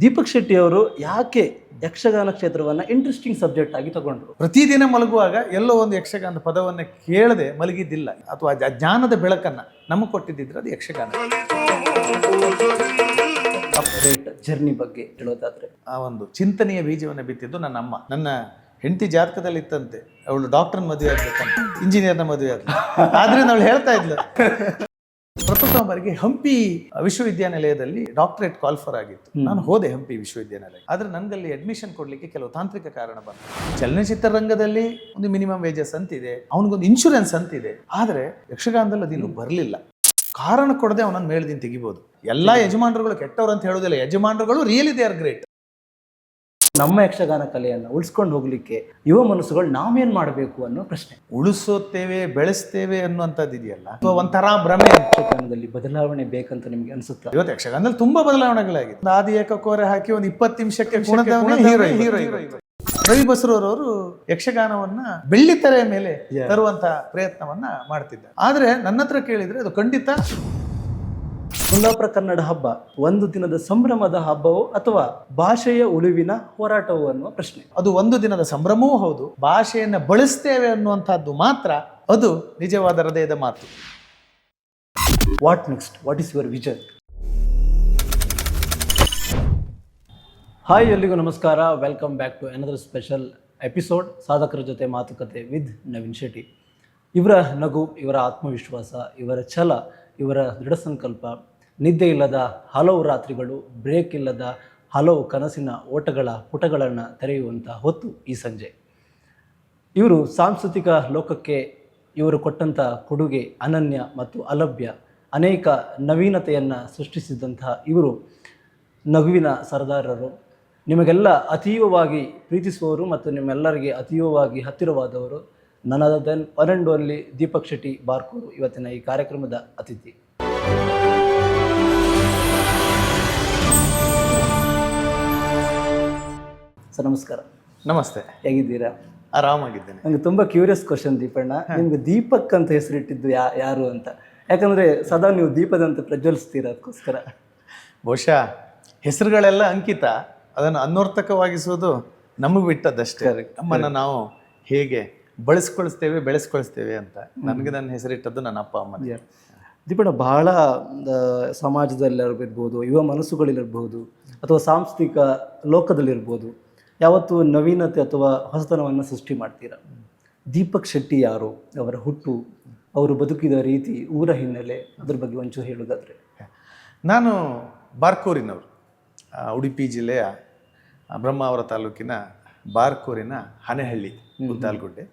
ದೀಪಕ್ ಶೆಟ್ಟಿ ಅವರು ಯಾಕೆ ಯಕ್ಷಗಾನ ಕ್ಷೇತ್ರವನ್ನು ಇಂಟ್ರೆಸ್ಟಿಂಗ್ ಸಬ್ಜೆಕ್ಟ್ ಆಗಿ ತಗೊಂಡ್ರು? ಪ್ರತಿದಿನ ಮಲಗುವಾಗ ಎಲ್ಲೋ ಒಂದು ಯಕ್ಷಗಾನದ ಪದವನ್ನು ಕೇಳದೆ ಮಲಗಿದ್ದಿಲ್ಲ, ಅಥವಾ ಜ್ಞಾನದ ಬೆಳಕನ್ನು ನಮಗೆ ಕೊಟ್ಟಿದ್ದಿದ್ರೆ ಅದು ಯಕ್ಷಗಾನ. ಜರ್ನಿ ಬಗ್ಗೆ ಹೇಳೋದಾದ್ರೆ, ಆ ಒಂದು ಚಿಂತನೆಯ ಬೀಜವನ್ನು ಬಿತ್ತಿದ್ದು ನನ್ನ ಅಮ್ಮ. ನನ್ನ ಹೆಂಡತಿ ಜಾತಕದಲ್ಲಿ ಇತ್ತಂತೆ ಅವಳು ಡಾಕ್ಟರ್ನ ಮದುವೆ ಆಗ್ಬೇಕಂತ, ಇಂಜಿನಿಯರ್ನ ಮದುವೆ ಆಗ್ಬೇಕು. ಆದ್ರೆ ಅವಳು ಹೇಳ್ತಾ ಇದ್ಲು, ಪ್ರಥಮ ಬಾರಿಗೆ ಹಂಪಿ ವಿಶ್ವವಿದ್ಯಾನಿಲಯದಲ್ಲಿ ಡಾಕ್ಟರೇಟ್ ಕಾಲ್ಫರ್ ಆಗಿತ್ತು. ನಾನು ಹೋದೆ ಹಂಪಿ ವಿಶ್ವವಿದ್ಯಾನಿಲಯ. ಆದ್ರೆ ನನಗಲ್ಲಿ ಅಡ್ಮಿಷನ್ ಕೊಡ್ಲಿಕ್ಕೆ ಕೆಲವು ತಾಂತ್ರಿಕ ಕಾರಣ ಬಂತು. ಚಲನಚಿತ್ರ ರಂಗದಲ್ಲಿ ಒಂದು ಮಿನಿಮಮ್ ವೇಜಸ್ ಅಂತಿದೆ, ಅವನಿಗೊಂದು ಇನ್ಶೂರೆನ್ಸ್ ಅಂತಿದೆ, ಆದ್ರೆ ಯಕ್ಷಗಾನದಲ್ಲಿ ಅದಿನ್ನೂ ಬರಲಿಲ್ಲ. ಕಾರಣ ಕೊಡದೆ ಅವನನ್ನು ಮೇಳ್ದಿನ ತೆಗಿಬಹುದು. ಎಲ್ಲಾ ಯಜಮಾನರುಗಳು ಕೆಟ್ಟವ್ರು ಅಂತ ಹೇಳೋದಿಲ್ಲ, ಯಜಮಾನರುಗಳು ರಿಯಲಿ ದೇ ಆರ್ ಗ್ರೇಟ್. ನಮ್ಮ ಯಕ್ಷಗಾನ ಕಲೆಯನ್ನು ಉಳಿಸ್ಕೊಂಡು ಹೋಗ್ಲಿಕ್ಕೆ ಯುವ ಮನಸ್ಸುಗಳು ನಾವೇನ್ ಮಾಡಬೇಕು ಅನ್ನೋ ಪ್ರಶ್ನೆ. ಉಳಿಸುತ್ತೇವೆ, ಬೆಳೆಸ್ತೇವೆ ಅನ್ನುವಂಥದ್ದು ಇದೆಯಲ್ಲ, ಅಥವಾ ಒಂಥರ ಭ್ರಮೆ. ಯಕ್ಷಗಾನದಲ್ಲಿ ಬದಲಾವಣೆ ಬೇಕಂತ ನಿಮ್ಗೆ ಅನ್ಸುತ್ತಾ? ಇವತ್ತು ಯಕ್ಷಗಾನದಲ್ಲಿ ತುಂಬಾ ಬದಲಾವಣೆಗಳಾಗಿದೆ. ಆದಿ ಏಕಕೋರೆ ಹಾಕಿ ಒಂದು 20 ನಿಮಿಷಕ್ಕೆ ಹೀರೋ ರವಿ ಬಸರೂರವರು ಯಕ್ಷಗಾನವನ್ನ ಬೆಳ್ಳಿತೆರೆಯ ಮೇಲೆ ತರುವಂತ ಪ್ರಯತ್ನವನ್ನ ಮಾಡ್ತಿದ್ದಾರೆ. ಆದ್ರೆ ನನ್ನ ಹತ್ರ ಕೇಳಿದ್ರೆ ಅದು ಖಂಡಿತ ಕುಂದಾಪುರ ಕನ್ನಡ ಹಬ್ಬ ಒಂದು ದಿನದ ಸಂಭ್ರಮದ ಹಬ್ಬವೋ ಅಥವಾ ಭಾಷೆಯ ಉಳಿವಿನ ಹೋರಾಟವೋ ಅನ್ನುವ ಪ್ರಶ್ನೆ. ಅದು ಒಂದು ದಿನದ ಸಂಭ್ರಮವೂ ಹೌದು, ಭಾಷೆಯನ್ನ ಬಳಸ್ತೇವೆ ಅನ್ನುವಂಥದ್ದು ಮಾತ್ರ ಅದು ನಿಜವಾದ ಹೃದಯದ ಮಾತು. What next? What is your vision? Hi, ಎಲ್ಲಿಗೂ ನಮಸ್ಕಾರ. Welcome back to another special episode ಸಾಧಕರ ಜೊತೆ ಮಾತುಕತೆ ವಿತ್ ನವೀನ್ ಶೆಟ್ಟಿ. ಇವರ ನಗು, ಇವರ ಆತ್ಮವಿಶ್ವಾಸ, ಇವರ ಛಲ, ಇವರ ದೃಢ ಸಂಕಲ್ಪ, ನಿದ್ದೆ ಇಲ್ಲದ ಹಲವು ರಾತ್ರಿಗಳು, ಬ್ರೇಕ್ ಇಲ್ಲದ ಹಲವು ಕನಸಿನ ಓಟಗಳ ಪುಟಗಳನ್ನು ತೆರೆಯುವಂಥ ಹೊತ್ತು ಈ ಸಂಜೆ. ಇವರು ಸಾಂಸ್ಕೃತಿಕ ಲೋಕಕ್ಕೆ ಇವರು ಕೊಟ್ಟಂಥ ಕೊಡುಗೆ ಅನನ್ಯ ಮತ್ತು ಅಲಭ್ಯ. ಅನೇಕ ನವೀನತೆಯನ್ನು ಸೃಷ್ಟಿಸಿದಂತಹ ಇವರು ನಗುವಿನ ಸರದಾರರು. ನಿಮಗೆಲ್ಲ ಅತೀವವಾಗಿ ಪ್ರೀತಿಸುವವರು ಮತ್ತು ನಿಮ್ಮೆಲ್ಲರಿಗೆ ಅತೀವವಾಗಿ ಹತ್ತಿರವಾದವರು. None other than one and only Deepak Shetty Barkur ಇವತ್ತಿನ ಈ ಕಾರ್ಯಕ್ರಮದ ಅತಿಥಿ. ಸರ್ ನಮಸ್ಕಾರ. ನಮಸ್ತೆ. ಹೇಗಿದ್ದೀರಾ? ಆರಾಮಾಗಿದ್ದೇನೆ. ನನಗೆ ತುಂಬ ಕ್ಯೂರಿಯಸ್ ಕ್ವಶನ್ ದೀಪಣ್ಣ, ನಿಮ್ಗೆ ದೀಪಕ್ ಅಂತ ಹೆಸರಿಟ್ಟಿದ್ದು ಯಾರು ಅಂತ? ಯಾಕಂದರೆ ಸದಾ ನೀವು ದೀಪದಂತೆ ಪ್ರಜ್ವಲಿಸ್ತೀರ, ಅದಕ್ಕೋಸ್ಕರ. ಬಹುಶಃ ಹೆಸರುಗಳೆಲ್ಲ ಅಂಕಿತ, ಅದನ್ನು ಅನ್ವರ್ಥಕವಾಗಿಸುವುದು ನಮಗೆ ಬಿಟ್ಟದ್ದಷ್ಟೇ. ನಮ್ಮನ್ನು ನಾವು ಹೇಗೆ ಬೆಳೆಸ್ಕೊಳಿಸ್ತೇವೆ ಅಂತ. ನನಗೆ ನನ್ನ ಹೆಸರಿಟ್ಟದ್ದು ನನ್ನ ಅಪ್ಪ ಅಮ್ಮ. ದೀಪಣ್ಣ, ಬಹಳ ಸಮಾಜದಲ್ಲಿರ್ಬೋದು, ಯುವ ಮನಸ್ಸುಗಳಲ್ಲಿರ್ಬೋದು, ಅಥವಾ ಸಾಂಸ್ಥಿಕ ಲೋಕದಲ್ಲಿರ್ಬೋದು, ಯಾವತ್ತು ನವೀನತೆ ಅಥವಾ ಹೊಸತನವನ್ನು ಸೃಷ್ಟಿ ಮಾಡ್ತೀರಾ. ದೀಪಕ್ ಶೆಟ್ಟಿ ಯಾರು, ಅವರ ಹುಟ್ಟು, ಅವರು ಬದುಕಿದ ರೀತಿ, ಊರ ಹಿನ್ನೆಲೆ, ಅದ್ರ ಬಗ್ಗೆ ಒಂಚೂರು ಹೇಳೋದಾದ್ರೆ. ನಾನು ಬಾರ್ಕೂರಿನವರು. ಉಡುಪಿ ಜಿಲ್ಲೆಯ ಬ್ರಹ್ಮಾವರ ತಾಲೂಕಿನ ಬಾರ್ಕೂರಿನ ಹನೆಹಳ್ಳಿ ಗುದ್ದಾಲ್ಗುಡ್ಡೆ.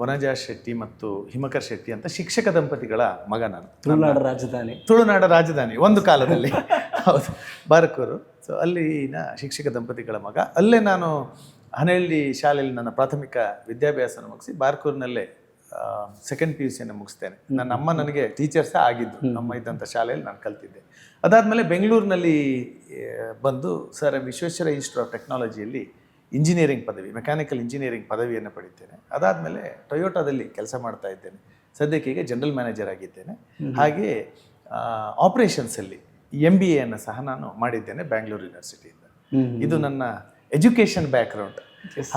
ವನಜಾ ಶೆಟ್ಟಿ ಮತ್ತು ಹಿಮಕರ್ ಶೆಟ್ಟಿ ಅಂತ ಶಿಕ್ಷಕ ದಂಪತಿಗಳ ಮಗ ನಾನು. ತುಳುನಾಡ ರಾಜಧಾನಿ ಒಂದು ಕಾಲದಲ್ಲಿ. ಹೌದು, ಬಾರ್ಕೂರು. ಸೊ ಅಲ್ಲಿನ ಶಿಕ್ಷಕ ದಂಪತಿಗಳ ಮಗ. ಅಲ್ಲೇ ನಾನು ಹನೆಹಳ್ಳಿ ಶಾಲೆಯಲ್ಲಿ ನನ್ನ ಪ್ರಾಥಮಿಕ ವಿದ್ಯಾಭ್ಯಾಸನ ಮುಗಿಸಿ ಬಾರ್ಕೂರಿನಲ್ಲೇ ಸೆಕೆಂಡ್ PUC ಮುಗಿಸ್ತೇನೆ. ನನ್ನ ಅಮ್ಮ ನನಗೆ ಟೀಚರ್ಸೇ ಆಗಿದ್ದು, ನಮ್ಮ ಇದ್ದಂಥ ಶಾಲೆಯಲ್ಲಿ ನಾನು ಕಲ್ತಿದ್ದೆ. ಅದಾದಮೇಲೆ ಬೆಂಗಳೂರಿನಲ್ಲಿ ಬಂದು ಸರ್ ವಿಶ್ವೇಶ್ವರ ಇನ್ಸ್ಟಿಟ್ಯೂಟ್ ಆಫ್ ಟೆಕ್ನಾಲಜಿಯಲ್ಲಿ ಇಂಜಿನಿಯರಿಂಗ್ ಪದವಿ, ಮೆಕ್ಯಾನಿಕಲ್ ಇಂಜಿನಿಯರಿಂಗ್ ಪದವಿಯನ್ನು ಪಡಿತೇನೆ. ಅದಾದಮೇಲೆ ಟೊಯೋಟಾದಲ್ಲಿ ಕೆಲಸ ಮಾಡ್ತಾ ಇದ್ದೇನೆ. ಸದ್ಯಕ್ಕೆ ಈಗ ಜನರಲ್ ಮ್ಯಾನೇಜರ್ ಆಗಿದ್ದೇನೆ. ಹಾಗೆ ಆಪರೇಷನ್ಸಲ್ಲಿ MBA ಸಹ ನಾನು ಮಾಡಿದ್ದೇನೆ ಬೆಂಗಳೂರು ಯೂನಿವರ್ಸಿಟಿಯಿಂದ. ಇದು ನನ್ನ ಎಜುಕೇಷನ್ ಬ್ಯಾಕ್ಗ್ರೌಂಡ್.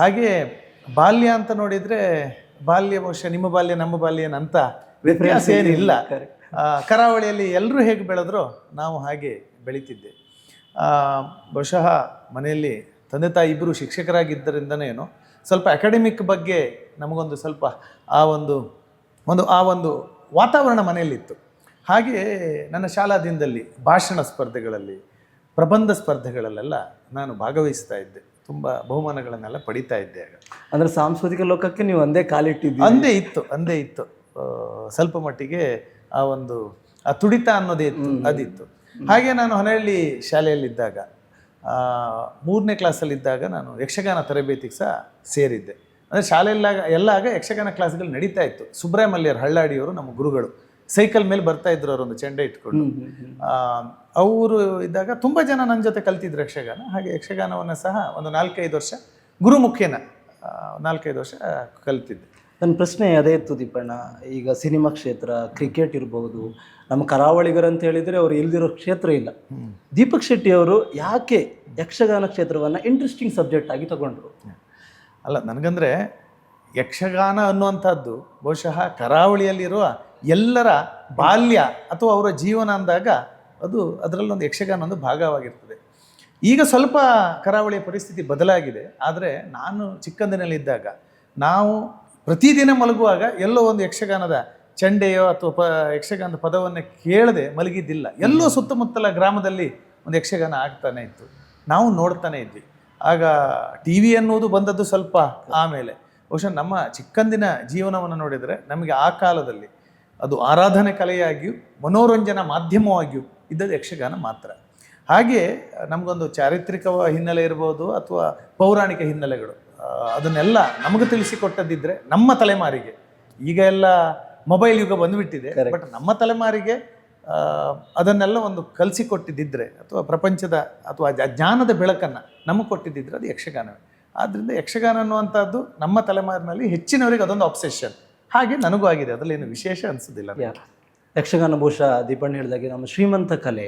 ಹಾಗೆ ಬಾಲ್ಯ ಅಂತ ನೋಡಿದರೆ, ಬಾಲ್ಯ ಬಹುಶಃ ನಿಮ್ಮ ಬಾಲ್ಯ ನಮ್ಮ ಬಾಲ್ಯ ಅಂತ ವ್ಯತ್ಯಾಸ ಏನಿಲ್ಲ. ಕರಾವಳಿಯಲ್ಲಿ ಎಲ್ಲರೂ ಹೇಗೆ ಬೆಳೆದ್ರೋ ನಾವು ಹಾಗೆ ಬೆಳೀತಿದ್ದೆ. ಬಹುಶಃ ಮನೆಯಲ್ಲಿ ತಂದೆ ತಾಯಿ ಇಬ್ಬರು ಶಿಕ್ಷಕರಾಗಿದ್ದರಿಂದನೇನೋ ಸ್ವಲ್ಪ ಅಕಾಡೆಮಿಕ್ ಬಗ್ಗೆ ನಮಗೊಂದು ಸ್ವಲ್ಪ ಆ ಒಂದು ವಾತಾವರಣ ಮನೆಯಲ್ಲಿತ್ತು. ಹಾಗೆ ನನ್ನ ಶಾಲಾ ದಿನದಲ್ಲಿ ಭಾಷಣ ಸ್ಪರ್ಧೆಗಳಲ್ಲಿ, ಪ್ರಬಂಧ ಸ್ಪರ್ಧೆಗಳಲ್ಲೆಲ್ಲ ನಾನು ಭಾಗವಹಿಸ್ತಾ ಇದ್ದೆ. ತುಂಬ ಬಹುಮಾನಗಳನ್ನೆಲ್ಲ ಪಡಿತಾ ಇದ್ದೆ. ಆಗ ಅಂದರೆ ಸಾಂಸ್ಕೃತಿಕ ಲೋಕಕ್ಕೆ ನೀವು ಅಂದೇ ಕಾಲಿಟ್ಟಿದ್ದು? ಅಂದೇ ಇತ್ತು. ಸ್ವಲ್ಪ ಮಟ್ಟಿಗೆ ಆ ತುಡಿತ ಅನ್ನೋದೇ ಇತ್ತು, ಅದಿತ್ತು. ಹಾಗೆ ನಾನು ಹನಹಳ್ಳಿ ಶಾಲೆಯಲ್ಲಿದ್ದಾಗ, 3ನೇ ಕ್ಲಾಸಲ್ಲಿದ್ದಾಗ ನಾನು ಯಕ್ಷಗಾನ ತರಬೇತಿಗೆ ಸಹ ಸೇರಿದ್ದೆ. ಅಂದರೆ ಶಾಲೆಯಲ್ಲಾಗ ಯಕ್ಷಗಾನ ಕ್ಲಾಸ್ಗಳು ನಡೀತಾ ಇತ್ತು. ಸುಬ್ರಾಯ ಮಲ್ಯರ್ ಹಳ್ಳಾಡಿಯವರು ನಮ್ಮ ಗುರುಗಳು. ಸೈಕಲ್ ಮೇಲೆ ಬರ್ತಾ ಇದ್ರು, ಅವರೊಂದು ಚೆಂಡೆ ಇಟ್ಕೊಂಡು. ಅವರು ಇದ್ದಾಗ ತುಂಬ ಜನ ನನ್ನ ಜೊತೆ ಕಲ್ತಿದ್ರು ಯಕ್ಷಗಾನ. ಹಾಗೆ ಯಕ್ಷಗಾನವನ್ನು ಸಹ ಒಂದು 4-5 ವರ್ಷ ಗುರುಮುಖೇನ 4-5 ವರ್ಷ ಕಲ್ತಿದ್ದೆ. ನನ್ನ ಪ್ರಶ್ನೆ ಅದೇ ಇತ್ತು ದೀಪಣ್ಣ. ಈಗ ಸಿನಿಮಾ ಕ್ಷೇತ್ರ, ಕ್ರಿಕೆಟ್ ಇರ್ಬೋದು, ನಮ್ಮ ಕರಾವಳಿಗರು ಅಂತ ಹೇಳಿದರೆ ಅವರು ಇಲ್ದಿರೋ ಕ್ಷೇತ್ರ ಇಲ್ಲ. ದೀಪಕ್ ಶೆಟ್ಟಿ ಅವರು ಯಾಕೆ ಯಕ್ಷಗಾನ ಕ್ಷೇತ್ರವನ್ನು ಇಂಟ್ರೆಸ್ಟಿಂಗ್ ಸಬ್ಜೆಕ್ಟ್ ಆಗಿ ತಗೊಂಡ್ರು? ಅಲ್ಲ, ನನಗಂದರೆ ಯಕ್ಷಗಾನ ಅನ್ನುವಂಥದ್ದು ಬಹುಶಃ ಕರಾವಳಿಯಲ್ಲಿರುವ ಎಲ್ಲರ ಬಾಲ್ಯ ಅಥವಾ ಅವರ ಜೀವನ ಅಂದಾಗ ಅದು ಅದರಲ್ಲೊಂದು ಯಕ್ಷಗಾನ ಒಂದು ಭಾಗವಾಗಿರ್ತದೆ. ಈಗ ಸ್ವಲ್ಪ ಕರಾವಳಿಯ ಪರಿಸ್ಥಿತಿ ಬದಲಾಗಿದೆ. ಆದರೆ ನಾನು ಚಿಕ್ಕಂದಿನಲ್ಲಿದ್ದಾಗ ನಾವು ಪ್ರತಿದಿನ ಮಲಗುವಾಗ ಎಲ್ಲೋ ಒಂದು ಯಕ್ಷಗಾನದ ಚಂಡೆಯೋ ಅಥವಾ ಯಕ್ಷಗಾನದ ಪದವನ್ನು ಕೇಳದೆ ಮಲಗಿದ್ದಿಲ್ಲ. ಎಲ್ಲೋ ಸುತ್ತಮುತ್ತಲ ಗ್ರಾಮದಲ್ಲಿ ಒಂದು ಯಕ್ಷಗಾನ ಆಗ್ತಾನೆ ಇತ್ತು, ನಾವು ನೋಡ್ತಾನೆ ಇದ್ವಿ. ಆಗ ಟಿ ವಿ ಅನ್ನೋದು ಬಂದದ್ದು ಸ್ವಲ್ಪ ಆಮೇಲೆ. ಬಹುಶಃ ನಮ್ಮ ಚಿಕ್ಕಂದಿನ ಜೀವನವನ್ನು ನೋಡಿದರೆ ನಮಗೆ ಆ ಕಾಲದಲ್ಲಿ ಅದು ಆರಾಧನೆ ಕಲೆಯಾಗಿಯೂ ಮನೋರಂಜನಾ ಮಾಧ್ಯಮವಾಗಿಯೂ ಇದ್ದದ್ದು ಯಕ್ಷಗಾನ ಮಾತ್ರ. ಹಾಗೆ ನಮಗೊಂದು ಚಾರಿತ್ರಿಕ ಹಿನ್ನೆಲೆ ಇರ್ಬೋದು ಅಥವಾ ಪೌರಾಣಿಕ ಹಿನ್ನೆಲೆಗಳು, ಅದನ್ನೆಲ್ಲ ನಮಗೆ ತಿಳಿಸಿಕೊಟ್ಟದಿದ್ದರೆ ನಮ್ಮ ತಲೆಮಾರಿಗೆ, ಈಗ ಎಲ್ಲ ಮೊಬೈಲ್ ಯುಗ ಬಂದುಬಿಟ್ಟಿದೆ, ಬಟ್ ನಮ್ಮ ತಲೆಮಾರಿಗೆ ಅದನ್ನೆಲ್ಲ ಒಂದು ಕಲಿಸಿಕೊಟ್ಟಿದ್ದಿದ್ರೆ ಅಥವಾ ಪ್ರಪಂಚದ ಅಥವಾ ಜ್ಞಾನದ ಬೆಳಕನ್ನು ನಮಗೆ ಕೊಟ್ಟಿದ್ದಿದ್ರೆ ಅದು ಯಕ್ಷಗಾನವೇ. ಆದ್ದರಿಂದ ಯಕ್ಷಗಾನ ಅನ್ನುವಂಥದ್ದು ನಮ್ಮ ತಲೆಮಾರಿನಲ್ಲಿ ಹೆಚ್ಚಿನವರಿಗೆ ಅದೊಂದು ಅಬ್ಸೆಷನ್. ಹಾಗೆ ನನಗೂ ಆಗಿದೆ, ಅದರಲ್ಲೇನು ವಿಶೇಷ ಅನಿಸೋದಿಲ್ಲ. ಯಕ್ಷಗಾನ ಬಹುಶಃ ದೀಪಣ್ಣ ಹೇಳಿದಾಗೆ ನಮ್ಮ ಶ್ರೀಮಂತ ಕಲೆ,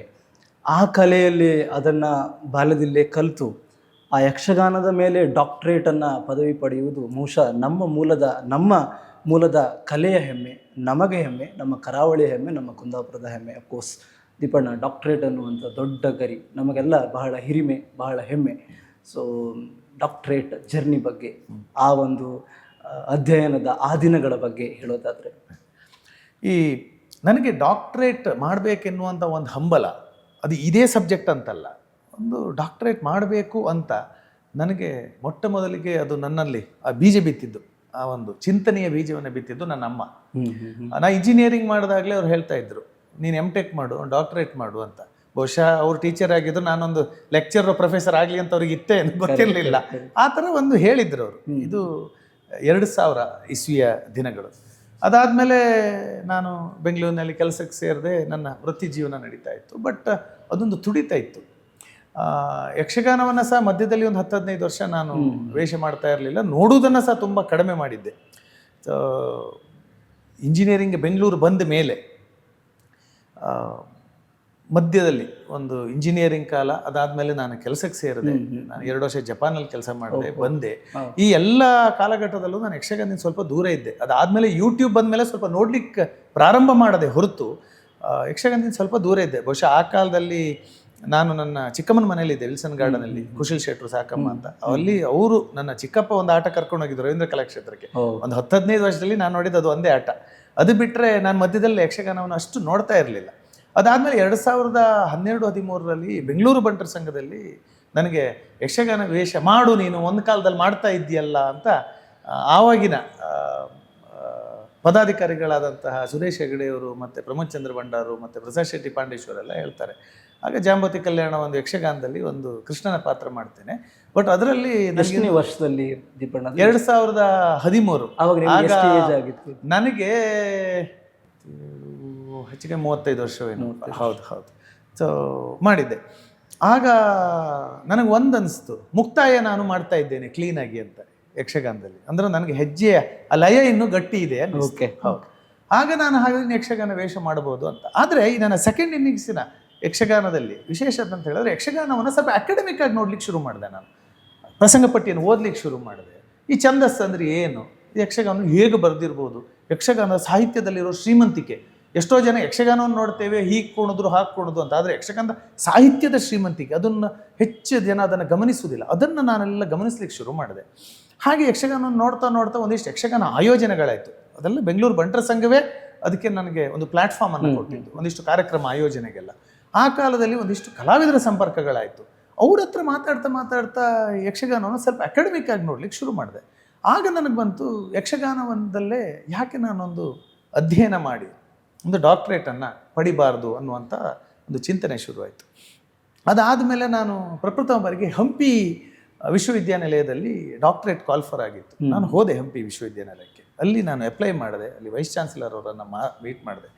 ಆ ಕಲೆಯಲ್ಲಿ ಅದನ್ನು ಬಾಲ್ಯದಲ್ಲೇ ಕಲಿತು ಆ ಯಕ್ಷಗಾನದ ಮೇಲೆ ಡಾಕ್ಟ್ರೇಟನ್ನು ಪದವಿ ಪಡೆಯುವುದು ಬಹುಶಃ ನಮ್ಮ ಮೂಲದ ಕಲೆಯ ಹೆಮ್ಮೆ, ನಮಗೆ ಹೆಮ್ಮೆ, ನಮ್ಮ ಕರಾವಳಿಯ ಹೆಮ್ಮೆ, ನಮ್ಮ ಕುಂದಾಪುರದ ಹೆಮ್ಮೆ. ಅಫ್ಕೋರ್ಸ್ ದೀಪಣ್ಣ ಡಾಕ್ಟ್ರೇಟ್ ಅನ್ನುವಂಥ ದೊಡ್ಡ ಗರಿ ನಮಗೆಲ್ಲ ಬಹಳ ಹಿರಿಮೆ, ಬಹಳ ಹೆಮ್ಮೆ. ಸೊ ಡಾಕ್ಟ್ರೇಟ್ ಜರ್ನಿ ಬಗ್ಗೆ, ಆ ಒಂದು ಅಧ್ಯಯನದ ಆ ದಿನಗಳ ಬಗ್ಗೆ ಹೇಳೋದಾದರೆ, ಈ ನನಗೆ ಡಾಕ್ಟ್ರೇಟ್ ಮಾಡಬೇಕೆನ್ನುವಂಥ ಒಂದು ಹಂಬಲ, ಅದು ಇದೇ ಸಬ್ಜೆಕ್ಟ್ ಅಂತಲ್ಲ, ಒಂದು ಡಾಕ್ಟ್ರೇಟ್ ಮಾಡಬೇಕು ಅಂತ ನನಗೆ ಮೊಟ್ಟ ಮೊದಲಿಗೆ ಅದು ನನ್ನಲ್ಲಿ ಆ ಬೀಜ ಬಿತ್ತಿದ್ದು, ಆ ಒಂದು ಚಿಂತನೆಯ ಬೀಜವನ್ನು ಬಿತ್ತಿದ್ದು ನನ್ನ ಅಮ್ಮ. ನಾ ಇಂಜಿನಿಯರಿಂಗ್ ಮಾಡಿದಾಗಲೇ ಅವ್ರು ಹೇಳ್ತಾ ಇದ್ರು, ನೀನು M.Tech ಮಾಡು, ಡಾಕ್ಟ್ರೇಟ್ ಮಾಡು ಅಂತ. ಬಹುಶಃ ಅವ್ರು ಟೀಚರ್ ಆಗಿದ್ರು, ನಾನೊಂದು ಲೆಕ್ಚರ್ ಪ್ರೊಫೆಸರ್ ಆಗಲಿ ಅಂತ ಅವ್ರಿಗೆ ಇತ್ತೇ ಗೊತ್ತಿರಲಿಲ್ಲ. ಆ ಥರ ಒಂದು ಹೇಳಿದ್ರು ಅವರು. ಇದು 2000 ಇಸ್ವಿಯ ದಿನಗಳು. ಅದಾದಮೇಲೆ ನಾನು ಬೆಂಗಳೂರಿನಲ್ಲಿ ಕೆಲಸಕ್ಕೆ ಸೇರಿದೆ, ನನ್ನ ವೃತ್ತಿ ಜೀವನ ನಡೀತಾ ಇತ್ತು. ಬಟ್ ಅದೊಂದು ತುಡಿತಾ ಇತ್ತು. ಯಕ್ಷಗಾನವನ್ನು ಸಹ ಮಧ್ಯದಲ್ಲಿ ಒಂದು 10-15 ವರ್ಷ ನಾನು ವೇಷ ಮಾಡ್ತಾ ಇರಲಿಲ್ಲ, ನೋಡುವುದನ್ನು ಸಹ ತುಂಬ ಕಡಿಮೆ ಮಾಡಿದ್ದೆ. ಇಂಜಿನಿಯರಿಂಗ್ ಬೆಂಗಳೂರು ಬಂದ ಮೇಲೆ ಮಧ್ಯದಲ್ಲಿ ಒಂದು ಇಂಜಿನಿಯರಿಂಗ್ ಕಾಲ, ಅದಾದಮೇಲೆ ನಾನು ಕೆಲಸಕ್ಕೆ ಸೇರಿದೆ. ನಾನು 2 ವರ್ಷ ಜಪಾನಲ್ಲಿ ಕೆಲಸ ಮಾಡಿದೆ, ಬಂದೆ. ಈ ಎಲ್ಲ ಕಾಲಘಟ್ಟದಲ್ಲೂ ನಾನು ಯಕ್ಷಗಾನದಿಂದ ಸ್ವಲ್ಪ ದೂರ ಇದ್ದೆ. ಅದಾದಮೇಲೆ ಯೂಟ್ಯೂಬ್ ಬಂದ ಮೇಲೆ ಸ್ವಲ್ಪ ನೋಡ್ಲಿಕ್ಕೆ ಪ್ರಾರಂಭ ಮಾಡದೆ ಹೊರತು ಯಕ್ಷಗಾನದಿಂದ ಸ್ವಲ್ಪ ದೂರ ಇದ್ದೆ. ಬಹುಶಃ ಆ ಕಾಲದಲ್ಲಿ ನಾನು ನನ್ನ ಚಿಕ್ಕಮ್ಮನ ಮನೇಲಿದ್ದೆ, ವಿಲ್ಸನ್ ಗಾರ್ಡನಲ್ಲಿ, ಕುಶಲ್ ಶೆಟ್ರು ಸಾಕಮ್ಮ ಅಂತ. ಅಲ್ಲಿ ಅವರು ನನ್ನ ಚಿಕ್ಕಪ್ಪ ಒಂದು ಆಟ ಕರ್ಕೊಂಡು ಹೋಗಿದ್ರು ರವೀಂದ್ರ ಕಲಾಕ್ಷೇತ್ರಕ್ಕೆ. ಒಂದು 10-15 ವರ್ಷದಲ್ಲಿ ನಾನು ನೋಡಿದ್ದು ಅದು ಒಂದೇ ಆಟ. ಅದು ಬಿಟ್ಟರೆ ನಾನು ಮಧ್ಯದಲ್ಲಿ ಯಕ್ಷಗಾನವನ್ನು ಅಷ್ಟು ನೋಡ್ತಾ ಇರಲಿಲ್ಲ. ಅದಾದಮೇಲೆ 2012-13ರಲ್ಲಿ ಬೆಂಗಳೂರು ಬಂಟರ ಸಂಘದಲ್ಲಿ ನನಗೆ ಯಕ್ಷಗಾನ ವೇಷ ಮಾಡು, ನೀನು ಒಂದು ಕಾಲದಲ್ಲಿ ಮಾಡ್ತಾ ಇದ್ದೀಯಲ್ಲ ಅಂತ ಆವಾಗಿನ ಪದಾಧಿಕಾರಿಗಳಾದಂತಹ ಸುರೇಶ್ ಹೆಗಡೆಯವರು ಮತ್ತು ಪ್ರಮೋದ್ ಚಂದ್ರ ಭಂಡಾರು ಮತ್ತು ಪ್ರಸಾದ್ ಶೆಟ್ಟಿ ಪಾಂಡೇಶ್ವರೆಲ್ಲ ಹೇಳ್ತಾರೆ. ಆಗ ಜಾಂಬವತಿ ಕಲ್ಯಾಣ ಒಂದು ಯಕ್ಷಗಾನದಲ್ಲಿ ಒಂದು ಕೃಷ್ಣನ ಪಾತ್ರ ಮಾಡ್ತೇನೆ. ಬಟ್ ಅದರಲ್ಲಿ ವರ್ಷದಲ್ಲಿ ದೀಪಣ್ಣ 2013 ನನಗೆ ಹೆಚ್ಚಿಗೆ 35 ವರ್ಷವೇನು. ಹೌದು. ಸೊ ಮಾಡಿದ್ದೆ. ಆಗ ನನಗೆ ಒಂದು ಅನಿಸ್ತು, ಮುಕ್ತಾಯ ನಾನು ಮಾಡ್ತಾ ಇದ್ದೇನೆ ಕ್ಲೀನಾಗಿ ಅಂತ ಯಕ್ಷಗಾನದಲ್ಲಿ. ಅಂದರೆ ನನಗೆ ಹೆಜ್ಜೆಯ ಆ ಲಯ ಇನ್ನೂ ಗಟ್ಟಿ ಇದೆ. ಹೌದು. ಆಗ ನಾನು ಹಾಗಾಗಿ ಯಕ್ಷಗಾನ ವೇಷ ಮಾಡಬಹುದು ಅಂತ. ಆದರೆ ಈ ನನ್ನ ಸೆಕೆಂಡ್ ಇನ್ನಿಂಗ್ಸಿನ ಯಕ್ಷಗಾನದಲ್ಲಿ ವಿಶೇಷತೆ ಅಂತ ಹೇಳಿದ್ರೆ, ಯಕ್ಷಗಾನವನ್ನು ಸ್ವಲ್ಪ ಅಕಾಡೆಮಿಕ್ ಆಗಿ ನೋಡ್ಲಿಕ್ಕೆ ಶುರು ಮಾಡಿದೆ. ನಾನು ಪ್ರಸಂಗ ಪಟ್ಟಿಯನ್ನು ಓದಲಿಕ್ಕೆ ಶುರು ಮಾಡಿದೆ. ಈ ಛಂದಸ್ಸು ಅಂದರೆ ಏನು, ಯಕ್ಷಗಾನ ಹೇಗೆ ಬರೆದಿರ್ಬೋದು, ಯಕ್ಷಗಾನದ ಸಾಹಿತ್ಯದಲ್ಲಿರೋ ಶ್ರೀಮಂತಿಕೆ. ಎಷ್ಟೋ ಜನ ಯಕ್ಷಗಾನವನ್ನು ನೋಡ್ತೇವೆ, ಹೀಗೆ ಕುಣಿದ್ರು ಹಾಗೆ ಕುಣಿದು ಅಂತ. ಆದರೆ ಯಕ್ಷಗಾನದ ಸಾಹಿತ್ಯದ ಶ್ರೀಮಂತಿಕೆ, ಅದನ್ನು ಹೆಚ್ಚು ಜನ ಅದನ್ನು ಗಮನಿಸುವುದಿಲ್ಲ. ಅದನ್ನು ನಾನೆಲ್ಲ ಗಮನಿಸ್ಲಿಕ್ಕೆ ಶುರು ಮಾಡಿದೆ. ಹಾಗೆ ಯಕ್ಷಗಾನವನ್ನು ನೋಡ್ತಾ ನೋಡ್ತಾ ಒಂದಿಷ್ಟು ಯಕ್ಷಗಾನ ಆಯೋಜನೆಗಳಾಯಿತು. ಅದೆಲ್ಲ ಬೆಂಗಳೂರು ಬಂಟರ ಸಂಘವೇ ಅದಕ್ಕೆ ನನಗೆ ಒಂದು ಪ್ಲ್ಯಾಟ್ಫಾರ್ಮನ್ನು ಕೊಟ್ಟಿದ್ದು, ಒಂದಿಷ್ಟು ಕಾರ್ಯಕ್ರಮ ಆಯೋಜನೆಗೆಲ್ಲ. ಆ ಕಾಲದಲ್ಲಿ ಒಂದಿಷ್ಟು ಕಲಾವಿದರ ಸಂಪರ್ಕಗಳಾಯಿತು. ಅವ್ರ ಹತ್ರ ಮಾತಾಡ್ತಾ ಯಕ್ಷಗಾನವನ್ನು ಸ್ವಲ್ಪ ಅಕಾಡೆಮಿಕ್ ಆಗಿ ನೋಡ್ಲಿಕ್ಕೆ ಶುರು ಮಾಡಿದೆ. ಆಗ ನನಗೆ ಬಂತು, ಯಕ್ಷಗಾನವೊಂದಲ್ಲೇ ಯಾಕೆ ನಾನೊಂದು ಅಧ್ಯಯನ ಮಾಡಿ ಒಂದು ಡಾಕ್ಟ್ರೇಟನ್ನು ಪಡಿಬಾರ್ದು ಅನ್ನುವಂಥ ಒಂದು ಚಿಂತನೆ ಶುರುವಾಯಿತು. ಅದಾದಮೇಲೆ ನಾನು ಪ್ರಪ್ರಥಮ ಬಾರಿಗೆ ಹಂಪಿ ವಿಶ್ವವಿದ್ಯಾನಿಲಯದಲ್ಲಿ ಡಾಕ್ಟ್ರೇಟ್ ಕಾಲ್ಫರ್ ಆಗಿತ್ತು. ನಾನು ಹೋದೆ ಹಂಪಿ ವಿಶ್ವವಿದ್ಯಾನಿಲಯಕ್ಕೆ. ಅಲ್ಲಿ ನಾನು ಅಪ್ಲೈ ಮಾಡಿದೆ. ಅಲ್ಲಿ ವೈಸ್ ಚಾನ್ಸಲರ್ ಅವರನ್ನು ಮೀಟ್ ಮಾಡಿದೆ.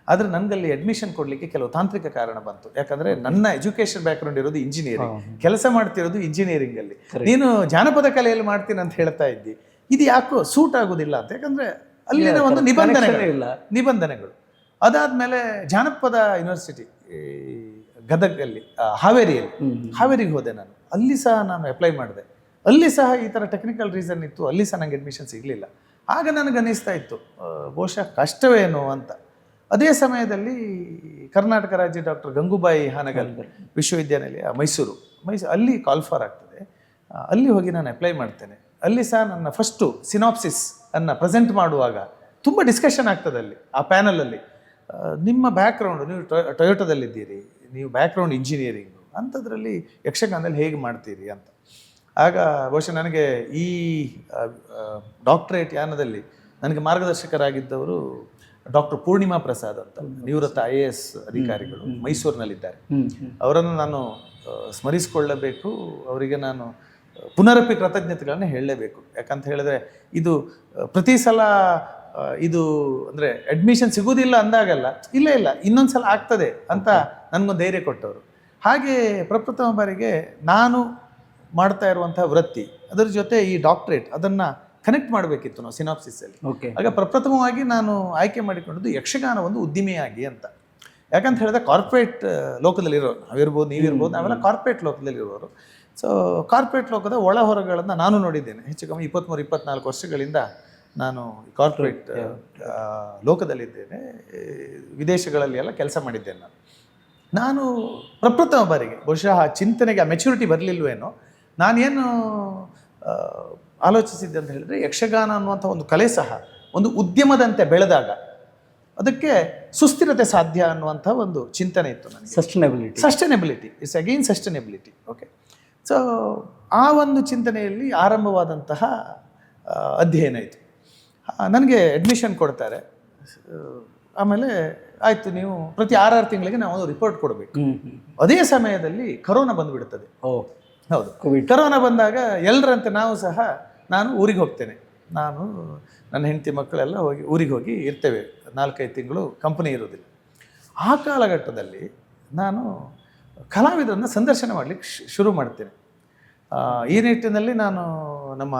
ಆದರೆ ನನಗಲ್ಲಿ ಅಡ್ಮಿಷನ್ ಕೊಡಲಿಕ್ಕೆ ಕೆಲವು ತಾಂತ್ರಿಕ ಕಾರಣ ಬಂತು. ಯಾಕಂದರೆ ನನ್ನ ಎಜುಕೇಷನ್ ಬ್ಯಾಕ್ಗ್ರೌಂಡ್ ಇರೋದು ಇಂಜಿನಿಯರಿಂಗ್, ಕೆಲಸ ಮಾಡ್ತಿರೋದು ಇಂಜಿನಿಯರಿಂಗಲ್ಲಿ. ನೀನು ಜಾನಪದ ಕಲೆಯಲ್ಲಿ ಮಾಡ್ತೀನಿ ಅಂತ ಹೇಳ್ತಾ ಇದ್ದಿ, ಇದು ಯಾಕೋ ಸೂಟ್ ಆಗೋದಿಲ್ಲ ಅಂತ. ಯಾಕಂದರೆ ಅಲ್ಲಿನ ಒಂದು ನಿಬಂಧನೆಗಳು. ಅದಾದಮೇಲೆ ಜಾನಪದ ಯೂನಿವರ್ಸಿಟಿ ಗದಗಲ್ಲಿ, ಹಾವೇರಿಗೆ ಹೋದೆ ನಾನು. ಅಲ್ಲಿ ಸಹ ನಾನು ಅಪ್ಲೈ ಮಾಡಿದೆ. ಅಲ್ಲಿ ಸಹ ಈ ಥರ ಟೆಕ್ನಿಕಲ್ ರೀಸನ್ ಇತ್ತು. ಅಲ್ಲಿ ಸಹ ನನಗೆ ಅಡ್ಮಿಷನ್ ಸಿಗಲಿಲ್ಲ. ಆಗ ನನಗೆ ಅನ್ನಿಸ್ತಾ ಇತ್ತು ಬಹುಶಃ ಕಷ್ಟವೇನು ಅಂತ. ಅದೇ ಸಮಯದಲ್ಲಿ ಕರ್ನಾಟಕ ರಾಜ್ಯ ಡಾಕ್ಟರ್ ಗಂಗೂಬಾಯಿ ಹಾನಗಲ್ ವಿಶ್ವವಿದ್ಯಾನಿಲಯ ಮೈಸೂರು ಅಲ್ಲಿ ಕಾಲ್ಫಾರ್ ಆಗ್ತದೆ. ಅಲ್ಲಿ ಹೋಗಿ ನಾನು ಅಪ್ಲೈ ಮಾಡ್ತೇನೆ. ಅಲ್ಲಿ ಸಹ ನನ್ನ ಫಸ್ಟು ಸಿನಾಪ್ಸಿಸ್ ಅನ್ನು ಪ್ರೆಸೆಂಟ್ ಮಾಡುವಾಗ ತುಂಬ ಡಿಸ್ಕಷನ್ ಆಗ್ತದೆ ಅಲ್ಲಿ ಆ ಪ್ಯಾನಲಲ್ಲಿ. ನಿಮ್ಮ ಬ್ಯಾಕ್ಗ್ರೌಂಡು, ನೀವು ಟೊಯೋಟೋದಲ್ಲಿದ್ದೀರಿ, ನೀವು ಬ್ಯಾಕ್ಗ್ರೌಂಡ್ ಇಂಜಿನಿಯರಿಂಗು, ಅಂಥದ್ರಲ್ಲಿ ಯಕ್ಷಗಾನದಲ್ಲಿ ಹೇಗೆ ಮಾಡ್ತೀರಿ ಅಂತ. ಆಗ ಬಹುಶಃ ನನಗೆ ಈ ಡಾಕ್ಟರೇಟ್ ಯಾನದಲ್ಲಿ ನನಗೆ ಮಾರ್ಗದರ್ಶಕರಾಗಿದ್ದವರು ಡಾಕ್ಟರ್ ಪೂರ್ಣಿಮಾ ಪ್ರಸಾದ್ ಅಂತ, ನಿವೃತ್ತ IAS ಅಧಿಕಾರಿಗಳು, ಮೈಸೂರಿನಲ್ಲಿದ್ದಾರೆ. ಅವರನ್ನು ನಾನು ಸ್ಮರಿಸಿಕೊಳ್ಳಬೇಕು. ಅವರಿಗೆ ನಾನು ಪುನರಪಿ ಕೃತಜ್ಞತೆಗಳನ್ನ ಹೇಳಲೇಬೇಕು. ಯಾಕಂತ ಹೇಳಿದ್ರೆ ಇದು ಪ್ರತಿ ಸಲ ಇದು ಅಂದರೆ ಅಡ್ಮಿಷನ್ ಸಿಗೋದಿಲ್ಲ ಅಂದಾಗಲ್ಲ, ಇಲ್ಲ ಇನ್ನೊಂದು ಸಲ ಆಗ್ತದೆ ಅಂತ ನನಗೊಂದು ಧೈರ್ಯ ಕೊಟ್ಟವರು. ಹಾಗೆ ಪ್ರಪ್ರಥಮ ಬಾರಿಗೆ ನಾನು ಮಾಡ್ತಾ ಇರುವಂತಹ ವೃತ್ತಿ, ಅದರ ಜೊತೆ ಈ ಡಾಕ್ಟ್ರೇಟ್, ಅದನ್ನು ಕನೆಕ್ಟ್ ಮಾಡಬೇಕಿತ್ತು ನಾವು ಸಿನಾಪ್ಸಿಸಲ್ಲಿ. ಆಗ ಪ್ರಪ್ರಥಮವಾಗಿ ನಾನು ಆಯ್ಕೆ ಮಾಡಿಕೊಂಡದ್ದು ಯಕ್ಷಗಾನ ಒಂದು ಉದ್ದಿಮೆಯಾಗಿ ಅಂತ. ಯಾಕಂತ ಹೇಳಿದ್ರೆ ಕಾರ್ಪೊರೇಟ್ ಲೋಕದಲ್ಲಿರೋರು ನಾವಿರ್ಬೋದು, ನೀವಿರ್ಬೋದು, ನಾವೆಲ್ಲ ಕಾರ್ಪೊರೇಟ್ ಲೋಕದಲ್ಲಿರೋರು. ಸೊ ಕಾರ್ಪೊರೇಟ್ ಲೋಕದ ಒಳ ಹೊರಗಳನ್ನು ನಾನು ನೋಡಿದ್ದೇನೆ. ಹೆಚ್ಚು ಕಮ್ಮಿ 23-24 ವರ್ಷಗಳಿಂದ ನಾನು ಕಾರ್ಪೊರೇಟ್ ಲೋಕದಲ್ಲಿದ್ದೇನೆ. ವಿದೇಶಗಳಲ್ಲಿ ಎಲ್ಲ ಕೆಲಸ ಮಾಡಿದ್ದೇನೆ. ನಾನು ಪ್ರಪ್ರಥಮ ಬಾರಿಗೆ ಬಹುಶಃ ಆ ಚಿಂತನೆಗೆ ಆ ಮೆಚುರಿಟಿ ಬರಲಿಲ್ವೇನೋ, ನಾನೇನು ಆಲೋಚಿಸಿದ್ದೆ ಅಂತ ಹೇಳಿದ್ರೆ, ಯಕ್ಷಗಾನ ಅನ್ನುವಂಥ ಒಂದು ಕಲೆ ಸಹ ಒಂದು ಉದ್ಯಮದಂತೆ ಬೆಳೆದಾಗ ಅದಕ್ಕೆ ಸುಸ್ಥಿರತೆ ಸಾಧ್ಯ ಅನ್ನುವಂಥ ಒಂದು ಚಿಂತನೆ ಇತ್ತು ನನಗೆ. Sustainability it's again sustainability. Okay, so ಆ ಒಂದು ಚಿಂತನೆಯಲ್ಲಿ ಆರಂಭವಾದಂತಹ ಅಧ್ಯಯನ ಇತ್ತು. ನನಗೆ ಅಡ್ಮಿಷನ್ ಕೊಡ್ತಾರೆ. ಆಮೇಲೆ ಆಯಿತು, ನೀವು ಪ್ರತಿ 6 ತಿಂಗಳಿಗೆ ನಾವು ಒಂದು ರಿಪೋರ್ಟ್ ಕೊಡಬೇಕು. ಅದೇ ಸಮಯದಲ್ಲಿ ಕರೋನಾ ಬಂದುಬಿಡ್ತದೆ. ಹೌದು, ಕರೋನಾ ಬಂದಾಗ ಎಲ್ಲರಂತೆ ನಾನು ಊರಿಗೆ ಹೋಗ್ತೇನೆ. ನಾನು ನನ್ನ ಹೆಂಡತಿ ಮಕ್ಕಳೆಲ್ಲ ಊರಿಗೆ ಹೋಗಿ ಇರ್ತೇವೆ. 4-5 ತಿಂಗಳು ಕಂಪನಿ ಇರೋದಿಲ್ಲ. ಆ ಕಾಲಘಟ್ಟದಲ್ಲಿ ನಾನು ಕಲಾವಿದರನ್ನು ಸಂದರ್ಶನ ಮಾಡಲಿಕ್ಕೆ ಶುರು ಮಾಡ್ತೇನೆ. ಈ ನಿಟ್ಟಿನಲ್ಲಿ ನಾನು ನಮ್ಮ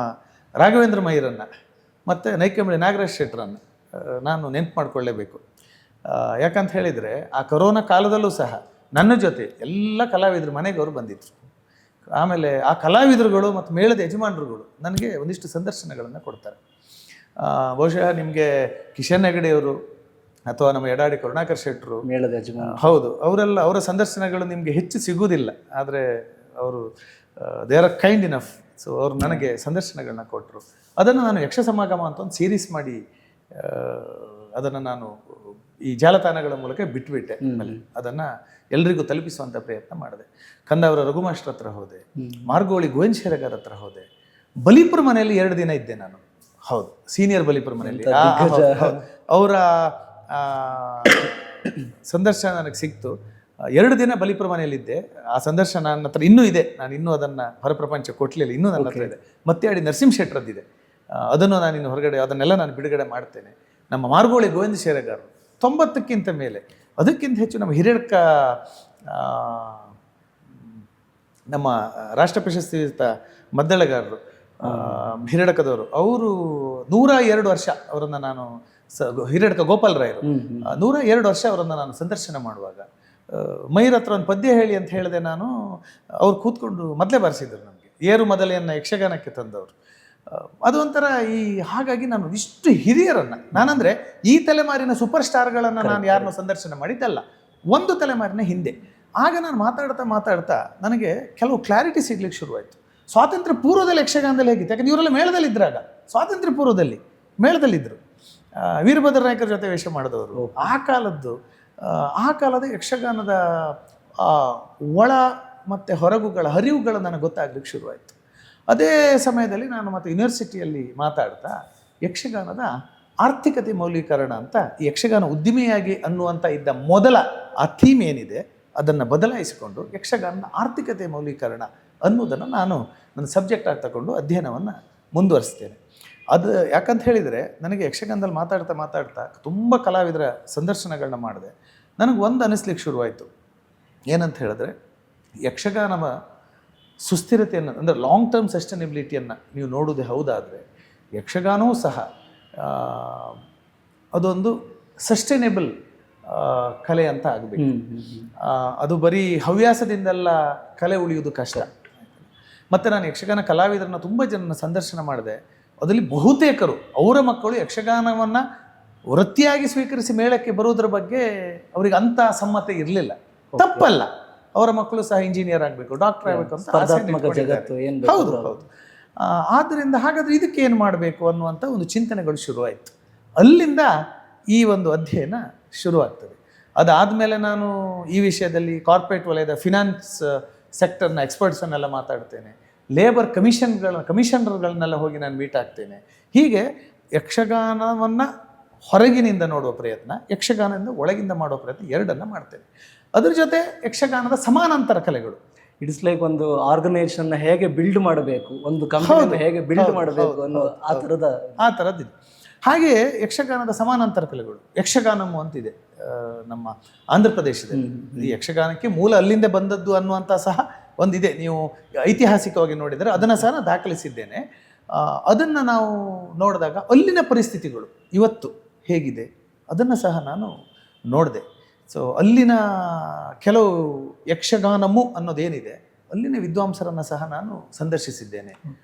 ರಾಘವೇಂದ್ರ ಮೈರನ್ನು ಮತ್ತು ನೈಕಂಬಳಿ ನಾಗರಾಜ್ ಶೆಟ್ಟರನ್ನು ನಾನು ನೆನಪು ಮಾಡಿಕೊಳ್ಳೇಬೇಕು. ಯಾಕಂತ ಹೇಳಿದರೆ ಆ ಕರೋನಾ ಕಾಲದಲ್ಲೂ ಸಹ ನನ್ನ ಜೊತೆ ಎಲ್ಲ ಕಲಾವಿದರು ಮನೆಗೆ ಅವರು ಬಂದಿದ್ರು. ಆಮೇಲೆ ಆ ಕಲಾವಿದರುಗಳು ಮತ್ತು ಮೇಳದ ಯಜಮಾನರುಗಳು ನನಗೆ ಒಂದಿಷ್ಟು ಸಂದರ್ಶನಗಳನ್ನು ಕೊಡ್ತಾರೆ. ಬಹುಶಃ ನಿಮಗೆ ಕಿಶನ್ ಹೆಗಡೆಯವರು ಅಥವಾ ನಮ್ಮ ಎಡಾಡಿ ಕರುಣಾಕರ್ ಶೆಟ್ಟರು, ಮೇಳದ ಯಜಮಾನ, ಹೌದು, ಅವರ ಸಂದರ್ಶನಗಳು ನಿಮಗೆ ಹೆಚ್ಚು ಸಿಗುವುದಿಲ್ಲ. ಆದರೆ ಅವರು they are kind enough. So ಅವರು ನನಗೆ ಸಂದರ್ಶನಗಳನ್ನ ಕೊಟ್ಟರು. ಅದನ್ನು ನಾನು ಯಕ್ಷ ಸಮಾಗಮ ಅಂತ ಒಂದು ಸೀರೀಸ್ ಮಾಡಿ ಅದನ್ನು ನಾನು ಈ ಜಾಲತಾಣಗಳ ಮೂಲಕ ಬಿಟ್ಟುಬಿಟ್ಟೆ. ಅದನ್ನು ಎಲ್ರಿಗೂ ತಲುಪಿಸುವಂಥ ಪ್ರಯತ್ನ ಮಾಡಿದೆ. ಕಂದಾವರ ರಘುಮಾಸ್ಟ್ರ ಹತ್ರ ಹೋದೆ, ಮಾರ್ಗೋಳಿ ಗೋವಿಂದ ಶೇರಗಾರ್ ಹತ್ರ ಹೋದೆ. ಬಲಿಪುರ ಮನೆಯಲ್ಲಿ 2 ದಿನ ಇದ್ದೆ ನಾನು. ಹೌದು, ಸೀನಿಯರ್ ಬಲಿಪುರ ಮನೆಯಲ್ಲಿ ಅವರ ಸಂದರ್ಶನ ನನಗೆ ಸಿಕ್ತು. 2 ದಿನ ಬಲಿಪುರ ಮನೆಯಲ್ಲಿದ್ದೆ. ಆ ಸಂದರ್ಶನ ನನ್ನ ಹತ್ರ ಇನ್ನೂ ಇದೆ. ನಾನು ಇನ್ನೂ ಅದನ್ನು ಹೊರಪ್ರಪಂಚ ಕೊಟ್ಟಲಿಲ್ಲ, ಇನ್ನೂ ನನ್ನ ಹತ್ರ ಇದೆ. ಮತ್ತೆ ನರಸಿಂಹ ಶೆಟ್ಟರದ್ದಿದೆ, ಅದನ್ನು ನಾನು ಇನ್ನು ಹೊರಗಡೆ ಅದನ್ನೆಲ್ಲ ನಾನು ಬಿಡುಗಡೆ ಮಾಡ್ತೇನೆ. ನಮ್ಮ ಮಾರ್ಗೋಳಿ ಗೋವಿಂದ ಶೇರಗಾರ್ 90ಕ್ಕಿಂತ ಮೇಲೆ, ಅದಕ್ಕಿಂತ ಹೆಚ್ಚು ನಮ್ಮ ಹಿರಿಯಡ್ಕ, ನಮ್ಮ ರಾಷ್ಟ್ರ ಪ್ರಶಸ್ತಿ ಮದ್ದಳೆಗಾರರು ಹಿರಿಯಡ್ಕದವರು, ಅವರು 102 ವರ್ಷ ಅವರನ್ನು ನಾನು ಹಿರಿಯಡ್ಕ ಗೋಪಾಲ್ ರಾಯರು 102 ವರ್ಷ ಅವರನ್ನು ನಾನು ಸಂದರ್ಶನ ಮಾಡುವಾಗ ಮೈರ್ ಹತ್ರ ಒಂದು ಪದ್ಯ ಹೇಳಿ ಅಂತ ಹೇಳಿದೆ ನಾನು. ಅವ್ರು ಕೂತ್ಕೊಂಡು ಮೊದಲೇ ಬಾರಿಸಿದ್ರು ನಮಗೆ. ಏರು ಮೊದಲೆಯನ್ನು ಯಕ್ಷಗಾನಕ್ಕೆ ತಂದವರು. ಅದು ಒಂಥರ ಹಾಗಾಗಿ ನಾನು ಇಷ್ಟು ಹಿರಿಯರನ್ನು, ನಾನಂದರೆ ಈ ತಲೆಮಾರಿನ ಸೂಪರ್ ಸ್ಟಾರ್ಗಳನ್ನು ನಾನು ಯಾರನ್ನೂ ಸಂದರ್ಶನ ಮಾಡಿದ್ದಲ್ಲ, ಒಂದು ತಲೆಮಾರಿನ ಹಿಂದೆ. ಆಗ ನಾನು ಮಾತಾಡ್ತಾ ನನಗೆ ಕೆಲವು ಕ್ಲಾರಿಟಿ ಸಿಗ್ಲಿಕ್ಕೆ ಶುರುವಾಯಿತು. ಸ್ವಾತಂತ್ರ್ಯ ಪೂರ್ವದಲ್ಲಿ ಯಕ್ಷಗಾನದಲ್ಲಿ ಹೇಗಿತ್ತು, ಯಾಕಂದ್ರೆ ಇವರೆಲ್ಲ ಮೇಳದಲ್ಲಿದ್ದಾಗ, ಸ್ವಾತಂತ್ರ್ಯ ಪೂರ್ವದಲ್ಲಿ ಮೇಳದಲ್ಲಿದ್ದರು. ವೀರಭದ್ರ ನಾಯಕರ ಜೊತೆ ವೇಷ ಮಾಡಿದವರು. ಆ ಕಾಲದ ಯಕ್ಷಗಾನದ ಒಳ ಮತ್ತು ಹೊರಗುಗಳ ಹರಿವುಗಳು ನನಗೆ ಗೊತ್ತಾಗ್ಲಿಕ್ಕೆ ಶುರುವಾಯಿತು. ಅದೇ ಸಮಯದಲ್ಲಿ ನಾನು ಮತ್ತು ಯೂನಿವರ್ಸಿಟಿಯಲ್ಲಿ ಮಾತಾಡ್ತಾ ಯಕ್ಷಗಾನದ ಆರ್ಥಿಕತೆ ಮೌಲ್ಯೀಕರಣ ಅಂತ, ಈ ಯಕ್ಷಗಾನ ಉದ್ದಿಮೆಯಾಗಿ ಅನ್ನುವಂಥ ಇದ್ದ ಮೊದಲ ಆ ಥೀಮ್ ಏನಿದೆ ಅದನ್ನು ಬದಲಾಯಿಸಿಕೊಂಡು ಯಕ್ಷಗಾನದ ಆರ್ಥಿಕತೆ ಮೌಲ್ಯೀಕರಣ ಅನ್ನೋದನ್ನು ನಾನು ನನ್ನ ಸಬ್ಜೆಕ್ಟ್ ಆಗಿ ತಗೊಂಡು ಅಧ್ಯಯನವನ್ನು ಮುಂದುವರಿಸ್ತೇನೆ. ಅದು ಯಾಕಂತ ಹೇಳಿದರೆ, ನನಗೆ ಯಕ್ಷಗಾನದಲ್ಲಿ ಮಾತಾಡ್ತಾ ತುಂಬ ಕಲಾವಿದರ ಸಂದರ್ಶನಗಳನ್ನ ಮಾಡಿದೆ. ನನಗೆ ಒಂದು ಅನ್ನಿಸ್ಲಿಕ್ಕೆ ಶುರುವಾಯಿತು. ಏನಂತ ಹೇಳಿದ್ರೆ, ಯಕ್ಷಗಾನದ ಸುಸ್ಥಿರತೆಯನ್ನು ಅಂದರೆ ಲಾಂಗ್ ಟರ್ಮ್ ಸಸ್ಟೈನಬಿಲಿಟಿಯನ್ನು ನೀವು ನೋಡೋದೇ ಹೌದಾದರೆ ಯಕ್ಷಗಾನವೂ ಸಹ ಅದೊಂದು ಸಸ್ಟೈನೇಬಲ್ ಕಲೆ ಅಂತ ಆಗಬೇಕು. ಅದು ಬರೀ ಹವ್ಯಾಸದಿಂದೆಲ್ಲ ಕಲೆ ಉಳಿಯೋದು ಕಷ್ಟ. ಮತ್ತು ನಾನು ಯಕ್ಷಗಾನ ಕಲಾವಿದರನ್ನ ತುಂಬ ಜನನ ಸಂದರ್ಶನ ಮಾಡಿದೆ. ಅದರಲ್ಲಿ ಬಹುತೇಕರು ಅವರ ಮಕ್ಕಳು ಯಕ್ಷಗಾನವನ್ನು ವೃತ್ತಿಯಾಗಿ ಸ್ವೀಕರಿಸಿ ಮೇಳಕ್ಕೆ ಬರೋದ್ರ ಬಗ್ಗೆ ಅವರಿಗೆ ಅಂಥ ಸಮ್ಮತಿ ಇರಲಿಲ್ಲ. ತಪ್ಪಲ್ಲ, ಅವರ ಮಕ್ಕಳು ಸಹ ಇಂಜಿನಿಯರ್ ಆಗಬೇಕು, ಡಾಕ್ಟರ್ ಆಗಬೇಕು ಅಂತ ಹೌದು ಹೌದು. ಆದ್ದರಿಂದ ಹಾಗಾದರೆ ಇದಕ್ಕೆ ಏನು ಮಾಡಬೇಕು ಅನ್ನುವಂಥ ಒಂದು ಚಿಂತನೆಗಳು ಶುರುವಾಯಿತು. ಅಲ್ಲಿಂದ ಈ ಒಂದು ಅಧ್ಯಯನ ಶುರುವಾಗ್ತದೆ. ಅದಾದಮೇಲೆ ನಾನು ಈ ವಿಷಯದಲ್ಲಿ ಕಾರ್ಪೊರೇಟ್ ವಲಯದ ಫಿನಾನ್ಸ್ ಸೆಕ್ಟರ್ನ ಎಕ್ಸ್ಪರ್ಟ್ಸನ್ನೆಲ್ಲ ಮಾತಾಡ್ತೇನೆ, ಲೇಬರ್ ಕಮಿಷನರ್ಗಳನ್ನೆಲ್ಲ ಹೋಗಿ ನಾನು ಮೀಟ್ ಆಗ್ತೇನೆ. ಹೀಗೆ ಯಕ್ಷಗಾನವನ್ನು ಹೊರಗಿನಿಂದ ನೋಡುವ ಪ್ರಯತ್ನ, ಯಕ್ಷಗಾನದಿಂದ ಒಳಗಿಂದ ಮಾಡುವ ಪ್ರಯತ್ನ ಎರಡನ್ನು ಮಾಡ್ತೇನೆ. ಅದ್ರ ಜೊತೆ ಯಕ್ಷಗಾನದ ಸಮಾನಾಂತರ ಕಲೆಗಳು. ಇಟ್ಸ್ ಲೈಕ್ ಒಂದು ಆರ್ಗನೈಸೇಷನ್ ಹೇಗೆ ಬಿಲ್ಡ್ ಮಾಡಬೇಕು, ಒಂದು ಕಂಪನಿ ಹೇಗೆ ಬಿಲ್ಡ್ ಮಾಡಬೇಕು ಅನ್ನೋ ಆ ಥರದ್ದಿದೆ. ಹಾಗೆಯೇ ಯಕ್ಷಗಾನದ ಸಮಾನಾಂತರ ಕಲೆಗಳು, ಯಕ್ಷಗಾನಮ್ ಅಂತಿದೆ ನಮ್ಮ ಆಂಧ್ರ ಪ್ರದೇಶದಲ್ಲಿ. ಈ ಯಕ್ಷಗಾನಕ್ಕೆ ಮೂಲ ಅಲ್ಲಿಂದ ಬಂದದ್ದು ಅನ್ನುವಂಥ ಸಹ ಒಂದಿದೆ. ನೀವು ಐತಿಹಾಸಿಕವಾಗಿ ನೋಡಿದರೆ ಅದನ್ನು ಸಹ ನಾನು ದಾಖಲಿಸಿದ್ದೇನೆ. ಅದನ್ನು ನಾವು ನೋಡಿದಾಗ ಅಲ್ಲಿನ ಪರಿಸ್ಥಿತಿಗಳು ಇವತ್ತು ಹೇಗಿದೆ ಅದನ್ನು ಸಹ ನಾನು ನೋಡಿದೆ. ಸೊ ಅಲ್ಲಿನ ಕೆಲವು ಯಕ್ಷಗಾನಮು ಅನ್ನೋದೇನಿದೆ ಅಲ್ಲಿನ ವಿದ್ವಾಂಸರನ್ನು ಸಹ ನಾನು ಸಂದರ್ಶಿಸಿದ್ದೇನೆ.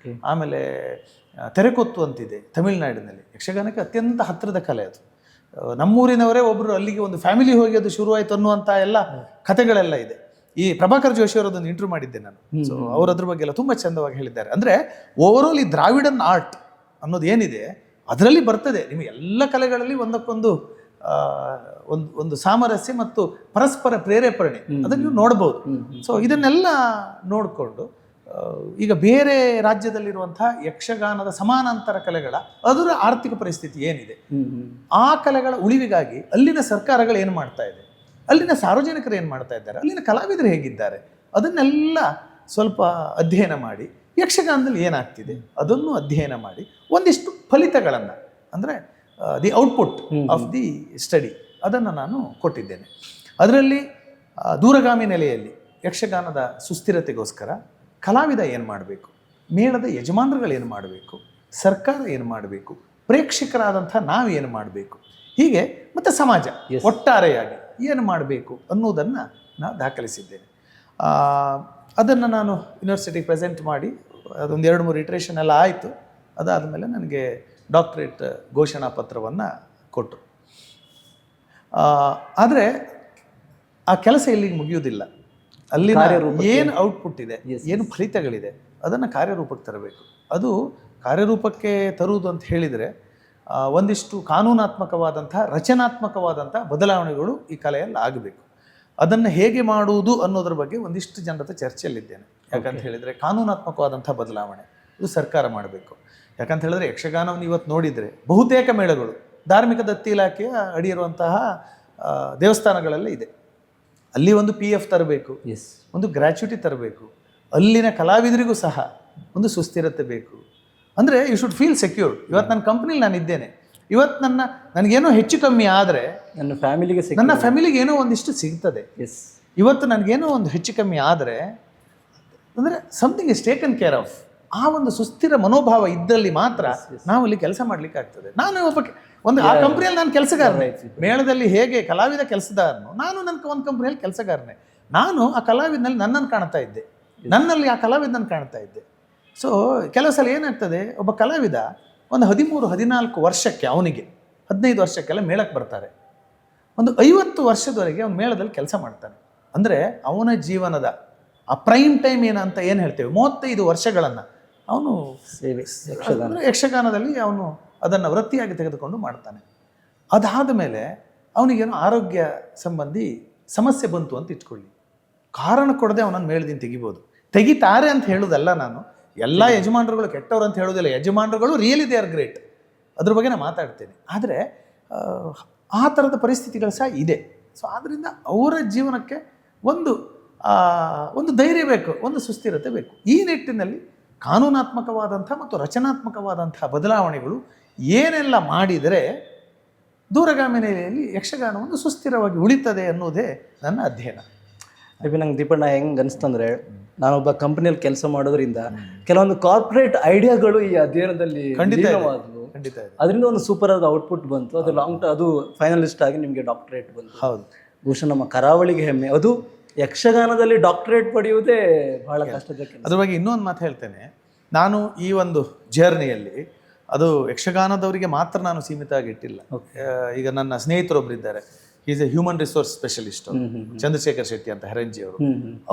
ಆಮೇಲೆ ತೆರೆಕೊತ್ತು ಅಂತಿದೆ ತಮಿಳುನಾಡಿನಲ್ಲಿ, ಯಕ್ಷಗಾನಕ್ಕೆ ಅತ್ಯಂತ ಹತ್ತಿರದ ಕಲೆ ಅದು. ನಮ್ಮೂರಿನವರೇ ಒಬ್ಬರು ಅಲ್ಲಿಗೆ ಒಂದು ಫ್ಯಾಮಿಲಿ ಹೋಗಿ ಅದು ಶುರುವಾಯಿತು ಅನ್ನುವಂಥ ಎಲ್ಲ ಕಥೆಗಳೆಲ್ಲ ಇದೆ. ಈ ಪ್ರಭಾಕರ್ ಜೋಶಿ ಅವರದೊಂದು ಇಂಟರ್ವ್ಯೂ ಮಾಡಿದ್ದೆ ನಾನು. ಸೊ ಅವರು ಅದ್ರ ಬಗ್ಗೆ ಎಲ್ಲ ತುಂಬ ಚಂದವಾಗಿ ಹೇಳಿದ್ದಾರೆ. ಅಂದರೆ ಓವರಾಲ್ ಈ ದ್ರಾವಿಡನ್ ಆರ್ಟ್ ಅನ್ನೋದು ಏನಿದೆ ಅದರಲ್ಲಿ ಬರ್ತದೆ. ನಿಮ್ಮ ಎಲ್ಲ ಕಲೆಗಳಲ್ಲಿ ಒಂದಕ್ಕೊಂದು ಒಂದು ಸಾಮರಸ್ಯ ಮತ್ತು ಪರಸ್ಪರ ಪ್ರೇರೇಪಣೆ ಅದನ್ನು ನೀವು ನೋಡ್ಬೋದು. ಸೊ ಇದನ್ನೆಲ್ಲ ನೋಡಿಕೊಂಡು ಈಗ ಬೇರೆ ರಾಜ್ಯದಲ್ಲಿರುವಂಥ ಯಕ್ಷಗಾನದ ಸಮಾನಾಂತರ ಕಲೆಗಳ ಅದರ ಆರ್ಥಿಕ ಪರಿಸ್ಥಿತಿ ಏನಿದೆ, ಆ ಕಲೆಗಳ ಉಳಿವಿಗಾಗಿ ಅಲ್ಲಿನ ಸರ್ಕಾರಗಳು ಏನು ಮಾಡ್ತಾ ಇದೆ, ಅಲ್ಲಿನ ಸಾರ್ವಜನಿಕರು ಏನು ಮಾಡ್ತಾ ಇದ್ದಾರೆ, ಅಲ್ಲಿನ ಕಲಾವಿದರು ಹೇಗಿದ್ದಾರೆ, ಅದನ್ನೆಲ್ಲ ಸ್ವಲ್ಪ ಅಧ್ಯಯನ ಮಾಡಿ ಯಕ್ಷಗಾನದಲ್ಲಿ ಏನಾಗ್ತಿದೆ ಅದನ್ನು ಅಧ್ಯಯನ ಮಾಡಿ ಒಂದಿಷ್ಟು ಫಲಿತಗಳನ್ನು, ಅಂದರೆ the output of the study, ಅದನ್ನು ನಾನು ಕೊಟ್ಟಿದ್ದೇನೆ. ಅದರಲ್ಲಿ ದೂರಗಾಮಿ ನೆಲೆಯಲ್ಲಿ ಯಕ್ಷಗಾನದ ಸುಸ್ಥಿರತೆಗೋಸ್ಕರ ಕಲಾವಿದ ಏನು ಮಾಡಬೇಕು, ಮೇಳದ ಯಜಮಾನರುಗಳು ಏನು ಮಾಡಬೇಕು, ಸರ್ಕಾರ ಏನು ಮಾಡಬೇಕು, ಪ್ರೇಕ್ಷಕರಾದಂಥ ನಾವು ಏನು ಮಾಡಬೇಕು, ಹೀಗೆ ಮತ್ತು ಸಮಾಜ ಒಟ್ಟಾರೆಯಾಗಿ ಏನು ಮಾಡಬೇಕು ಅನ್ನೋದನ್ನು ನಾನು ದಾಖಲಿಸಿದ್ದೇನೆ. ಅದನ್ನು ನಾನು ಯೂನಿವರ್ಸಿಟಿಗೆ ಪ್ರೆಸೆಂಟ್ ಮಾಡಿ ಅದೊಂದು 2-3 ಇಟ್ರೇಷನ್ ಎಲ್ಲ ಆಯಿತು. ಅದಾದಮೇಲೆ ನನಗೆ ಡಾಕ್ಟರೇಟ್ ಘೋಷಣಾ ಪತ್ರವನ್ನು ಕೊಟ್ಟರು. ಆದರೆ ಆ ಕೆಲಸ ಇಲ್ಲಿಗೆ ಮುಗಿಯುವುದಿಲ್ಲ. ಅಲ್ಲಿ ಏನು ಔಟ್ಪುಟ್ ಇದೆ, ಏನು ಫಲಿತಗಳಿದೆ ಅದನ್ನು ಕಾರ್ಯರೂಪಕ್ಕೆ ತರಬೇಕು. ಅದು ಕಾರ್ಯರೂಪಕ್ಕೆ ತರುವುದು ಅಂತ ಹೇಳಿದರೆ ಒಂದಿಷ್ಟು ಕಾನೂನಾತ್ಮಕವಾದಂಥ ರಚನಾತ್ಮಕವಾದಂಥ ಬದಲಾವಣೆಗಳು ಈ ಕಲೆಯಲ್ಲಿ ಆಗಬೇಕು. ಅದನ್ನು ಹೇಗೆ ಮಾಡುವುದು ಅನ್ನೋದ್ರ ಬಗ್ಗೆ ಒಂದಿಷ್ಟು ಜನರ ಜೊತೆ ಚರ್ಚೆಯಲ್ಲಿದ್ದೇನೆ. ಯಾಕಂತ ಹೇಳಿದರೆ ಕಾನೂನಾತ್ಮಕವಾದಂಥ ಬದಲಾವಣೆ ಇದು ಸರ್ಕಾರ ಮಾಡಬೇಕು. ಯಾಕಂತ ಹೇಳಿದ್ರೆ ಯಕ್ಷಗಾನವನ್ನು ಇವತ್ತು ನೋಡಿದರೆ ಬಹುತೇಕ ಮೇಳಗಳು ಧಾರ್ಮಿಕ ದತ್ತಿ ಇಲಾಖೆಯ ಅಡಿಯಿರುವಂತಹ ದೇವಸ್ಥಾನಗಳೆಲ್ಲ ಇದೆ. ಅಲ್ಲಿ ಒಂದು PF ತರಬೇಕು, ಒಂದು ಗ್ರ್ಯಾಚ್ಯುಟಿ ತರಬೇಕು, ಅಲ್ಲಿನ ಕಲಾವಿದರಿಗೂ ಸಹ ಒಂದು ಸುಸ್ಥಿರತೆ ಬೇಕು. ಅಂದರೆ ಯು ಶುಡ್ ಫೀಲ್ ಸೆಕ್ಯೂರ್ಡ್. ಇವತ್ತು ನನ್ನ ಕಂಪ್ನಿಲಿ ನಾನು ಇದ್ದೇನೆ, ಇವತ್ತು ನನಗೇನೋ ಹೆಚ್ಚು ಕಮ್ಮಿ ಆದರೆ ನನ್ನ ಫ್ಯಾಮಿಲಿಗೆ ಏನೋ ಒಂದಿಷ್ಟು ಸಿಗ್ತದೆ. ಇವತ್ತು ನನಗೇನೋ ಒಂದು ಹೆಚ್ಚು ಕಮ್ಮಿ ಆದರೆ ಅಂದರೆ something is taken care of. ಆ ಒಂದು ಸುಸ್ಥಿರ ಮನೋಭಾವ ಇದ್ದಲ್ಲಿ ಮಾತ್ರ ನಾವು ಅಲ್ಲಿ ಕೆಲಸ ಮಾಡ್ಲಿಕ್ಕೆ ಆಗ್ತದೆ. ನಾನು ಆ ಕಂಪ್ನಿಯಲ್ಲಿ ನಾನು ಕೆಲಸಗಾರನೇ. ಮೇಳದಲ್ಲಿ ಹೇಗೆ ಕಲಾವಿದ ಕೆಲಸದಾರನು, ನಾನು ಒಂದು ಕಂಪ್ನಿಯಲ್ಲಿ ಕೆಲಸಗಾರನೇ. ನಾನು ಆ ಕಲಾವಿದನಲ್ಲಿ ನನ್ನನ್ನು ಕಾಣ್ತಾ ಇದ್ದೆ, ನನ್ನಲ್ಲಿ ಆ ಕಲಾವಿದನನ್ನು ಕಾಣ್ತಾ ಇದ್ದೆ. ಸೊ ಕೆಲವು ಸಲ ಏನಾಗ್ತದೆ, ಒಬ್ಬ ಕಲಾವಿದ ಒಂದು 13-14 ವರ್ಷಕ್ಕೆ, ಅವನಿಗೆ 15 ವರ್ಷಕ್ಕೆಲ್ಲ ಮೇಳಕ್ಕೆ ಬರ್ತಾರೆ. ಒಂದು 50 ವರ್ಷದವರೆಗೆ ಅವನು ಮೇಳದಲ್ಲಿ ಕೆಲಸ ಮಾಡ್ತಾನೆ. ಅಂದರೆ ಅವನ ಜೀವನದ ಆ ಪ್ರೈಮ್ ಟೈಮ್ ಏನಂತ ಏನು ಹೇಳ್ತೇವೆ 35 ವರ್ಷಗಳನ್ನು ಅವನು ಯಕ್ಷಗಾನದಲ್ಲಿ ಅವನು ಅದನ್ನು ವೃತ್ತಿಯಾಗಿ ತೆಗೆದುಕೊಂಡು ಮಾಡ್ತಾನೆ. ಅದಾದ ಮೇಲೆ ಅವನಿಗೇನೋ ಆರೋಗ್ಯ ಸಂಬಂಧಿ ಸಮಸ್ಯೆ ಬಂತು ಅಂತ ಇಟ್ಕೊಳ್ಳಿ, ಕಾರಣ ಕೊಡದೆ ಅವನನ್ನು ಮೇಳದಿಂದ ತೆಗಿತಾರೆ ಅಂತ ಹೇಳೋದಲ್ಲ. ನಾನು ಎಲ್ಲ ಯಜಮಾನರುಗಳು ಕೆಟ್ಟವರು ಅಂತ ಹೇಳೋದಿಲ್ಲ. ಯಜಮಾನರುಗಳು ರಿಯಲಿ ದೇ ಆರ್ ಗ್ರೇಟ್, ಅದ್ರ ಬಗ್ಗೆ ನಾನು ಮಾತಾಡ್ತೇನೆ. ಆದರೆ ಆ ಥರದ ಪರಿಸ್ಥಿತಿಗಳು ಸಹ ಇದೆ. ಸೊ ಆದ್ದರಿಂದ ಅವರ ಜೀವನಕ್ಕೆ ಒಂದು ಧೈರ್ಯ ಬೇಕು, ಒಂದು ಸುಸ್ಥಿರತೆ ಬೇಕು. ಈ ನಿಟ್ಟಿನಲ್ಲಿ ಕಾನೂನಾತ್ಮಕವಾದಂಥ ಮತ್ತು ರಚನಾತ್ಮಕವಾದಂಥ ಬದಲಾವಣೆಗಳು ಏನೆಲ್ಲ ಮಾಡಿದರೆ ದೂರಗಾಮಿ ನೆಲೆಯಲ್ಲಿ ಯಕ್ಷಗಾನವನ್ನು ಸುಸ್ಥಿರವಾಗಿ ಉಳಿತದೆ ಅನ್ನೋದೇ ನನ್ನ ಅಧ್ಯಯನ. ನಂಗೆ ದೀಪಣ್ಣ ಹೆಂಗೆ ಅನಿಸ್ತಂದರೆ, ನಾನೊಬ್ಬ ಕಂಪನಿಯಲ್ಲಿ ಕೆಲಸ ಮಾಡೋದ್ರಿಂದ ಕೆಲವೊಂದು ಕಾರ್ಪೊರೇಟ್ ಐಡಿಯಾಗಳು ಈ ಅಧ್ಯಯನದಲ್ಲಿ ಲೀನವಾದವು. ಖಂಡಿತ ಇದೆ. ಅದರಿಂದ ಒಂದು ಸೂಪರ್ ಆದ ಔಟ್ಪುಟ್ ಬಂತು. ಅದು ಅದು ಫೈನಲಿಸ್ಟ್ ಆಗಿ ನಿಮಗೆ ಡಾಕ್ಟರೇಟ್ ಬಂತು. ಹೌದು, ಬಹುಶಃ ನಮ್ಮ ಕರಾವಳಿಗೆ ಹೆಮ್ಮೆ. ಅದು ಯಕ್ಷಗಾನದಲ್ಲಿ ಡಾಕ್ಟರೇಟ್ ಪಡೆಯುವುದೇ ಬಹಳ ಕಷ್ಟದ ಕೆಲಸ. ಅದ್ರ ಬಗ್ಗೆ ಇನ್ನೊಂದು ಮಾತು ಹೇಳ್ತೇನೆ. ನಾನು ಈ ಒಂದು ಜರ್ನಿಯಲ್ಲಿ ಅದು ಯಕ್ಷಗಾನದವರಿಗೆ ಮಾತ್ರ ನಾನು ಸೀಮಿತ ಆಗಿಟ್ಟಿಲ್ಲ. ಈಗ ನನ್ನ ಸ್ನೇಹಿತರೊಬ್ಬರಿದ್ದಾರೆ, is a human resource specialist, Chandrashekar Shetty ಅಂತ ಹೆರಂಜಿ ಅವರು.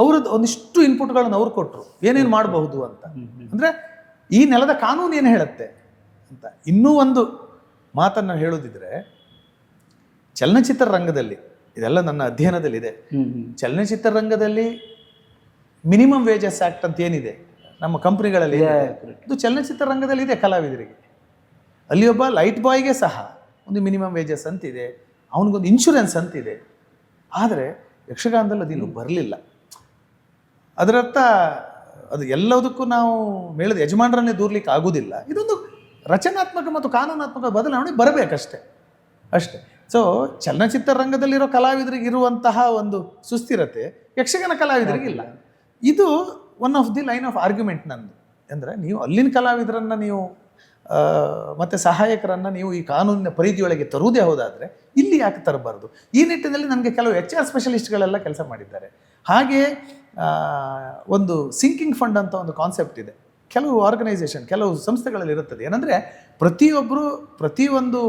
ಅವ್ರದ್ದು ಒಂದಿಷ್ಟು ಇನ್ಪುಟ್ಗಳನ್ನು ಅವ್ರು ಕೊಟ್ಟರು, ಏನೇನು ಮಾಡಬಹುದು ಅಂತ. ಅಂದರೆ ಈ ನೆಲದ ಕಾನೂನು ಏನು ಹೇಳುತ್ತೆ ಅಂತ. ಇನ್ನೂ ಒಂದು ಮಾತನ್ನು ಹೇಳೋದಿದ್ರೆ, ಚಲನಚಿತ್ರ ರಂಗದಲ್ಲಿ ಇದೆಲ್ಲ ನನ್ನ ಅಧ್ಯಯನದಲ್ಲಿದೆ. ಚಲನಚಿತ್ರ ರಂಗದಲ್ಲಿ ಮಿನಿಮಮ್ ವೇಜಸ್ ಆಕ್ಟ್ ಅಂತ ಏನಿದೆ ನಮ್ಮ ಕಂಪ್ನಿಗಳಲ್ಲಿ, ಇದು ಚಲನಚಿತ್ರ ರಂಗದಲ್ಲಿ ಇದೆ ಕಲಾವಿದರಿಗೆ. ಅಲ್ಲಿ ಒಬ್ಬ ಲೈಟ್ ಬಾಯ್ಗೆ ಸಹ ಒಂದು ಮಿನಿಮಮ್ ವೇಜಸ್ ಅಂತಿದೆ, ಅವನಿಗೊಂದು ಇನ್ಶೂರೆನ್ಸ್ ಅಂತಿದೆ. ಆದರೆ ಯಕ್ಷಗಾನದಲ್ಲಿ ಅದಿನ್ನೂ ಬರಲಿಲ್ಲ. ಅದರರ್ಥ ಅದು ಎಲ್ಲದಕ್ಕೂ ನಾವು ಮೇಳದ ಯಜಮಾನರನ್ನೇ ದೂರ್ಲಿಕ್ಕೆ ಆಗೋದಿಲ್ಲ. ಇದೊಂದು ರಚನಾತ್ಮಕ ಮತ್ತು ಕಾನೂನಾತ್ಮಕ ಬದಲಾವಣೆ ಬರಬೇಕಷ್ಟೇ, ಅಷ್ಟೇ. ಸೊ ಚಲನಚಿತ್ರ ರಂಗದಲ್ಲಿರೋ ಕಲಾವಿದರಿಗೆ ಇರುವಂತಹ ಒಂದು ಸುಸ್ಥಿರತೆ ಯಕ್ಷಗಾನ ಕಲಾವಿದರಿಗಿಲ್ಲ. ಇದು one of the line of argument ನಂದು. ಅಂದರೆ ನೀವು ಅಲ್ಲಿನ ಕಲಾವಿದರನ್ನು ನೀವು ಮತ್ತು ಸಹಾಯಕರನ್ನು ನೀವು ಈ ಕಾನೂನಿನ ಪರಿಧಿಯೊಳಗೆ ತರುವುದೇ ಹೋದಾದರೆ ಇಲ್ಲಿ ಯಾಕೆ ತರಬಾರ್ದು? ಈ ನಿಟ್ಟಿನಲ್ಲಿ ನನಗೆ ಕೆಲವು HR ಸ್ಪೆಷಲಿಸ್ಟ್ಗಳೆಲ್ಲ ಕೆಲಸ ಮಾಡಿದ್ದಾರೆ. ಹಾಗೆ ಒಂದು ಸಿಂಕಿಂಗ್ ಫಂಡ್ ಅಂತ ಒಂದು ಕಾನ್ಸೆಪ್ಟ್ ಇದೆ. ಕೆಲವು ಆರ್ಗನೈಸೇಷನ್, ಕೆಲವು ಸಂಸ್ಥೆಗಳಲ್ಲಿ ಇರುತ್ತದೆ. ಏನಂದರೆ ಪ್ರತಿಯೊಬ್ಬರು ಪ್ರತಿಯೊಂದು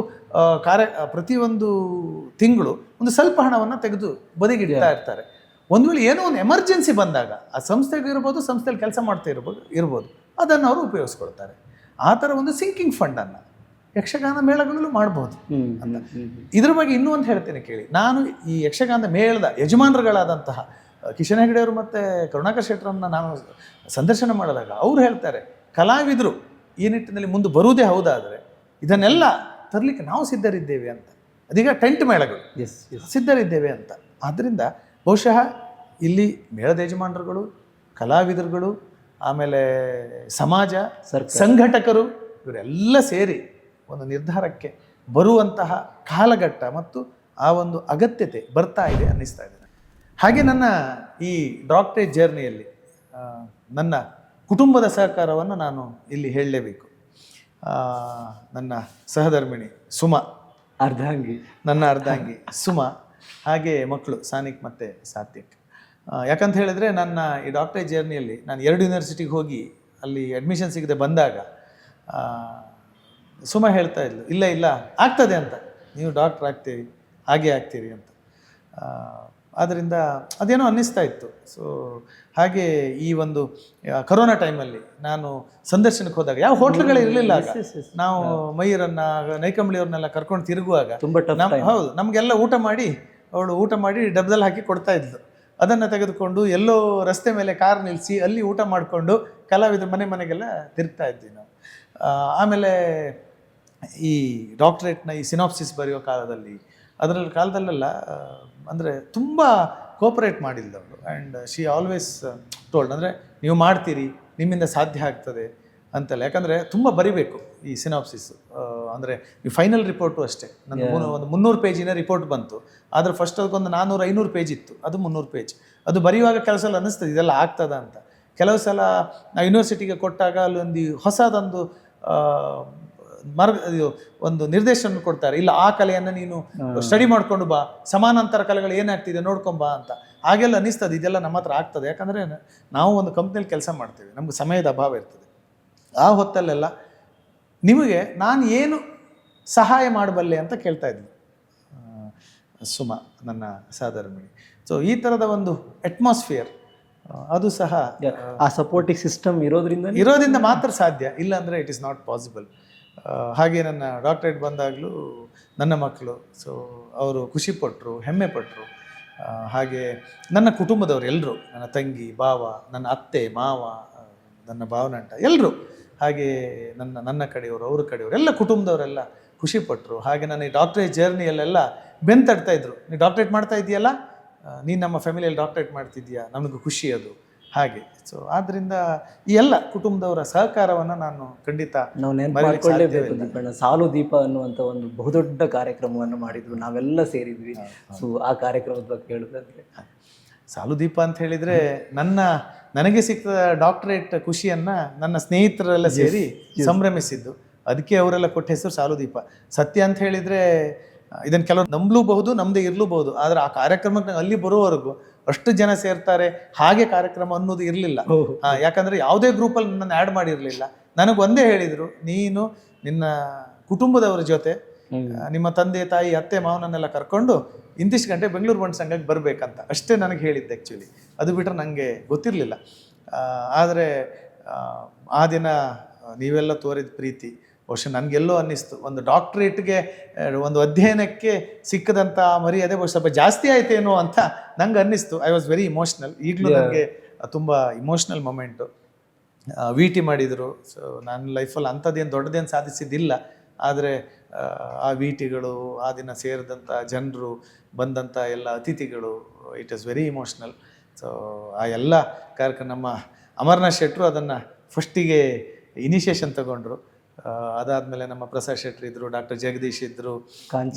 ತಿಂಗಳು ಒಂದು ಸ್ವಲ್ಪ ಹಣವನ್ನು ತೆಗೆದು ಬದಿಗಿಡ್ತಾ ಇರ್ತಾರೆ. ಒಂದು ವೇಳೆ ಏನೋ ಒಂದು ಎಮರ್ಜೆನ್ಸಿ ಬಂದಾಗ ಆ ಸಂಸ್ಥೆಗೆ ಇರ್ಬೋದು, ಸಂಸ್ಥೆಯಲ್ಲಿ ಕೆಲಸ ಮಾಡ್ತಾ ಇರ್ಬೋದು, ಅದನ್ನು ಅವರು ಉಪಯೋಗಿಸ್ಕೊಳ್ತಾರೆ. ಆ ಥರ ಒಂದು ಸಿಂಕಿಂಗ್ ಫಂಡನ್ನು ಯಕ್ಷಗಾನ ಮೇಳಗಳಲ್ಲೂ ಮಾಡ್ಬೋದು ಅಂತ. ಇದ್ರ ಬಗ್ಗೆ ಇನ್ನೂ ಒಂದು ಹೇಳ್ತೇನೆ ಕೇಳಿ. ನಾನು ಈ ಯಕ್ಷಗಾನದ ಮೇಳದ ಯಜಮಾನರುಗಳಾದಂತಹ ಕಿಶನ್ ಹೆಗಡೆ ಅವರು ಮತ್ತು ಕರುಣಾಕರ್ ಶೆಟ್ಟರನ್ನ ನಾನು ಸಂದರ್ಶನ ಮಾಡಿದಾಗ ಅವ್ರು ಹೇಳ್ತಾರೆ, ಕಲಾವಿದರು ಈ ನಿಟ್ಟಿನಲ್ಲಿ ಮುಂದೆ ಬರುವುದೇ ಹೌದಾದರೆ ಇದನ್ನೆಲ್ಲ ತರಲಿಕ್ಕೆ ನಾವು ಸಿದ್ಧರಿದ್ದೇವೆ ಅಂತ. ಅದೀಗ ಟೆಂಟ್ ಮೇಳಗಳು ಸಿದ್ಧರಿದ್ದೇವೆ ಅಂತ. ಆದ್ದರಿಂದ ಬಹುಶಃ ಇಲ್ಲಿ ಮೇಳದ ಯಜಮಾನರುಗಳು, ಕಲಾವಿದರುಗಳು, ಆಮೇಲೆ ಸಮಾಜ, ಸಂಘಟಕರು ಇವರೆಲ್ಲ ಸೇರಿ ಒಂದು ನಿರ್ಧಾರಕ್ಕೆ ಬರುವಂತಹ ಕಾಲಘಟ್ಟ ಮತ್ತು ಆ ಒಂದು ಅಗತ್ಯತೆ ಬರ್ತಾ ಇದೆ ಅನ್ನಿಸ್ತಾ ಇದೆ. ಹಾಗೆ ನನ್ನ ಈ ಡಾಕ್ಟರೇಟ್ ಜರ್ನಿಯಲ್ಲಿ ನನ್ನ ಕುಟುಂಬದ ಸಹಕಾರವನ್ನು ನಾನು ಇಲ್ಲಿ ಹೇಳಲೇಬೇಕು. ನನ್ನ ಸಹಧರ್ಮಿಣಿ ಸುಮಾ, ನನ್ನ ಅರ್ಧಾಂಗಿ ಸುಮಾ, ಹಾಗೆ ಮಕ್ಕಳು ಸಾನಿಕ್ ಮತ್ತು ಸಾತ್ವಿಕ್. ಯಾಕಂತ ಹೇಳಿದ್ರೆ ನನ್ನ ಈ ಡಾಕ್ಟರೇಟ್ ಜರ್ನಿಯಲ್ಲಿ ನಾನು 2 ಯೂನಿವರ್ಸಿಟಿಗೆ ಹೋಗಿ ಅಲ್ಲಿ ಅಡ್ಮಿಷನ್ ಸಿಗದೆ ಬಂದಾಗ ಸುಮಾ ಹೇಳ್ತಾ ಇದ್ಲು, ಇಲ್ಲ ಆಗ್ತದೆ ಅಂತ, ನೀವು ಡಾಕ್ಟ್ರ್ ಆಗ್ತೀರಿ, ಹಾಗೆ ಆಗ್ತೀರಿ ಅಂತ. ಆದ್ದರಿಂದ ಅದೇನೋ ಅನ್ನಿಸ್ತಾ ಇತ್ತು. ಸೊ ಹಾಗೆ ಈ ಒಂದು ಕರೋನಾ ಟೈಮಲ್ಲಿ ನಾನು ಸಂದರ್ಶನಕ್ಕೆ ಹೋದಾಗ ಯಾವ ಹೋಟ್ಲುಗಳೇ ಇರಲಿಲ್ಲ. ಆಗ ನಾವು ಮಯೂರನ್ನ, ನೈಕಂಬಳಿಯವ್ರನ್ನೆಲ್ಲ ಕರ್ಕೊಂಡು ತಿರುಗುವಾಗ ಹೌದು, ನಮಗೆಲ್ಲ ಊಟ ಮಾಡಿ ಡಬ್ಬದಲ್ಲಿ ಹಾಕಿ ಕೊಡ್ತಾ ಇದ್ಲು. ಅದನ್ನು ತೆಗೆದುಕೊಂಡು ಎಲ್ಲೋ ರಸ್ತೆ ಮೇಲೆ ಕಾರ್ ನಿಲ್ಲಿಸಿ ಅಲ್ಲಿ ಊಟ ಮಾಡಿಕೊಂಡು ಕಲಾವಿದರು ಮನೆಗೆಲ್ಲ ತಿರುಗ್ತಾ ಇದ್ವಿ ನಾವು. ಆಮೇಲೆ ಈ ಡಾಕ್ಟ್ರೇಟ್ನ ಈ ಸಿನಾಪ್ಸಿಸ್ ಬರೆಯೋ ಕಾಲದಲ್ಲೆಲ್ಲ ಅಂದರೆ ತುಂಬ ಕೋಪರೇಟ್ ಮಾಡಿದ್ದವರು. ಆ್ಯಂಡ್ ಶಿ ಆಲ್ವೇಸ್ ಟೋಲ್ಡ್, ಅಂದರೆ ನೀವು ಮಾಡ್ತೀರಿ, ನಿಮ್ಮಿಂದ ಸಾಧ್ಯ ಆಗ್ತದೆ ಅಂತೆಲ್ಲ. ಯಾಕಂದರೆ ತುಂಬ ಬರಿಬೇಕು ಈ ಸಿನಾಪ್ಸಿಸ್. ಅಂದರೆ ಈ ಫೈನಲ್ ರಿಪೋರ್ಟು ಅಷ್ಟೇ. ನನ್ನ ಒಂದು 300 ಪೇಜಿನ ರಿಪೋರ್ಟ್ ಬಂತು. ಆದರೆ ಫಸ್ಟ್ ಅದಕ್ಕೊಂದು 400-500 ಪೇಜ್ ಇತ್ತು, ಅದು 300 ಪೇಜ್. ಅದು ಬರೆಯುವಾಗ ಕೆಲವು ಸಲ ಅನ್ನಿಸ್ತದೆ ಇದೆಲ್ಲ ಆಗ್ತದ ಅಂತ. ಕೆಲವು ಸಲ ನಾವು ಯೂನಿವರ್ಸಿಟಿಗೆ ಕೊಟ್ಟಾಗ ಅಲ್ಲೊಂದು ಹೊಸದೊಂದು ಒಂದು ನಿರ್ದೇಶನ ಕೊಡ್ತಾರೆ, ಇಲ್ಲ ಆ ಕಲೆಯನ್ನು ನೀನು ಸ್ಟಡಿ ಮಾಡ್ಕೊಂಡು ಬಾ, ಸಮಾನಾಂತರ ಕಲೆಗಳು ಏನಾಗ್ತಿದೆ ನೋಡ್ಕೊಂಬಾ ಅಂತ. ಹಾಗೆಲ್ಲ ಅನ್ನಿಸ್ತದೆ ಇದೆಲ್ಲ ನಮ್ಮ ಹತ್ರ ಆಗ್ತದೆ. ಯಾಕಂದರೆ ನಾವು ಒಂದು ಕಂಪ್ನಿಯಲ್ಲಿ ಕೆಲಸ ಮಾಡ್ತೇವೆ, ನಮ್ಗೆ ಸಮಯದ ಅಭಾವ ಇರ್ತದೆ. ಆ ಹೊತ್ತಲ್ಲೆಲ್ಲ ನಿಮಗೆ ನಾನು ಏನು ಸಹಾಯ ಮಾಡಬಲ್ಲೆ ಅಂತ ಕೇಳ್ತಾ ಇದ್ವಿ ಸುಮಾ, ನನ್ನ ಸಹಧರ್ಮಿಣಿ. ಸೊ ಈ ಥರದ ಒಂದು ಅಟ್ಮಾಸ್ಫಿಯರ್ ಅದು ಸಹ ಆ ಸಪೋರ್ಟಿಂಗ್ ಸಿಸ್ಟಮ್ ಇರೋದ್ರಿಂದ ಮಾತ್ರ ಸಾಧ್ಯ, ಇಲ್ಲ ಅಂದರೆ ಇಟ್ ಈಸ್ ನಾಟ್ ಪಾಸಿಬಲ್. ಹಾಗೆ ನನ್ನ ಡಾಕ್ಟರೇಟ್ ಬಂದಾಗಲೂ ನನ್ನ ಮಕ್ಕಳು ಅವರು ಖುಷಿಪಟ್ಟರು, ಹೆಮ್ಮೆ ಪಟ್ಟರು. ಹಾಗೆ ನನ್ನ ಕುಟುಂಬದವರು ಎಲ್ಲರೂ, ನನ್ನ ತಂಗಿ, ಭಾವ, ನನ್ನ ಅತ್ತೆ, ಮಾವ, ನನ್ನ ಭಾವನಂಟ ಎಲ್ಲರೂ, ಹಾಗೆ ನನ್ನ ಕಡೆಯವರು, ಅವ್ರ ಕಡೆಯವರು ಎಲ್ಲ ಕುಟುಂಬದವರೆಲ್ಲ ಖುಷಿಪಟ್ಟರು. ಹಾಗೆ ನನ್ನ ಈ ಡಾಕ್ಟರೇಟ್ ಜರ್ನಿಯಲ್ಲೆಲ್ಲ ಬೆಂತಡ್ತಾ ಇದ್ರು, ನೀನು ಡಾಕ್ಟರೇಟ್ ಮಾಡ್ತಾ ಇದೆಯಲ್ಲ, ನೀನು ನಮ್ಮ ಫ್ಯಾಮಿಲಿಯಲ್ಲಿ ಡಾಕ್ಟರೇಟ್ ಮಾಡ್ತಿದ್ದೀಯಾ, ನಮಗೂ ಖುಷಿ ಅದು. ಹಾಗೆ ಸೊ ಆದ್ದರಿಂದ ಈ ಎಲ್ಲ ಕುಟುಂಬದವರ ಸಹಕಾರವನ್ನು ನಾನು ಖಂಡಿತ ನಾವು ನೆನಪಿಕೊಳ್ಳೇಬೇಕು. ದೀಪಣ್ಣ ಸಾಲು ದೀಪ ಅನ್ನುವಂಥ ಒಂದು ಬಹುದೊಡ್ಡ ಕಾರ್ಯಕ್ರಮವನ್ನು ಮಾಡಿದ್ರು, ನಾವೆಲ್ಲ ಸೇರಿದ್ವಿ. ಸೊ ಆ ಕಾರ್ಯಕ್ರಮದ ಬಗ್ಗೆ ಹೇಳೋದಾದ್ರೆ ಸಾಲುದೀಪ ಅಂತ ಹೇಳಿದರೆ ನನಗೆ ಸಿಕ್ಕ ಡಾಕ್ಟರೇಟ್ ಖುಷಿಯನ್ನು ನನ್ನ ಸ್ನೇಹಿತರೆಲ್ಲ ಸೇರಿ ಸಂಭ್ರಮಿಸಿದ್ದು. ಅದಕ್ಕೆ ಅವರೆಲ್ಲ ಕೊಟ್ಟ ಹೆಸರು ಸಾಲುದೀಪ. ಸತ್ಯ ಅಂತ ಹೇಳಿದರೆ ಇದನ್ನು ಕೆಲವರು ನಂಬಲೂಬಹುದು, ನಮ್ಮದೇ ಇರಲೂಬಹುದು. ಆದರೆ ಆ ಕಾರ್ಯಕ್ರಮಕ್ಕೆ ಅಲ್ಲಿ ಬರುವವರೆಗೂ ಅಷ್ಟು ಜನ ಸೇರ್ತಾರೆ ಹಾಗೆ ಕಾರ್ಯಕ್ರಮ ಅನ್ನೋದು ಇರಲಿಲ್ಲ. ಯಾಕಂದರೆ ಯಾವುದೇ ಗ್ರೂಪಲ್ಲಿ ನನ್ನನ್ನು ಆ್ಯಡ್ ಮಾಡಿರಲಿಲ್ಲ. ನನಗೆ ಒಂದೇ ಹೇಳಿದರು, ನೀನು ನಿನ್ನ ಕುಟುಂಬದವರ ಜೊತೆ ನಿಮ್ಮ ತಂದೆ ತಾಯಿ ಅತ್ತೆ ಮಾವನನ್ನೆಲ್ಲ ಕರ್ಕೊಂಡು ಇಂತಿಷ್ಟು ಗಂಟೆ ಬೆಂಗಳೂರು ಬಂಡ್ ಸಂಘಕ್ಕೆ ಬರಬೇಕಂತ ಅಷ್ಟೇ ನನಗೆ ಹೇಳಿದ್ದೆ. ಆ್ಯಕ್ಚುಲಿ ಅದು ಬಿಟ್ಟರೆ ನನಗೆ ಗೊತ್ತಿರಲಿಲ್ಲ. ಆದರೆ ಆ ದಿನ ನೀವೆಲ್ಲ ತೋರಿದ ಪ್ರೀತಿ ಬಹುಶಃ ನನಗೆಲ್ಲೋ ಅನ್ನಿಸ್ತು, ಒಂದು ಡಾಕ್ಟ್ರೇಟ್ಗೆ ಒಂದು ಅಧ್ಯಯನಕ್ಕೆ ಸಿಕ್ಕದಂಥ ಮರ್ಯಾದೆ ಬಹುಶಃ ಸ್ವಲ್ಪ ಜಾಸ್ತಿ ಆಯ್ತೇನೋ ಅಂತ ನಂಗೆ ಅನ್ನಿಸ್ತು. I was very emotional. ಈಗಲೂ ನನಗೆ ತುಂಬ ಇಮೋಷ್ನಲ್ ಮೊಮೆಂಟು. ವಿ ಟಿ ಮಾಡಿದರು. ಸೊ ನನ್ನ ಲೈಫಲ್ಲಿ ಅಂಥದ್ದೇನು ದೊಡ್ಡದೇನು ಸಾಧಿಸಿದ್ದಿಲ್ಲ. ಆದರೆ ಆ ವಿ ಟಿಗಳು, ಆ ದಿನ ಸೇರಿದಂಥ ಜನರು, ಬಂದಂಥ ಎಲ್ಲ ಅತಿಥಿಗಳು, it is very emotional. So ಆ ಎಲ್ಲ ಕಾರ್ಯಕ್ರಮ ನಮ್ಮ ಅಮರನಾಥ್ ಶೆಟ್ಟರು ಅದನ್ನು ಫಸ್ಟಿಗೆ ಇನಿಷಿಯೇಷನ್ ತಗೊಂಡ್ರು. ಅದಾದಮೇಲೆ ನಮ್ಮ ಪ್ರಸಾದ್ ಶೆಟ್ರು ಇದ್ದರು, ಡಾಕ್ಟರ್ ಜಗದೀಶ್ ಇದ್ದರು,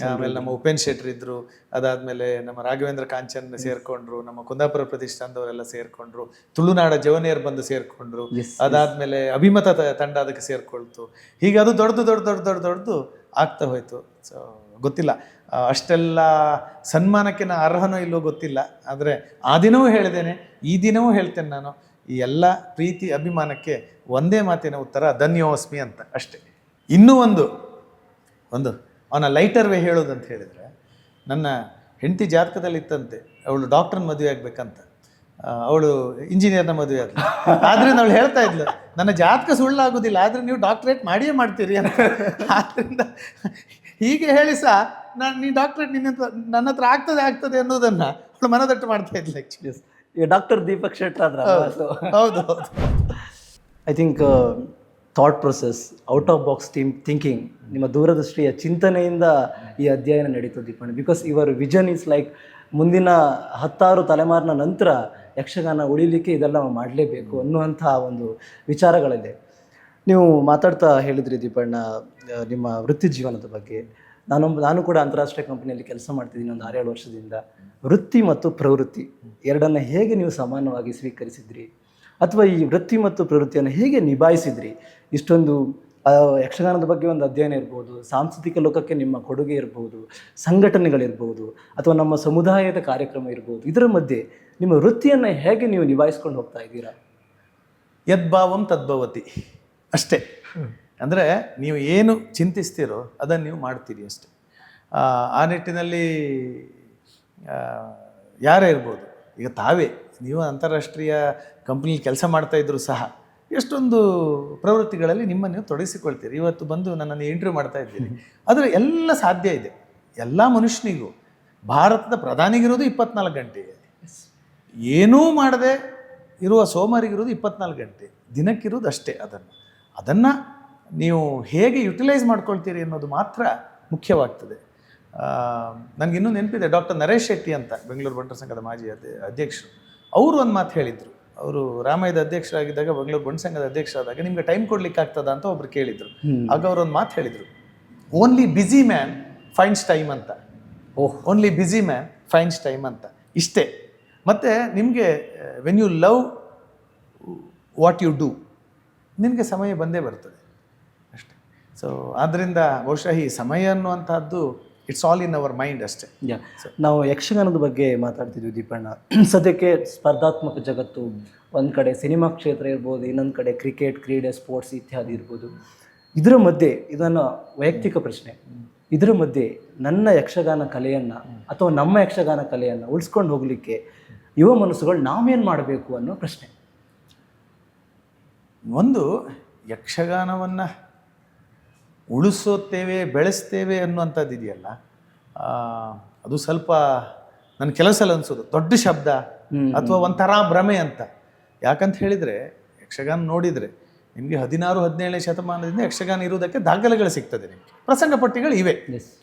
ಆಮೇಲೆ ನಮ್ಮ ಉಪೇನ್ ಶೆಟ್ರು ಇದ್ದರು, ಅದಾದಮೇಲೆ ನಮ್ಮ ರಾಘವೇಂದ್ರ ಕಾಂಚನ್ ಸೇರಿಕೊಂಡ್ರು, ನಮ್ಮ ಕುಂದಾಪುರ ಪ್ರತಿಷ್ಠಾನದವರೆಲ್ಲ ಸೇರಿಕೊಂಡ್ರು, ತುಳುನಾಡ ಜವನಿಯರ್ ಬಂದು ಸೇರಿಕೊಂಡ್ರು, ಅದಾದಮೇಲೆ ಅಭಿಮತ ತಂಡ ಅದಕ್ಕೆ ಸೇರಿಕೊಳ್ತು. ಹೀಗೆ ಅದು ದೊಡ್ಡದು ಆಗ್ತಾ ಹೋಯಿತು. ಸೊ ಗೊತ್ತಿಲ್ಲ ಅಷ್ಟೆಲ್ಲ ಸನ್ಮಾನಕ್ಕೆ ನಾನು ಅರ್ಹನೋ ಇಲ್ಲೋ ಗೊತ್ತಿಲ್ಲ. ಆದರೆ ಆ ದಿನವೂ ಹೇಳಿದ್ದೇನೆ, ಈ ದಿನವೂ ಹೇಳ್ತೇನೆ, ನಾನು ಈ ಎಲ್ಲ ಪ್ರೀತಿ ಅಭಿಮಾನಕ್ಕೆ ಒಂದೇ ಮಾತಿನ ಉತ್ತರ ಧನ್ಯೋಸ್ಮಿ ಅಂತ ಅಷ್ಟೇ. ಇನ್ನೂ ಒಂದು ಅವನ ಲೈಟರ್ ವೇ ಹೇಳೋದಂತ ಹೇಳಿದರೆ, ನನ್ನ ಹೆಂಡತಿ ಜಾತಕದಲ್ಲಿ ಇತ್ತಂತೆ ಅವಳು ಡಾಕ್ಟ್ರನ್ನ ಮದುವೆ ಆಗಬೇಕಂತ, ಅವಳು ಇಂಜಿನಿಯರ್ನ ಮದುವೆ ಆಗಲಿ. ಆದ್ದರಿಂದ ಅವಳು ಹೇಳ್ತಾ ಇದ್ಲು, ನನ್ನ ಜಾತಕ ಸುಳ್ಳಾಗೋದಿಲ್ಲ, ಆದರೆ ನೀವು ಡಾಕ್ಟ್ರೇಟ್ ಮಾಡಿಯೇ ಮಾಡ್ತೀರಿ ಅಂತ. ಆದ್ದರಿಂದ ಹೀಗೆ ಹೇಳಿ ಸಹ ನೀ ಡಾಕ್ಟ್ರೇಟ್ ನನ್ನ ಹತ್ರ ಆಗ್ತದೆ ಅನ್ನೋದನ್ನು ಅವಳು ಮನದಟ್ಟು ಮಾಡ್ತಾ ಇದ್ಲು. ಆ್ಯಕ್ಚುಲಿ ಈಗ ಡಾಕ್ಟರ್ ದೀಪಕ್ ಶೆಟ್ಟರ್ ಆದ್ರೆ ಹೌದು. I think thought process, out of box thinking, ನಿಮ್ಮ ದೂರದೃಷ್ಟಿಯ ಚಿಂತನೆಯಿಂದ ಈ ಅಧ್ಯಯನ ನಡೀತು ದೀಪಣ್ಣ. Because your vision is like ಮುಂದಿನ 10 ತಲೆಮಾರಿನ ನಂತರ ಯಕ್ಷಗಾನ ಉಳಿಲಿಕ್ಕೆ ಇದೆಲ್ಲ ನಾವು ಮಾಡಲೇಬೇಕು ಅನ್ನುವಂಥ ಒಂದು ವಿಚಾರಗಳಿದೆ. ನೀವು ಮಾತಾಡ್ತಾ ಹೇಳಿದ್ರಿ ದೀಪಣ್ಣ ನಿಮ್ಮ ವೃತ್ತಿ ಜೀವನದ ಬಗ್ಗೆ. ನಾನು ಕೂಡ ಅಂತಾರಾಷ್ಟ್ರೀಯ ಕಂಪನಿಯಲ್ಲಿ ಕೆಲಸ ಮಾಡ್ತಿದ್ದೀನಿ ಒಂದು 6-7 ವರ್ಷದಿಂದ. ವೃತ್ತಿ ಮತ್ತು ಪ್ರವೃತ್ತಿ ಎರಡನ್ನು ಹೇಗೆ ನೀವು ಸಮಾನವಾಗಿ ಸ್ವೀಕರಿಸಿದ್ರಿ, ಅಥವಾ ಈ ವೃತ್ತಿ ಮತ್ತು ಪ್ರವೃತ್ತಿಯನ್ನು ಹೇಗೆ ನಿಭಾಯಿಸಿದ್ರಿ? ಇಷ್ಟೊಂದು ಯಕ್ಷಗಾನದ ಬಗ್ಗೆ ಒಂದು ಅಧ್ಯಯನ ಇರ್ಬೋದು, ಸಾಂಸ್ಕೃತಿಕ ಲೋಕಕ್ಕೆ ನಿಮ್ಮ ಕೊಡುಗೆ ಇರ್ಬೋದು, ಸಂಘಟನೆಗಳಿರ್ಬೋದು, ಅಥವಾ ನಮ್ಮ ಸಮುದಾಯದ ಕಾರ್ಯಕ್ರಮ ಇರ್ಬೋದು, ಇದರ ಮಧ್ಯೆ ನಿಮ್ಮ ವೃತ್ತಿಯನ್ನು ಹೇಗೆ ನೀವು ನಿಭಾಯಿಸ್ಕೊಂಡು ಹೋಗ್ತಾ ಇದ್ದೀರಾ? ಯದ್ಭಾವಂ ತದ್ಭವತಿ ಅಷ್ಟೇ. ಅಂದರೆ ನೀವು ಏನು ಚಿಂತಿಸ್ತೀರೋ ಅದನ್ನು ನೀವು ಮಾಡ್ತೀರಿ ಅಷ್ಟೆ. ಆ ನಿಟ್ಟಿನಲ್ಲಿ ಯಾರೇ ಇರ್ಬೋದು, ಈಗ ನೀವು ಅಂತಾರಾಷ್ಟ್ರೀಯ ಕಂಪ್ನಿಲಿ ಕೆಲಸ ಮಾಡ್ತಾ ಇದ್ರು ಸಹ ಎಷ್ಟೊಂದು ಪ್ರವೃತ್ತಿಗಳಲ್ಲಿ ನಿಮ್ಮನ್ನು ನೀವು ತೊಡಗಿಸಿಕೊಳ್ತೀರಿ. ಇವತ್ತು ಬಂದು ನನ್ನನ್ನು ಇಂಟರ್ವ್ಯೂ ಮಾಡ್ತಾ ಇದ್ದೀನಿ, ಆದರೆ ಎಲ್ಲ ಸಾಧ್ಯ ಇದೆ. ಎಲ್ಲ ಮನುಷ್ಯನಿಗೂ, ಭಾರತದ ಪ್ರಧಾನಿಗಿರೋದು 24 ಗಂಟೆ, ಏನೂ ಮಾಡದೆ ಇರುವ ಸೋಮಾರಿಗಿರೋದು 24 ಗಂಟೆ, ದಿನಕ್ಕಿರೋದು ಅಷ್ಟೇ. ಅದನ್ನು ನೀವು ಹೇಗೆ ಯುಟಿಲೈಸ್ ಮಾಡ್ಕೊಳ್ತೀರಿ ಅನ್ನೋದು ಮಾತ್ರ ಮುಖ್ಯವಾಗ್ತದೆ. ನನಗಿನ್ನೂ ನೆನಪಿದೆ, ಡಾಕ್ಟರ್ ನರೇಶ್ ಶೆಟ್ಟಿ ಅಂತ ಬೆಂಗಳೂರು ಬಂಟರ ಸಂಘದ ಮಾಜಿ ಅಧ್ಯಕ್ಷರು, ಅವರು ಒಂದು ಮಾತು ಹೇಳಿದರು. ಅವರು ರಾಮಾಯದ ಅಧ್ಯಕ್ಷರಾಗಿದ್ದಾಗ, ಬೆಂಗಳೂರು ಬಂಟ ಸಂಘದ ಅಧ್ಯಕ್ಷರಾದಾಗ, ನಿಮ್ಗೆ ಟೈಮ್ ಕೊಡ್ಲಿಕ್ಕೆ ಆಗ್ತದ ಅಂತ ಒಬ್ರು ಕೇಳಿದರು. ಆಗ ಅವರು ಒಂದು ಮಾತು ಹೇಳಿದರು, only busy man finds time ಅಂತ. Only busy man finds time ಅಂತ, ಇಷ್ಟೇ. ಮತ್ತು ನಿಮಗೆ when you love what you do, ನಿನಗೆ ಸಮಯ ಬಂದೇ ಬರ್ತದೆ ಅಷ್ಟೇ. ಸೊ ಆದ್ದರಿಂದ ಬಹುಶಃ ಈ ಸಮಯ ಅನ್ನುವಂಥದ್ದು it's all in our mind ಅಷ್ಟೇ. ನಾವು ಯಕ್ಷಗಾನದ ಬಗ್ಗೆ ಮಾತಾಡ್ತಿದ್ವಿ ದೀಪಣ್ಣ. ಸದ್ಯಕ್ಕೆ ಸ್ಪರ್ಧಾತ್ಮಕ ಜಗತ್ತು, ಒಂದು ಕಡೆ ಸಿನಿಮಾ ಕ್ಷೇತ್ರ ಇರ್ಬೋದು, ಇನ್ನೊಂದು ಕಡೆ ಕ್ರಿಕೆಟ್, ಕ್ರೀಡೆ, ಸ್ಪೋರ್ಟ್ಸ್ ಇತ್ಯಾದಿ ಇರ್ಬೋದು. ಇದರ ಮಧ್ಯೆ ಇದನ್ನು ವೈಯಕ್ತಿಕ ಪ್ರಶ್ನೆ, ಇದರ ಮಧ್ಯೆ ನನ್ನ ಯಕ್ಷಗಾನ ಕಲೆಯನ್ನು ಅಥವಾ ನಮ್ಮ ಯಕ್ಷಗಾನ ಕಲೆಯನ್ನು ಉಳಿಸ್ಕೊಂಡು ಹೋಗಲಿಕ್ಕೆ ಯುವ ಮನಸ್ಸುಗಳು ನಾವೇನು ಮಾಡಬೇಕು ಅನ್ನೋ ಪ್ರಶ್ನೆ. ಒಂದು ಯಕ್ಷಗಾನವನ್ನು ಉಳಿಸುತ್ತೇವೆ, ಬೆಳೆಸ್ತೇವೆ ಅನ್ನುವಂಥದ್ದು ಇದೆಯಲ್ಲ, ಅದು ಸ್ವಲ್ಪ ನನ್ನ ಕೆಲಸಲ್ಲಿ ಅನಿಸೋದು ದೊಡ್ಡ ಶಬ್ದ ಅಥವಾ ಒಂಥರ ಭ್ರಮೆ ಅಂತ. ಯಾಕಂತ ಹೇಳಿದರೆ ಯಕ್ಷಗಾನ ನೋಡಿದರೆ ನಿಮಗೆ 16-17ನೇ ಶತಮಾನದಿಂದ ಯಕ್ಷಗಾನ ಇರುವುದಕ್ಕೆ ದಾಖಲೆಗಳು ಸಿಗ್ತದೆ, ನಿಮಗೆ ಪ್ರಸಂಗ ಪಟ್ಟಿಗಳು ಇವೆ.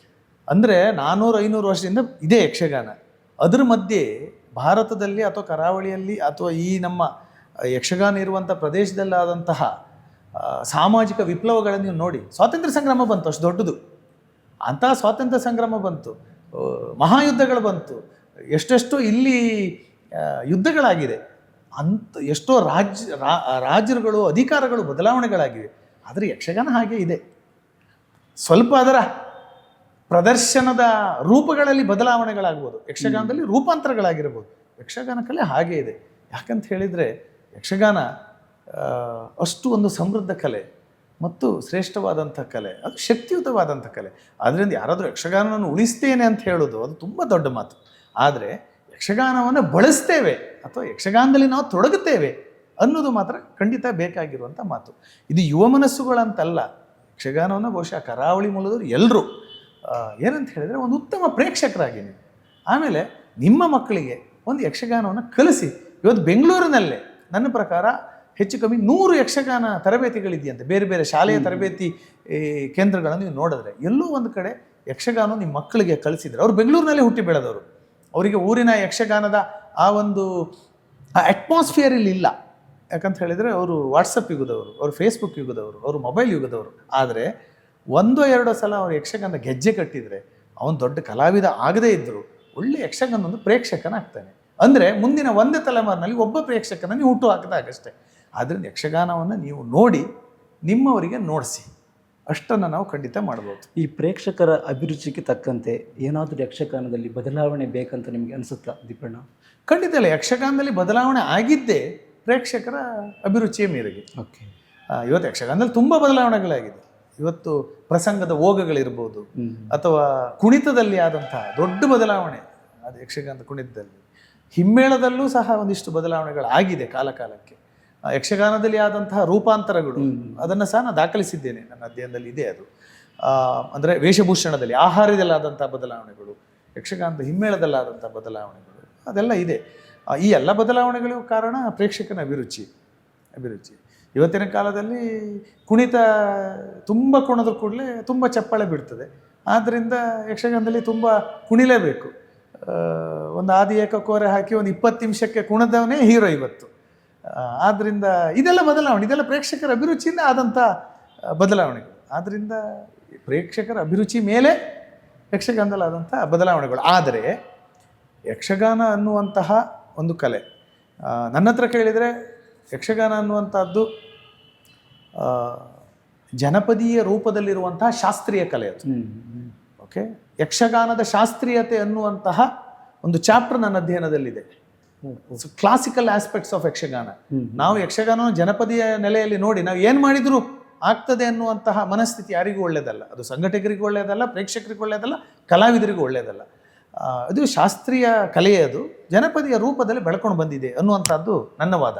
ಅಂದರೆ 400-500 ವರ್ಷದಿಂದ ಇದೆ ಯಕ್ಷಗಾನ. ಅದರ ಮಧ್ಯೆ ಭಾರತದಲ್ಲಿ ಅಥವಾ ಕರಾವಳಿಯಲ್ಲಿ ಅಥವಾ ಈ ನಮ್ಮ ಯಕ್ಷಗಾನ ಇರುವಂಥ ಪ್ರದೇಶದಲ್ಲಾದಂತಹ ಸಾಮಾಜಿಕ ವಿಪ್ಲವಗಳನ್ನು ನೀವು ನೋಡಿ. ಸ್ವಾತಂತ್ರ್ಯ ಸಂಗ್ರಾಮ ಬಂತು, ಅಷ್ಟು ದೊಡ್ಡದು. ಅಂತಹ ಸ್ವಾತಂತ್ರ್ಯ ಸಂಗ್ರಾಮ ಬಂತು, ಮಹಾಯುದ್ಧಗಳು ಬಂತು, ಎಷ್ಟೆಷ್ಟು ಇಲ್ಲಿ ಯುದ್ಧಗಳಾಗಿದೆ, ಎಷ್ಟೋ ರಾಜರುಗಳು ಅಧಿಕಾರಗಳು ಬದಲಾವಣೆಗಳಾಗಿವೆ. ಆದರೆ ಯಕ್ಷಗಾನ ಹಾಗೆ ಇದೆ. ಸ್ವಲ್ಪ ಅದರ ಪ್ರದರ್ಶನದ ರೂಪಗಳಲ್ಲಿ ಬದಲಾವಣೆಗಳಾಗ್ಬೋದು, ಯಕ್ಷಗಾನದಲ್ಲಿ ರೂಪಾಂತರಗಳಾಗಿರ್ಬೋದು. ಯಕ್ಷಗಾನ ಕಲೆ ಹಾಗೇ ಇದೆ. ಯಾಕಂತ ಹೇಳಿದರೆ ಯಕ್ಷಗಾನ ಅಷ್ಟು ಒಂದು ಸಮೃದ್ಧ ಕಲೆ ಮತ್ತು ಶ್ರೇಷ್ಠವಾದಂಥ ಕಲೆ, ಅದು ಶಕ್ತಿಯುತವಾದಂಥ ಕಲೆ. ಆದ್ದರಿಂದ ಯಾರಾದರೂ ಯಕ್ಷಗಾನವನ್ನು ಉಳಿಸ್ತೇನೆ ಅಂತ ಹೇಳೋದು ಅದು ತುಂಬ ದೊಡ್ಡ ಮಾತು. ಆದರೆ ಯಕ್ಷಗಾನವನ್ನು ಬಳಸ್ತೇವೆ ಅಥವಾ ಯಕ್ಷಗಾನದಲ್ಲಿ ನಾವು ತೊಡಗುತ್ತೇವೆ ಅನ್ನೋದು ಮಾತ್ರ ಖಂಡಿತ ಬೇಕಾಗಿರುವಂಥ ಮಾತು. ಇದು ಯುವ ಮನಸ್ಸುಗಳಂತಲ್ಲ. ಯಕ್ಷಗಾನವನ್ನು ಬಹುಶಃ ಕರಾವಳಿ ಮೂಲದವರು ಎಲ್ಲರೂ ಏನಂತ ಹೇಳಿದರೆ ಒಂದು ಉತ್ತಮ ಪ್ರೇಕ್ಷಕರಾಗಿ ನೀವು ಆಮೇಲೆ ನಿಮ್ಮ ಮಕ್ಕಳಿಗೆ ಒಂದು ಯಕ್ಷಗಾನವನ್ನು ಕಲಿಸಿ. ಇವತ್ತು ಬೆಂಗಳೂರಿನಲ್ಲೇ ನನ್ನ ಪ್ರಕಾರ ಹೆಚ್ಚು ಕಮ್ಮಿ 100 ಯಕ್ಷಗಾನ ತರಬೇತಿಗಳಿದೆಯಂತೆ. ಬೇರೆ ಬೇರೆ ಶಾಲೆಯ ತರಬೇತಿ ಕೇಂದ್ರಗಳನ್ನು ನೀವು ನೋಡಿದ್ರೆ ಎಲ್ಲೋ ಒಂದು ಕಡೆ ಯಕ್ಷಗಾನ ನಿಮ್ಮ ಮಕ್ಕಳಿಗೆ ಕಲಿಸಿದ್ರೆ, ಅವರು ಬೆಂಗಳೂರಿನಲ್ಲೇ ಹುಟ್ಟಿ ಬೆಳೆದವರು, ಅವರಿಗೆ ಊರಿನ ಯಕ್ಷಗಾನದ ಆ ಒಂದು ಅಟ್ಮಾಸ್ಫಿಯರ್ ಇಲ್ಲಿ ಇಲ್ಲ. ಯಾಕಂತ ಹೇಳಿದರೆ ಅವರು ವಾಟ್ಸಪ್ ಯುಗದವರು, ಅವರು ಫೇಸ್ಬುಕ್ ಯುಗದವರು, ಅವರು ಮೊಬೈಲ್ ಯುಗದವರು. ಆದರೆ 1-2 ಸಲ ಅವರು ಯಕ್ಷಗಾನ ಗೆಜ್ಜೆ ಕಟ್ಟಿದರೆ ಅವನು ದೊಡ್ಡ ಕಲಾವಿದ ಆಗದೇ ಇದ್ದರು ಒಳ್ಳೆ ಯಕ್ಷಗಾನದೊಂದು ಪ್ರೇಕ್ಷಕನಾಗ್ತಾನೆ. ಅಂದರೆ ಮುಂದಿನ 1 ತಲೆಮಾರಿನಲ್ಲಿ ಒಬ್ಬ ಪ್ರೇಕ್ಷಕನ ನೀವು ಹುಟ್ಟು ಹಾಕಿದಾಗಷ್ಟೇ. ಆದ್ದರಿಂದ ಯಕ್ಷಗಾನವನ್ನು ನೀವು ನೋಡಿ ನಿಮ್ಮವರಿಗೆ ನೋಡಿಸಿ, ಅಷ್ಟನ್ನು ನಾವು ಖಂಡಿತ ಮಾಡ್ಬೋದು. ಈ ಪ್ರೇಕ್ಷಕರ ಅಭಿರುಚಿಗೆ ತಕ್ಕಂತೆ ಏನಾದರೂ ಯಕ್ಷಗಾನದಲ್ಲಿ ಬದಲಾವಣೆ ಬೇಕಂತ ನಿಮಗೆ ಅನಿಸುತ್ತಾ ದೀಪಣ್ಣ? ಖಂಡಿತ ಇಲ್ಲ. ಯಕ್ಷಗಾನದಲ್ಲಿ ಬದಲಾವಣೆ ಆಗಿದ್ದೇ ಪ್ರೇಕ್ಷಕರ ಅಭಿರುಚಿಯ ಮೇರೆಗೆ. ಓಕೆ. ಇವತ್ತು ಯಕ್ಷಗಾನದಲ್ಲಿ ತುಂಬ ಬದಲಾವಣೆಗಳಾಗಿದೆ. ಇವತ್ತು ಪ್ರಸಂಗದ ಓಗಗಳಿರ್ಬೋದು ಅಥವಾ ಕುಣಿತದಲ್ಲಿ ಆದಂತಹ ದೊಡ್ಡ ಬದಲಾವಣೆ ಅದು ಯಕ್ಷಗಾನದ ಕುಣಿತದಲ್ಲಿ. ಹಿಮ್ಮೇಳದಲ್ಲೂ ಸಹ ಒಂದಿಷ್ಟು ಬದಲಾವಣೆಗಳಾಗಿದೆ ಕಾಲ ಕಾಲಕ್ಕೆ. ಯಕ್ಷಗಾನದಲ್ಲಿ ಆದಂತಹ ರೂಪಾಂತರಗಳು ಅದನ್ನು ಸಹ ನಾನು ದಾಖಲಿಸಿದ್ದೇನೆ, ನನ್ನ ಅಧ್ಯಯನದಲ್ಲಿ ಇದೆ ಅದು. ಅಂದರೆ ವೇಷಭೂಷಣದಲ್ಲಿ, ಆಹಾರದಲ್ಲಾದಂಥ ಬದಲಾವಣೆಗಳು, ಯಕ್ಷಗಾನದ ಹಿಮ್ಮೇಳದಲ್ಲಾದಂಥ ಬದಲಾವಣೆಗಳು ಅದೆಲ್ಲ ಇದೆ. ಈ ಎಲ್ಲ ಬದಲಾವಣೆಗಳಿಗೂ ಕಾರಣ ಪ್ರೇಕ್ಷಕನ ಅಭಿರುಚಿ. ಇವತ್ತಿನ ಕಾಲದಲ್ಲಿ ಕುಣಿತ ತುಂಬ ಕುಣಿದ ಕೂಡಲೇ ತುಂಬ ಚಪ್ಪಾಳೆ ಬಿಡ್ತದೆ. ಆದ್ದರಿಂದ ಯಕ್ಷಗಾನದಲ್ಲಿ ತುಂಬ ಕುಣಿಲೇಬೇಕು. ಒಂದು ಆದಿ ಏಕಕೋರೆ ಹಾಕಿ ಒಂದು 20 ನಿಮಿಷಕ್ಕೆ ಕುಣಿದವನೇ ಹೀರೋ ಇವತ್ತು. ಆದ್ದರಿಂದ ಇದೆಲ್ಲ ಬದಲಾವಣೆ, ಇದೆಲ್ಲ ಪ್ರೇಕ್ಷಕರ ಅಭಿರುಚಿಯಿಂದ ಆದಂಥ ಬದಲಾವಣೆಗಳು. ಆದ್ದರಿಂದ ಪ್ರೇಕ್ಷಕರ ಅಭಿರುಚಿ ಮೇಲೆ ಯಕ್ಷಗಾನದಲ್ಲಿ ಆದಂಥ ಬದಲಾವಣೆಗಳು. ಆದರೆ ಯಕ್ಷಗಾನ ಅನ್ನುವಂತಹ ಒಂದು ಕಲೆ ನನ್ನ ಹತ್ರ ಕೇಳಿದರೆ ಯಕ್ಷಗಾನ ಅನ್ನುವಂಥದ್ದು ಜನಪದೀಯ ರೂಪದಲ್ಲಿರುವಂತಹ ಶಾಸ್ತ್ರೀಯ ಕಲೆ ಅದು. ಓಕೆ. ಯಕ್ಷಗಾನದ ಶಾಸ್ತ್ರೀಯತೆ ಅನ್ನುವಂತಹ ಒಂದು ಚಾಪ್ಟರ್ ನನ್ನ ಅಧ್ಯಯನದಲ್ಲಿದೆ. Classical aspects of Yakshagana. ನಾವು ಯಕ್ಷಗಾನವನ್ನು ಜನಪದೀಯ ನೆಲೆಯಲ್ಲಿ ನೋಡಿ ನಾವು ಏನು ಮಾಡಿದರೂ ಆಗ್ತದೆ ಅನ್ನುವಂತಹ ಮನಸ್ಥಿತಿ ಯಾರಿಗೂ ಒಳ್ಳೆಯದಲ್ಲ. ಅದು ಸಂಘಟಕರಿಗೂ ಒಳ್ಳೆಯದಲ್ಲ, ಪ್ರೇಕ್ಷಕರಿಗೂ ಒಳ್ಳೆಯದಲ್ಲ, ಕಲಾವಿದರಿಗೂ ಒಳ್ಳೆಯದಲ್ಲ. ಅದು ಶಾಸ್ತ್ರೀಯ ಕಲೆಯೇ, ಅದು ಜನಪದೀಯ ರೂಪದಲ್ಲಿ ಬೆಳ್ಕೊಂಡು ಬಂದಿದೆ ಅನ್ನುವಂಥದ್ದು ನನ್ನ ವಾದ.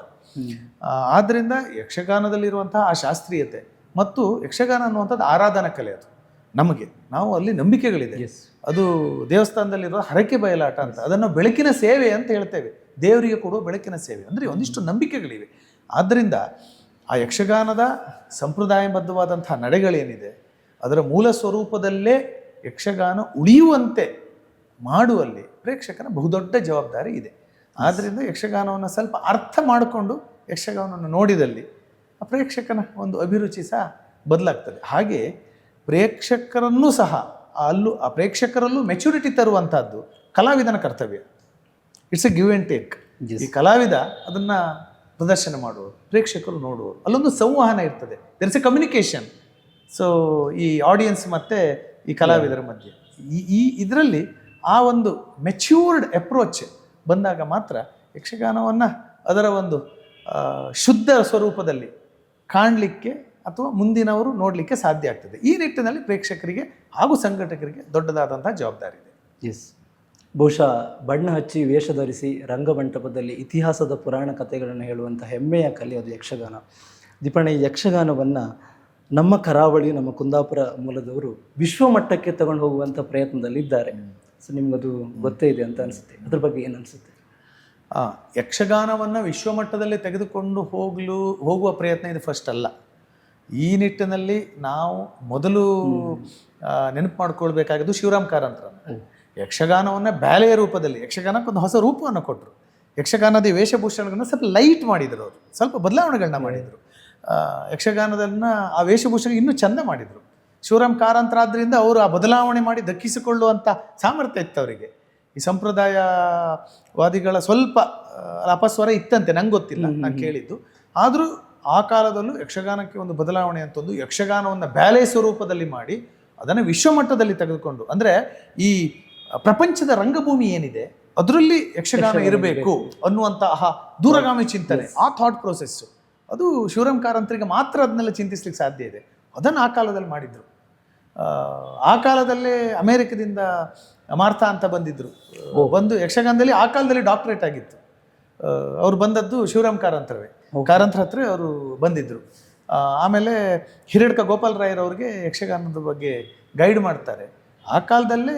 ಆದ್ದರಿಂದ ಯಕ್ಷಗಾನದಲ್ಲಿರುವಂತಹ ಆ ಶಾಸ್ತ್ರೀಯತೆ ಮತ್ತು ಯಕ್ಷಗಾನ ಅನ್ನುವಂಥದ್ದು ಆರಾಧನಾ ಕಲೆ. ಅದು ನಮಗೆ, ನಾವು ಅಲ್ಲಿ ನಂಬಿಕೆಗಳಿದೆ. ಅದು ದೇವಸ್ಥಾನದಲ್ಲಿರುವ ಹರಕೆ ಬಯಲಾಟ ಅಂತ, ಅದನ್ನು ಬೆಳಕಿನ ಸೇವೆ ಅಂತ ಹೇಳ್ತೇವೆ. ದೇವರಿಗೆ ಕೊಡುವ ಬೆಳಕಿನ ಸೇವೆ ಅಂದರೆ ಒಂದಿಷ್ಟು ನಂಬಿಕೆಗಳಿವೆ. ಆದ್ದರಿಂದ ಆ ಯಕ್ಷಗಾನದ ಸಂಪ್ರದಾಯಬದ್ಧವಾದಂಥ ನಡೆಗಳೇನಿದೆ ಅದರ ಮೂಲ ಸ್ವರೂಪದಲ್ಲೇ ಯಕ್ಷಗಾನ ಉಳಿಯುವಂತೆ ಮಾಡುವಲ್ಲಿ ಪ್ರೇಕ್ಷಕನ ಬಹುದೊಡ್ಡ ಜವಾಬ್ದಾರಿ ಇದೆ. ಆದ್ದರಿಂದ ಯಕ್ಷಗಾನವನ್ನು ಸ್ವಲ್ಪ ಅರ್ಥ ಮಾಡಿಕೊಂಡು ಯಕ್ಷಗಾನವನ್ನು ನೋಡಿದಲ್ಲಿ ಆ ಪ್ರೇಕ್ಷಕನ ಒಂದು ಅಭಿರುಚಿ ಸಹ ಬದಲಾಗ್ತದೆ. ಹಾಗೆ ಪ್ರೇಕ್ಷಕರನ್ನೂ ಸಹ ಆ ಪ್ರೇಕ್ಷಕರಲ್ಲೂ ಮೆಚುರಿಟಿ ತರುವಂಥದ್ದು ಕಲಾವಿದನ ಕರ್ತವ್ಯ. It's A give and take. ಈ ಕಲಾವಿದ ಅದನ್ನು ಪ್ರದರ್ಶನ ಮಾಡುವರು, ಪ್ರೇಕ್ಷಕರು ನೋಡುವರು, ಅಲ್ಲೊಂದು ಸಂವಹನ ಇರ್ತದೆ. There is a communication. So ಈ ಆಡಿಯನ್ಸ್ ಮತ್ತು ಈ ಕಲಾವಿದರ ಮಧ್ಯೆ ಇದರಲ್ಲಿ ಆ ಒಂದು ಮೆಚ್ಯೂರ್ಡ್ ಅಪ್ರೋಚ್ ಬಂದಾಗ ಮಾತ್ರ ಯಕ್ಷಗಾನವನ್ನು ಅದರ ಒಂದು ಶುದ್ಧ ಸ್ವರೂಪದಲ್ಲಿ ಕಾಣಲಿಕ್ಕೆ ಅಥವಾ ಮುಂದಿನವರು ನೋಡಲಿಕ್ಕೆ ಸಾಧ್ಯ ಆಗ್ತದೆ. ಈ ನಿಟ್ಟಿನಲ್ಲಿ ಪ್ರೇಕ್ಷಕರಿಗೆ ಹಾಗೂ ಸಂಘಟಕರಿಗೆ ದೊಡ್ಡದಾದಂಥ ಜವಾಬ್ದಾರಿ ಇದೆ. ಎಸ್. ಬಹುಶಃ ಬಣ್ಣ ಹಚ್ಚಿ ವೇಷ ಧರಿಸಿ ರಂಗಮಂಟಪದಲ್ಲಿ ಇತಿಹಾಸದ ಪುರಾಣ ಕಥೆಗಳನ್ನು ಹೇಳುವಂಥ ಹೆಮ್ಮೆಯ ಕಲೆ ಅದು ಯಕ್ಷಗಾನ. ದೀಪಣ್ಣ, ಈ ಯಕ್ಷಗಾನವನ್ನು ನಮ್ಮ ಕರಾವಳಿ, ನಮ್ಮ ಕುಂದಾಪುರ ಮೂಲದವರು ವಿಶ್ವಮಟ್ಟಕ್ಕೆ ತಗೊಂಡು ಹೋಗುವಂಥ ಪ್ರಯತ್ನದಲ್ಲಿದ್ದಾರೆ. ಸೊ ನಿಮಗದು ಗೊತ್ತೇ ಇದೆ ಅಂತ ಅನಿಸುತ್ತೆ. ಅದ್ರ ಬಗ್ಗೆ ಏನು ಅನಿಸುತ್ತೆ? ಯಕ್ಷಗಾನವನ್ನು ವಿಶ್ವಮಟ್ಟದಲ್ಲಿ ತೆಗೆದುಕೊಂಡು ಹೋಗುವ ಪ್ರಯತ್ನ ಇದು ಫಸ್ಟ್ ಅಲ್ಲ. ಈ ನಿಟ್ಟಿನಲ್ಲಿ ನಾವು ಮೊದಲು ನೆನಪು ಮಾಡ್ಕೊಳ್ಬೇಕಾಗಿದ್ದು ಶಿವರಾಮ್ ಕಾರಂತರ. ಯಕ್ಷಗಾನವನ್ನು ಬ್ಯಾಲೆಯ ರೂಪದಲ್ಲಿ, ಯಕ್ಷಗಾನಕ್ಕೊಂದು ಹೊಸ ರೂಪವನ್ನು ಕೊಟ್ಟರು. ಯಕ್ಷಗಾನದ ವೇಷಭೂಷಣಗಳನ್ನು ಸ್ವಲ್ಪ ಲೈಟ್ ಮಾಡಿದರು, ಅವರು ಸ್ವಲ್ಪ ಬದಲಾವಣೆಗಳನ್ನ ಮಾಡಿದರು. ಯಕ್ಷಗಾನದನ್ನು ಆ ವೇಷಭೂಷಣ ಇನ್ನೂ ಚೆಂದ ಮಾಡಿದರು. ಶಿವರಾಮ್ ಕಾರಂತರಾದ್ದರಿಂದ ಅವರು ಆ ಬದಲಾವಣೆ ಮಾಡಿ ದಕ್ಕಿಸಿಕೊಳ್ಳುವಂಥ ಸಾಮರ್ಥ್ಯ ಇತ್ತು ಅವರಿಗೆ. ಈ ಸಂಪ್ರದಾಯವಾದಿಗಳ ಸ್ವಲ್ಪ ಅಪಸ್ವರ ಇತ್ತಂತೆ, ನಂಗೆ ಗೊತ್ತಿಲ್ಲ, ನಾನು ಕೇಳಿದ್ದು. ಆದರೂ ಆ ಕಾಲದಲ್ಲೂ ಯಕ್ಷಗಾನಕ್ಕೆ ಒಂದು ಬದಲಾವಣೆ ಅಂತಂದು ಯಕ್ಷಗಾನವನ್ನು ಬ್ಯಾಲೆ ಸ್ವರೂಪದಲ್ಲಿ ಮಾಡಿ ಅದನ್ನು ವಿಶ್ವಮಟ್ಟದಲ್ಲಿ ತೆಗೆದುಕೊಂಡು, ಅಂದರೆ ಈ ಪ್ರಪಂಚದ ರಂಗಭೂಮಿ ಏನಿದೆ ಅದರಲ್ಲಿ ಯಕ್ಷಗಾನ ಇರಬೇಕು ಅನ್ನುವಂಥ ದೂರಗಾಮಿ ಚಿಂತನೆ, ಆ ಥಾಟ್ ಪ್ರೊಸೆಸ್ಸು, ಅದು ಶಿವರಾಮ್ ಕಾರಂತರಿಗೆ ಮಾತ್ರ ಅದನ್ನೆಲ್ಲ ಚಿಂತಿಸ್ಲಿಕ್ಕೆ ಸಾಧ್ಯ ಇದೆ. ಅದನ್ನು ಆ ಕಾಲದಲ್ಲಿ ಮಾಡಿದರು. ಆ ಕಾಲದಲ್ಲೇ ಅಮೇರಿಕದಿಂದ ಮಾರ್ಥಾ ಅಂತ ಬಂದಿದ್ದರು, ಬಂದು ಯಕ್ಷಗಾನದಲ್ಲಿ ಆ ಕಾಲದಲ್ಲಿ ಡಾಕ್ಟರೇಟ್ ಆಗಿತ್ತು. ಅವ್ರು ಬಂದದ್ದು ಶಿವರಾಮ್ ಕಾರಂತರ ಹತ್ರ ಅವರು ಬಂದಿದ್ದರು. ಆಮೇಲೆ ಹಿರಡ್ಕ ಗೋಪಾಲ್ ರಾಯರವ್ರಿಗೆ ಯಕ್ಷಗಾನದ ಬಗ್ಗೆ ಗೈಡ್ ಮಾಡ್ತಾರೆ. ಆ ಕಾಲದಲ್ಲೇ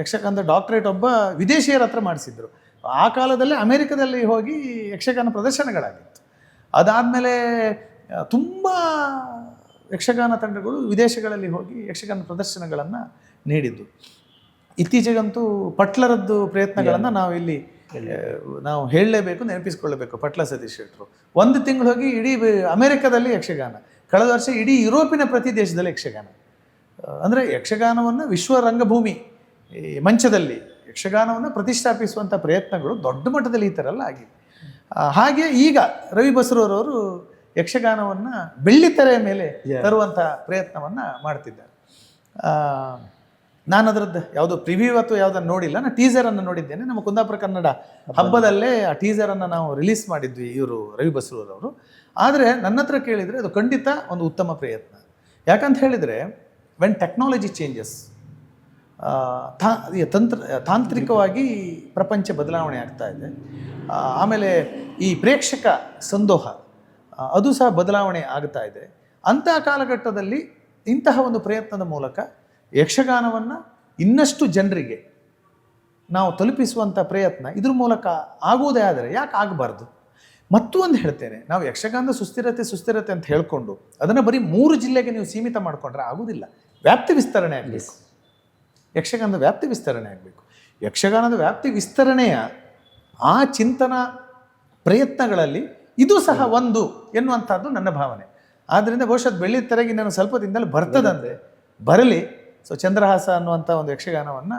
ಯಕ್ಷಗಾನದ ಡಾಕ್ಟರೇಟ್ ಒಬ್ಬ ವಿದೇಶಿಯರ ಹತ್ರ ಮಾಡಿಸಿದ್ರು. ಆ ಕಾಲದಲ್ಲೇ ಅಮೇರಿಕದಲ್ಲಿ ಹೋಗಿ ಯಕ್ಷಗಾನ ಪ್ರದರ್ಶನಗಳಾಗಿತ್ತು. ಅದಾದಮೇಲೆ ತುಂಬ ಯಕ್ಷಗಾನ ತಂಡಗಳು ವಿದೇಶಗಳಲ್ಲಿ ಹೋಗಿ ಯಕ್ಷಗಾನ ಪ್ರದರ್ಶನಗಳನ್ನು ನೀಡಿದ್ದು. ಇತ್ತೀಚೆಗಂತೂ ಪಟ್ಲರದ್ದು ಪ್ರಯತ್ನಗಳನ್ನು ನಾವು ಹೇಳಲೇಬೇಕು, ನೆನಪಿಸ್ಕೊಳ್ಳಬೇಕು. ಪಟ್ಲ ಸತೀಶ್ ಶೆಟ್ಟರು 1 ತಿಂಗಳು ಹೋಗಿ ಇಡೀ ಅಮೆರಿಕದಲ್ಲಿ ಯಕ್ಷಗಾನ, ಕಳೆದ ವರ್ಷ ಇಡೀ ಯುರೋಪಿನ ಪ್ರತಿ ದೇಶದಲ್ಲಿ ಯಕ್ಷಗಾನ. ಅಂದರೆ ಯಕ್ಷಗಾನವನ್ನು ವಿಶ್ವ ರಂಗಭೂಮಿ ಮಂಚದಲ್ಲಿ ಯಕ್ಷಗಾನವನ್ನು ಪ್ರತಿಷ್ಠಾಪಿಸುವಂಥ ಪ್ರಯತ್ನಗಳು ದೊಡ್ಡ ಮಟ್ಟದಲ್ಲಿ ಈ ಥರ ಎಲ್ಲ ಆಗಿದೆ. ಹಾಗೆ ಈಗ ರವಿ ಬಸ್ರೂರವರು ಯಕ್ಷಗಾನವನ್ನು ಬೆಳ್ಳಿತೆರೆಯ ಮೇಲೆ ತರುವಂಥ ಪ್ರಯತ್ನವನ್ನು ಮಾಡ್ತಿದ್ದಾರೆ. ನಾನು ಅದರದ್ದು ಯಾವುದೋ ಪ್ರಿವ್ಯೂ ಅಥವಾ ಯಾವುದನ್ನು ನೋಡಿಲ್ಲ, ನಾನು ಟೀಸರನ್ನು ನೋಡಿದ್ದೇನೆ. ನಮ್ಮ ಕುಂದಾಪುರ ಕನ್ನಡ ಹಬ್ಬದಲ್ಲೇ ಆ ಟೀಸರನ್ನು ನಾವು ರಿಲೀಸ್ ಮಾಡಿದ್ವಿ, ಇವರು ರವಿ ಬಸ್ರೂರವರು. ಆದರೆ ನನ್ನ ಹತ್ರ ಕೇಳಿದರೆ ಅದು ಖಂಡಿತ ಒಂದು ಉತ್ತಮ ಪ್ರಯತ್ನ. ಯಾಕಂತ ಹೇಳಿದರೆ ವೆನ್ ಟೆಕ್ನಾಲಜಿ ಚೇಂಜಸ್, ತಾಂತ್ರಿಕವಾಗಿ ಪ್ರಪಂಚ ಬದಲಾವಣೆ ಆಗ್ತಾ ಇದೆ. ಆಮೇಲೆ ಈ ಪ್ರೇಕ್ಷಕ ಸಂದೋಹ ಅದು ಸಹ ಬದಲಾವಣೆ ಆಗ್ತಾ ಇದೆ. ಅಂತಹ ಕಾಲಘಟ್ಟದಲ್ಲಿ ಇಂತಹ ಒಂದು ಪ್ರಯತ್ನದ ಮೂಲಕ ಯಕ್ಷಗಾನವನ್ನು ಇನ್ನಷ್ಟು ಜನರಿಗೆ ನಾವು ತಲುಪಿಸುವಂಥ ಪ್ರಯತ್ನ ಇದ್ರ ಮೂಲಕ ಆಗುವುದೇ ಆದರೆ ಯಾಕೆ ಆಗಬಾರ್ದು? ಮತ್ತೊಂದು ಹೇಳ್ತೇನೆ, ನಾವು ಯಕ್ಷಗಾನದ ಸುಸ್ಥಿರತೆ ಅಂತ ಹೇಳಿಕೊಂಡು ಅದನ್ನು ಬರೀ 3 ಜಿಲ್ಲೆಗೆ ನೀವು ಸೀಮಿತ ಮಾಡಿಕೊಂಡ್ರೆ ಆಗೋದಿಲ್ಲ. ವ್ಯಾಪ್ತಿ ವಿಸ್ತರಣೆ ಆಗಬೇಕು. ಯಕ್ಷಗಾನದ ವ್ಯಾಪ್ತಿ ವಿಸ್ತರಣೆ ಆಗಬೇಕು. ಯಕ್ಷಗಾನದ ವ್ಯಾಪ್ತಿ ವಿಸ್ತರಣೆಯ ಆ ಚಿಂತನ ಪ್ರಯತ್ನಗಳಲ್ಲಿ ಇದು ಸಹ ಒಂದು ಎನ್ನುವಂಥದ್ದು ನನ್ನ ಭಾವನೆ. ಆದ್ದರಿಂದ ಬಹುಶಃ ಬೆಳ್ಳಿತೆರೆಗೆ ನಾನು ಸ್ವಲ್ಪ ದಿನದಲ್ಲಿ ಬರ್ತದಂತೆ, ಬರಲಿ. ಸೊ ಚಂದ್ರಹಾಸ ಅನ್ನುವಂಥ ಒಂದು ಯಕ್ಷಗಾನವನ್ನು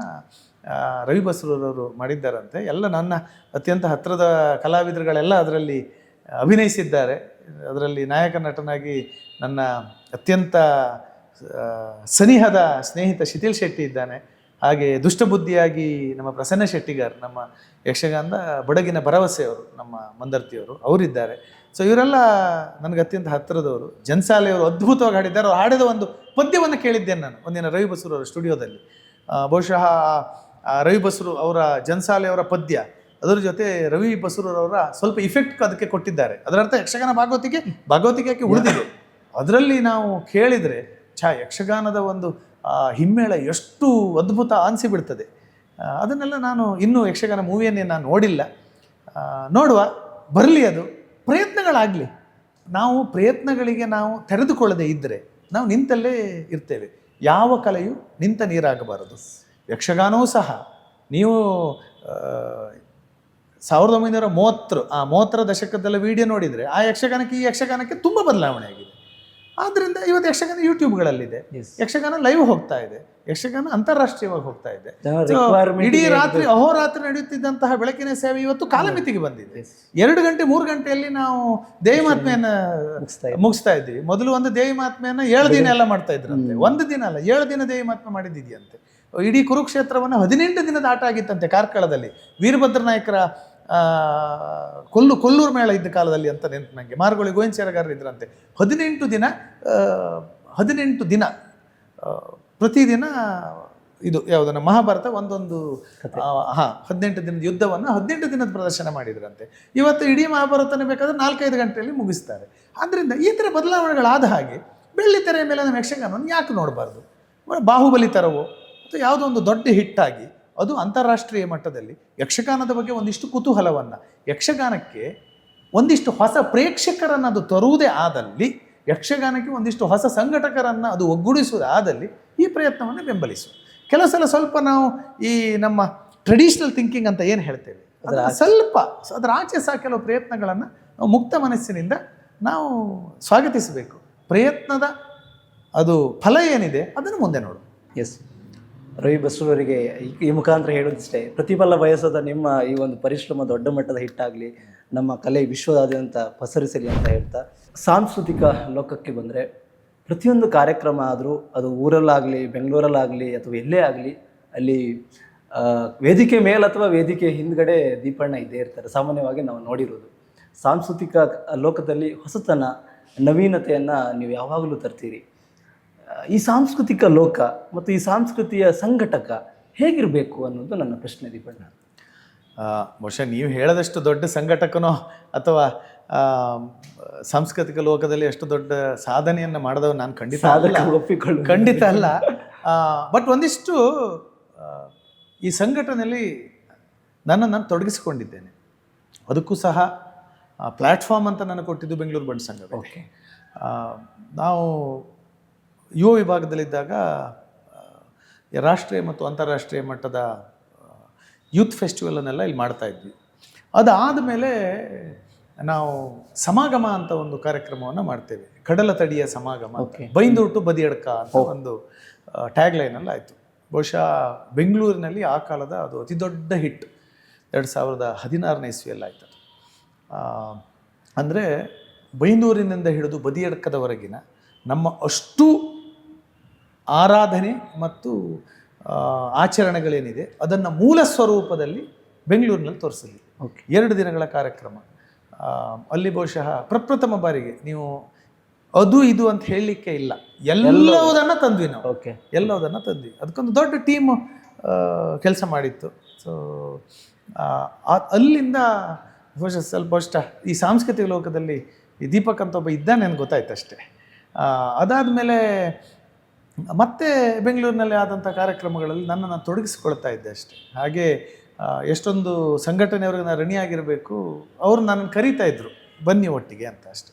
ರವಿ ಬಸ್ರೂರವರು ಮಾಡಿದ್ದಾರಂತೆ. ಎಲ್ಲ ನನ್ನ ಅತ್ಯಂತ ಹತ್ತಿರದ ಕಲಾವಿದರುಗಳೆಲ್ಲ ಅದರಲ್ಲಿ ಅಭಿನಯಿಸಿದ್ದಾರೆ. ಅದರಲ್ಲಿ ನಾಯಕ ನಟನಾಗಿ ನನ್ನ ಅತ್ಯಂತ ಸನಿಹದ ಸ್ನೇಹಿತ ಶಿಥಿಲ್ ಶೆಟ್ಟಿ ಇದ್ದಾನೆ. ಹಾಗೆ ದುಷ್ಟಬುದ್ಧಿಯಾಗಿ ನಮ್ಮ ಪ್ರಸನ್ನ ಶೆಟ್ಟಿಗಾರ್, ನಮ್ಮ ಯಕ್ಷಗಾನದ ಬಡಗಿನ ಭರವಸೆಯವರು, ನಮ್ಮ ಮಂದರ್ತಿಯವರು ಅವರಿದ್ದಾರೆ. ಸೊ ಇವರೆಲ್ಲ ನನಗೆ ಅತ್ಯಂತ ಹತ್ತಿರದವರು. ಜನ್ಸಾಲೆಯವರು ಅದ್ಭುತವಾಗಿ ಹಾಡಿದ್ದಾರೆ. ಅವ್ರು ಹಾಡಿದ ಒಂದು ಪದ್ಯವನ್ನು ಕೇಳಿದ್ದೇನೆ ನಾನು ಒಂದಿನ ರವಿ ಬಸ್ರೂರವರ ಸ್ಟುಡಿಯೋದಲ್ಲಿ. ಬಹುಶಃ ರವಿ ಬಸ್ರು ಅವರ ಜನ್ಸಾಲೆಯವರ ಪದ್ಯ, ಅದರ ಜೊತೆ ರವಿ ಬಸ್ರೂರವರ ಸ್ವಲ್ಪ ಇಫೆಕ್ಟ್ ಅದಕ್ಕೆ ಕೊಟ್ಟಿದ್ದಾರೆ. ಅದರರ್ಥ ಯಕ್ಷಗಾನ ಭಾಗವತಿಕೆ ಉಳಿದಿದೆ. ಅದರಲ್ಲಿ ನಾವು ಕೇಳಿದರೆ ಯಕ್ಷಗಾನದ ಒಂದು ಹಿಮ್ಮೇಳ ಎಷ್ಟು ಅದ್ಭುತ ಅನಿಸಿಬಿಡ್ತದೆ. ಅದನ್ನೆಲ್ಲ ನಾನು ಇನ್ನೂ ಯಕ್ಷಗಾನ ಮೂವಿಯನ್ನೇ ನಾನು ನೋಡಿಲ್ಲ. ನೋಡುವ, ಬರಲಿ, ಅದು ಪ್ರಯತ್ನಗಳಾಗಲಿ. ನಾವು ಪ್ರಯತ್ನಗಳಿಗೆ ನಾವು ತೆರೆದುಕೊಳ್ಳದೆ ಇದ್ದರೆ ನಾವು ನಿಂತಲ್ಲೇ ಇರ್ತೇವೆ. ಯಾವ ಕಲೆಯು ನಿಂತ ನೀರಾಗಬಾರದು. ಯಕ್ಷಗಾನವೂ ಸಹ ನೀವು 1930 ದಶಕದಲ್ಲ ವಿಡಿಯೋ ನೋಡಿದರೆ ಆ ಯಕ್ಷಗಾನಕ್ಕೆ ಈ ಯಕ್ಷಗಾನಕ್ಕೆ ತುಂಬ ಬದಲಾವಣೆ ಆಗಿದೆ. ಆದ್ದರಿಂದ ಇವತ್ತು ಯಕ್ಷಗಾನ ಯೂಟ್ಯೂಬ್ಗಳಲ್ಲಿದೆ, ಯಕ್ಷಗಾನ ಲೈವ್ ಹೋಗ್ತಾ ಇದೆ, ಯಕ್ಷಗಾನ ಅಂತಾರಾಷ್ಟ್ರೀಯವಾಗಿ ಹೋಗ್ತಾ ಇದೆ. ಇಡೀ ರಾತ್ರಿ ಅಹೋರಾತ್ರಿ ನಡೆಯುತ್ತಿದ್ದಂತಹ ಬೆಳಕಿನ ಸೇವೆ ಇವತ್ತು ಕಾಲಮಿತಿಗೆ ಬಂದಿದೆ. 2 ಗಂಟೆ 3 ಗಂಟೆಯಲ್ಲಿ ನಾವು ದೇವಿ ಮಹಾತ್ಮೆಯನ್ನು ಮುಗಿಸ್ತಾ ಇದ್ದೀವಿ. ಮೊದಲು ಒಂದು ದೇವಿ ಮಹಾತ್ಮೆಯನ್ನು 7 ದಿನ ಎಲ್ಲ ಮಾಡ್ತಾ ಇದ್ರಂತೆ. 1 ದಿನ ಅಲ್ಲ, 7 ದಿನ ದೇವಿ ಮಹಾತ್ಮೆ ಮಾಡಿದ್ದಿದೆಯಂತೆ. ಇಡೀ ಕುರುಕ್ಷೇತ್ರವನ್ನು 18 ದಿನದ ಆಟ ಆಗಿತ್ತಂತೆ ಕಾರ್ಕಳದಲ್ಲಿ. ವೀರಭದ್ರ ನಾಯಕರ ಕೊಲ್ಲೂರು ಮೇಳ ಇದ್ದ ಕಾಲದಲ್ಲಿ ಅಂತ ನೆನಪು ನನಗೆ. ಮಾರ್ಗೋಳಿ ಗೋವಿಂದಚಾರಗಾರರು ಇದ್ರಂತೆ. 18 ದಿನ ಪ್ರತಿದಿನ ಇದು ಯಾವುದನ್ನು ಮಹಾಭಾರತ ಒಂದೊಂದು 18 ದಿನದ ಯುದ್ಧವನ್ನು 18 ದಿನದ ಪ್ರದರ್ಶನ ಮಾಡಿದ್ರಂತೆ. ಇವತ್ತು ಇಡೀ ಮಹಾಭಾರತನೇ ಬೇಕಾದ್ರೆ 4-5 ಗಂಟೆಯಲ್ಲಿ ಮುಗಿಸ್ತಾರೆ. ಆದ್ದರಿಂದ ಈ ಥರ ಬದಲಾವಣೆಗಳಾದ ಹಾಗೆ ಬೆಳ್ಳಿತೆರೆಯ ಮೇಲೆ ನಮ್ಮ ಯಕ್ಷಗಾನವನ್ನು ಯಾಕೆ ನೋಡಬಾರ್ದು? ಬಾಹುಬಲಿ ಥರವೋ ಅಥವಾ ಯಾವುದೋ ಒಂದು ದೊಡ್ಡ ಹಿಟ್ಟಾಗಿ ಅದು ಅಂತಾರಾಷ್ಟ್ರೀಯ ಮಟ್ಟದಲ್ಲಿ ಯಕ್ಷಗಾನದ ಬಗ್ಗೆ ಒಂದಿಷ್ಟು ಕುತೂಹಲವನ್ನು, ಯಕ್ಷಗಾನಕ್ಕೆ ಒಂದಿಷ್ಟು ಹೊಸ ಪ್ರೇಕ್ಷಕರನ್ನು ಅದು ತರುವುದೇ ಆದಲ್ಲಿ, ಯಕ್ಷಗಾನಕ್ಕೆ ಒಂದಿಷ್ಟು ಹೊಸ ಸಂಘಟಕರನ್ನು ಅದು ಒಗ್ಗೂಡಿಸುವುದಾದಲ್ಲಿ ಈ ಪ್ರಯತ್ನವನ್ನು ಬೆಂಬಲಿಸು. ಕೆಲವು ಸಲ ಸ್ವಲ್ಪ ನಾವು ಈ ನಮ್ಮ ಟ್ರೆಡಿಷ್ನಲ್ ಥಿಂಕಿಂಗ್ ಅಂತ ಏನು ಹೇಳ್ತೇವೆ, ಸ್ವಲ್ಪ ಅದರ ಆಚೆ ಸಹ ಕೆಲವು ಪ್ರಯತ್ನಗಳನ್ನು ನಾವು ಮುಕ್ತ ಮನಸ್ಸಿನಿಂದ ನಾವು ಸ್ವಾಗತಿಸಬೇಕು. ಪ್ರಯತ್ನದ ಅದು ಫಲ ಏನಿದೆ ಅದನ್ನು ಮುಂದೆ ನೋಡು. ಎಸ್, ರವಿ ಬಸ್ರೂರಿಗೆ ಈ ಮುಖಾಂತರ ಹೇಳೋದಿಷ್ಟೇ, ಪ್ರತಿಫಲ ಬಯಸದ ನಿಮ್ಮ ಈ ಒಂದು ಪರಿಶ್ರಮ ದೊಡ್ಡ ಮಟ್ಟದ ಹಿಟ್ಟಾಗಲಿ, ನಮ್ಮ ಕಲೆ ವಿಶ್ವದಾದ್ಯಂತ ಪಸರಿಸಲಿ ಅಂತ ಹೇಳ್ತಾ, ಸಾಂಸ್ಕೃತಿಕ ಲೋಕಕ್ಕೆ ಬಂದರೆ ಪ್ರತಿಯೊಂದು ಕಾರ್ಯಕ್ರಮ ಆದರೂ ಅದು ಊರಲ್ಲಾಗಲಿ ಬೆಂಗಳೂರಲ್ಲಾಗಲಿ ಅಥವಾ ಎಲ್ಲೇ ಆಗಲಿ ಅಲ್ಲಿ ವೇದಿಕೆ ಮೇಲೆ ಅಥವಾ ವೇದಿಕೆ ಹಿಂದ್ಗಡೆ ದೀಪಣ್ಣ ಇದ್ದೇ ಇರ್ತಾರೆ. ಸಾಮಾನ್ಯವಾಗಿ ನಾವು ನೋಡಿರೋದು ಸಾಂಸ್ಕೃತಿಕ ಲೋಕದಲ್ಲಿ ಹೊಸತನ, ನವೀನತೆಯನ್ನು ನೀವು ಯಾವಾಗಲೂ ತರ್ತೀರಿ. ಈ ಸಾಂಸ್ಕೃತಿಕ ಲೋಕ ಮತ್ತು ಈ ಸಂಸ್ಕೃತಿಯ ಸಂಘಟಕ ಹೇಗಿರಬೇಕು ಅನ್ನೋದು ನನ್ನ ಪ್ರಶ್ನೆ ದೀಪಣ್ಣ. ಬಹುಶಃ ನೀವು ಹೇಳದಷ್ಟು ದೊಡ್ಡ ಸಂಘಟಕನೋ ಅಥವಾ ಸಾಂಸ್ಕೃತಿಕ ಲೋಕದಲ್ಲಿ ಅಷ್ಟು ದೊಡ್ಡ ಸಾಧನೆಯನ್ನು ಮಾಡಿದವ ನಾನು ಖಂಡಿತ ಅಲ್ಲ. ಬಟ್ ಒಂದಿಷ್ಟು ಈ ಸಂಘಟನೆಯಲ್ಲಿ ನಾನು ತೊಡಗಿಸಿಕೊಂಡಿದ್ದೇನೆ. ಅದಕ್ಕೂ ಸಹ ಪ್ಲ್ಯಾಟ್ಫಾರ್ಮ್ ಅಂತ ನನಗೆ ಕೊಟ್ಟಿದ್ದು ಬೆಂಗಳೂರು ಬಂಡ್ ಸಂಘ. ಓಕೆ, ನಾವು ಯುವ ವಿಭಾಗದಲ್ಲಿದ್ದಾಗ ರಾಷ್ಟ್ರೀಯ ಮತ್ತು ಅಂತಾರಾಷ್ಟ್ರೀಯ ಮಟ್ಟದ ಯೂತ್ ಫೆಸ್ಟಿವಲನ್ನೆಲ್ಲ ಇಲ್ಲಿ ಮಾಡ್ತಾಯಿದ್ವಿ. ಅದಾದ ಮೇಲೆ ನಾವು ಸಮಾಗಮ ಅಂತ ಒಂದು ಕಾರ್ಯಕ್ರಮವನ್ನು ಮಾಡ್ತೇವೆ, ಕಡಲ ತಡಿಯ ಸಮಾಗಮ. ಬೈಂದೂರು ಟು ಬದಿಯಡ್ಕ ಅಂತ ಒಂದು ಟ್ಯಾಗ್ಲೈನಲ್ಲಿ ಆಯಿತು. ಬಹುಶಃ ಬೆಂಗಳೂರಿನಲ್ಲಿ ಆ ಕಾಲದ ಅದು ಅತಿ ದೊಡ್ಡ ಹಿಟ್ 2016ನೇ ಇಸ್ವಿಯಲ್ಲಿ ಆಯ್ತು. ಅಂದರೆ ಬೈಂದೂರಿನಿಂದ ಹಿಡಿದು ಬದಿಯಡ್ಕದವರೆಗಿನ ನಮ್ಮ ಅಷ್ಟು ಆರಾಧನೆ ಮತ್ತು ಆಚರಣೆಗಳೇನಿದೆ ಅದನ್ನು ಮೂಲ ಸ್ವರೂಪದಲ್ಲಿ ಬೆಂಗಳೂರಿನಲ್ಲಿ ತೋರಿಸಲಿ. 2 ದಿನಗಳ ಕಾರ್ಯಕ್ರಮ. ಅಲ್ಲಿ ಬಹುಶಃ ಪ್ರಪ್ರಥಮ ಬಾರಿಗೆ ನೀವು ಅದು ಇದು ಅಂತ ಹೇಳಲಿಕ್ಕೆ ಇಲ್ಲ, ಎಲ್ಲವುದನ್ನು ತಂದ್ವಿ ನಾವು. ಎಲ್ಲವುದನ್ನು ತಂದ್ವಿ. ಅದಕ್ಕೊಂದು ದೊಡ್ಡ ಟೀಮ್ ಕೆಲಸ ಮಾಡಿತ್ತು. ಸೊ ಅಲ್ಲಿಂದ ಬಹುಶಃ ಸ್ವಲ್ಪ ಈ ಸಾಂಸ್ಕೃತಿಕ ಲೋಕದಲ್ಲಿ ಈ ದೀಪಕ್ ಅಂತ ಒಬ್ಬ ಇದ್ದ ನನಗೆ ಗೊತ್ತಾಯ್ತು ಅಷ್ಟೇ. ಅದಾದಮೇಲೆ ಮತ್ತೆ ಬೆಂಗಳೂರಿನಲ್ಲಿ ಆದಂಥ ಕಾರ್ಯಕ್ರಮಗಳಲ್ಲಿ ನನ್ನನ್ನು ತೊಡಗಿಸಿಕೊಳ್ತಾ ಇದ್ದೆ ಅಷ್ಟೇ. ಹಾಗೆ ಎಷ್ಟೊಂದು ಸಂಘಟನೆಯವ್ರಿಗೆ ನಾನು ರೆಣಿಯಾಗಿರಬೇಕು, ಅವರು ನನ್ನನ್ನು ಕರೀತಾ ಇದ್ದರು ಬನ್ನಿ ಒಟ್ಟಿಗೆ ಅಂತ ಅಷ್ಟೆ.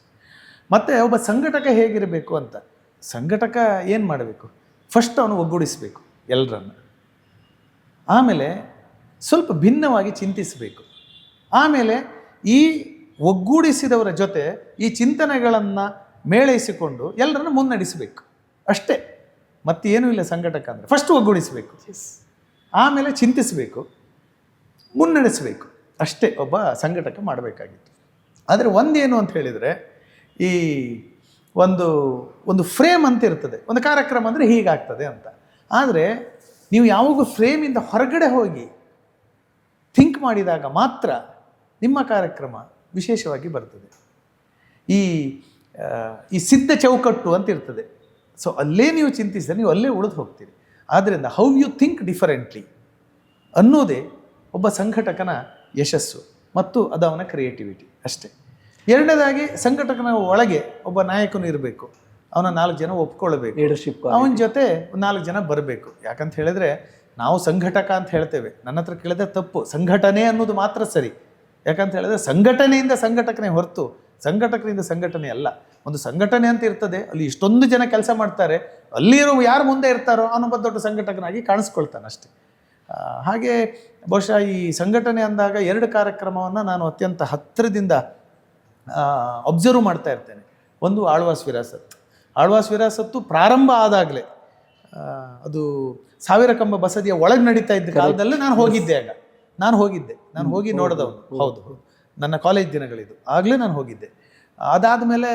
ಮತ್ತು ಒಬ್ಬ ಸಂಘಟಕ ಹೇಗಿರಬೇಕು ಅಂತ, ಸಂಘಟಕ ಏನು ಮಾಡಬೇಕು, ಫಸ್ಟ್ ಅವನು ಒಗ್ಗೂಡಿಸಬೇಕು ಎಲ್ಲರನ್ನು, ಆಮೇಲೆ ಸ್ವಲ್ಪ ಭಿನ್ನವಾಗಿ ಚಿಂತಿಸಬೇಕು, ಆಮೇಲೆ ಈ ಒಗ್ಗೂಡಿಸಿದವರ ಜೊತೆ ಈ ಚಿಂತನೆಗಳನ್ನು ಮೇಳೈಸಿಕೊಂಡು ಎಲ್ಲರನ್ನು ಮುನ್ನಡೆಸಬೇಕು ಅಷ್ಟೇ. ಮತ್ತೇನೂ ಇಲ್ಲ ಸಂಘಟಕ ಅಂದರೆ. ಫಸ್ಟ್ ಒಗ್ಗೂಡಿಸಬೇಕು, ಆಮೇಲೆ ಚಿಂತಿಸಬೇಕು, ಮುನ್ನಡೆಸಬೇಕು, ಅಷ್ಟೇ ಒಬ್ಬ ಸಂಘಟಕ ಮಾಡಬೇಕಾಗಿತ್ತು. ಆದರೆ ಒಂದೇನು ಅಂತ ಹೇಳಿದರೆ, ಈ ಒಂದು ಫ್ರೇಮ್ ಅಂತ ಇರ್ತದೆ, ಒಂದು ಕಾರ್ಯಕ್ರಮ ಅಂದರೆ ಹೀಗಾಗ್ತದೆ ಅಂತ. ಆದರೆ ನೀವು ಯಾವಾಗೂ ಫ್ರೇಮಿಂದ ಹೊರಗಡೆ ಹೋಗಿ ಥಿಂಕ್ ಮಾಡಿದಾಗ ಮಾತ್ರ ನಿಮ್ಮ ಕಾರ್ಯಕ್ರಮ ವಿಶೇಷವಾಗಿ ಬರ್ತದೆ. ಈ ಸಿದ್ಧ ಚೌಕಟ್ಟು ಅಂತ ಇರ್ತದೆ. ಸೊ ಅಲ್ಲೇ ನೀವು ಚಿಂತಿಸಿದರೆ ನೀವು ಅಲ್ಲೇ ಉಳಿದು ಹೋಗ್ತೀರಿ. ಆದ್ದರಿಂದ ಹೌ ಯು ಥಿಂಕ್ ಡಿಫರೆಂಟ್ಲಿ ಅನ್ನೋದೇ ಒಬ್ಬ ಸಂಘಟಕನ ಯಶಸ್ಸು ಮತ್ತು ಅದು ಅವನ ಕ್ರಿಯೇಟಿವಿಟಿ ಅಷ್ಟೇ. ಎರಡನೇದಾಗಿ ಸಂಘಟಕನ ಒಳಗೆ ಒಬ್ಬ ನಾಯಕನು ಇರಬೇಕು, ಅವನ 4 ಜನ ಒಪ್ಕೊಳ್ಬೇಕು, ಲೀಡರ್ಶಿಪ್, ಅವನ ಜೊತೆ 4 ಜನ ಬರಬೇಕು. ಯಾಕಂತ ಹೇಳಿದ್ರೆ ನಾವು ಸಂಘಟಕ ಅಂತ ಹೇಳ್ತೇವೆ, ನನ್ನ ಹತ್ರ ಕೇಳಿದ್ರೆ ತಪ್ಪು, ಸಂಘಟನೆ ಅನ್ನೋದು ಮಾತ್ರ ಸರಿ. ಯಾಕಂತ ಹೇಳಿದ್ರೆ ಸಂಘಟನೆಯಿಂದ ಸಂಘಟಕನೇ ಹೊರತು ಸಂಘಟಕರಿಂದ ಸಂಘಟನೆ ಅಲ್ಲ. ಒಂದು ಸಂಘಟನೆ ಅಂತ ಇರ್ತದೆ, ಅಲ್ಲಿ ಇಷ್ಟೊಂದು ಜನ ಕೆಲಸ ಮಾಡ್ತಾರೆ, ಅಲ್ಲಿರೋ ಯಾರು ಮುಂದೆ ಇರ್ತಾರೋ ಅವನೊಬ್ಬ ದೊಡ್ಡ ಸಂಘಟಕನಾಗಿ ಕಾಣಿಸ್ಕೊಳ್ತಾನೆ ಅಷ್ಟೇ. ಹಾಗೆ ಬಹುಶಃ ಈ ಸಂಘಟನೆ ಅಂದಾಗ 2 ಕಾರ್ಯಕ್ರಮವನ್ನು ನಾನು ಅತ್ಯಂತ ಹತ್ತಿರದಿಂದ ಅಬ್ಸರ್ವ್ ಮಾಡ್ತಾ ಇರ್ತೇನೆ. ಒಂದು ಆಳ್ವಾಸ್ ವಿರಾಸತ್. ಆಳ್ವಾಸ್ ವಿರಾಸತ್ತು ಪ್ರಾರಂಭ ಆದಾಗಲೇ ಅದು 1000 ಕಂಬ ಬಸದಿಯ ಒಳಗೆ ನಡೀತಾ ಇದ್ದ ಕಾಲದಲ್ಲೇ ನಾನು ಹೋಗಿದ್ದೆ. ನಾನು ಹೋಗಿ ನೋಡಿದವನು. ಹೌದು, ನನ್ನ ಕಾಲೇಜ್ ದಿನಗಳಿದು, ಆಗಲೇ ನಾನು ಹೋಗಿದ್ದೆ. ಅದಾದಮೇಲೆ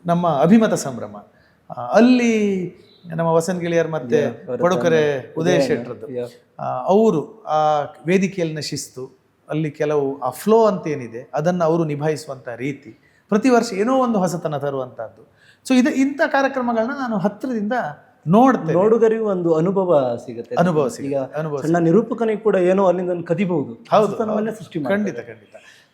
ನಮ್ಮ ಅಭಿಮತ ಸಂಭ್ರಮ, ಅಲ್ಲಿ ನಮ್ಮ ವಸಂತ ಗಿಳಿಯರ್ ಮತ್ತು ಪಡುಕರೆ ಉದಯ ಶೆಟ್ಟರದ್ದು ಅವರು ಆ ವೇದಿಕೆಯಲ್ಲಿನ ಶಿಸ್ತು, ಅಲ್ಲಿ ಕೆಲವು ಆ ಫ್ಲೋ ಅಂತ ಏನಿದೆ ಅದನ್ನು ಅವರು ನಿಭಾಯಿಸುವಂಥ ರೀತಿ, ಪ್ರತಿ ವರ್ಷ ಏನೋ ಒಂದು ಹೊಸತನ ತರುವಂಥದ್ದು. ಸೊ ಇಂಥ ಕಾರ್ಯಕ್ರಮಗಳನ್ನ ನಾನು ಹತ್ತಿರದಿಂದ ನೋಡ್ತೇನೆ. ನೋಡುಗರಿಗೂ ಒಂದು ಅನುಭವ ಸಿಗುತ್ತೆ. ಸಣ್ಣ ನಿರೂಪಕನಿಗೆ ಕೂಡ ಏನೋ ಅಲ್ಲಿಂದ ಕದಿಬಹುದು. ಹೌದು, ಖಂಡಿತ.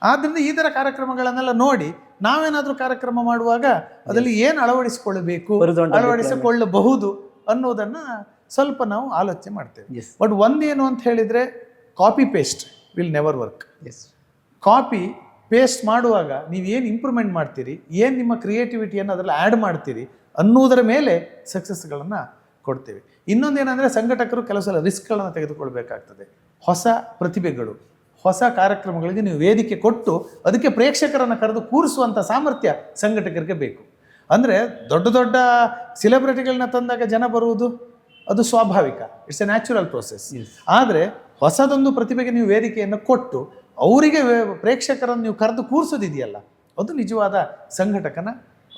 ಆದ್ದರಿಂದ ಈ ಥರ ಕಾರ್ಯಕ್ರಮಗಳನ್ನೆಲ್ಲ ನೋಡಿ ನಾವೇನಾದರೂ ಕಾರ್ಯಕ್ರಮ ಮಾಡುವಾಗ ಅದರಲ್ಲಿ ಏನು ಅಳವಡಿಸಿಕೊಳ್ಳಬಹುದು ಅನ್ನೋದನ್ನು ಸ್ವಲ್ಪ ನಾವು ಆಲೋಚನೆ ಮಾಡ್ತೇವೆ. ಬಟ್ ಒಂದೇನು ಅಂತ ಹೇಳಿದರೆ, copy paste will never work. Copy paste ಮಾಡುವಾಗ ನೀವು ಏನು ಇಂಪ್ರೂವ್ಮೆಂಟ್ ಮಾಡ್ತೀರಿ, ಏನು ನಿಮ್ಮ ಕ್ರಿಯೇಟಿವಿಟಿಯನ್ನು ಅದರಲ್ಲಿ ಆ್ಯಡ್ ಮಾಡ್ತೀರಿ ಅನ್ನೋದರ ಮೇಲೆ ಸಕ್ಸಸ್ಗಳನ್ನು ಕೊಡ್ತೇವೆ. ಇನ್ನೊಂದೇನೆಂದರೆ, ಸಂಘಟಕರು ಕೆಲವು ಸಲ ರಿಸ್ಕ್ಗಳನ್ನು ತೆಗೆದುಕೊಳ್ಬೇಕಾಗ್ತದೆ. ಹೊಸ ಪ್ರತಿಭೆಗಳು, ಹೊಸ ಕಾರ್ಯಕ್ರಮಗಳಿಗೆ ನೀವು ವೇದಿಕೆ ಕೊಟ್ಟು ಅದಕ್ಕೆ ಪ್ರೇಕ್ಷಕರನ್ನು ಕರೆದು ಕೂರಿಸುವಂಥ ಸಾಮರ್ಥ್ಯ ಸಂಘಟಕರಿಗೆ ಬೇಕು. ಅಂದರೆ ದೊಡ್ಡ ದೊಡ್ಡ ಸೆಲೆಬ್ರಿಟಿಗಳನ್ನ ತಂದಾಗ ಜನ ಬರುವುದು ಅದು ಸ್ವಾಭಾವಿಕ, ಇಟ್ಸ್ ಎ ನ್ಯಾಚುರಲ್ ಪ್ರೊಸೆಸ್. ಆದರೆ ಹೊಸದೊಂದು ಪ್ರತಿಭೆಗೆ ನೀವು ವೇದಿಕೆಯನ್ನು ಕೊಟ್ಟು ಅವರಿಗೆ ಪ್ರೇಕ್ಷಕರನ್ನು ನೀವು ಕರೆದು ಕೂರಿಸೋದಿದೆಯಲ್ಲ, ಅದು ನಿಜವಾದ ಸಂಘಟಕನ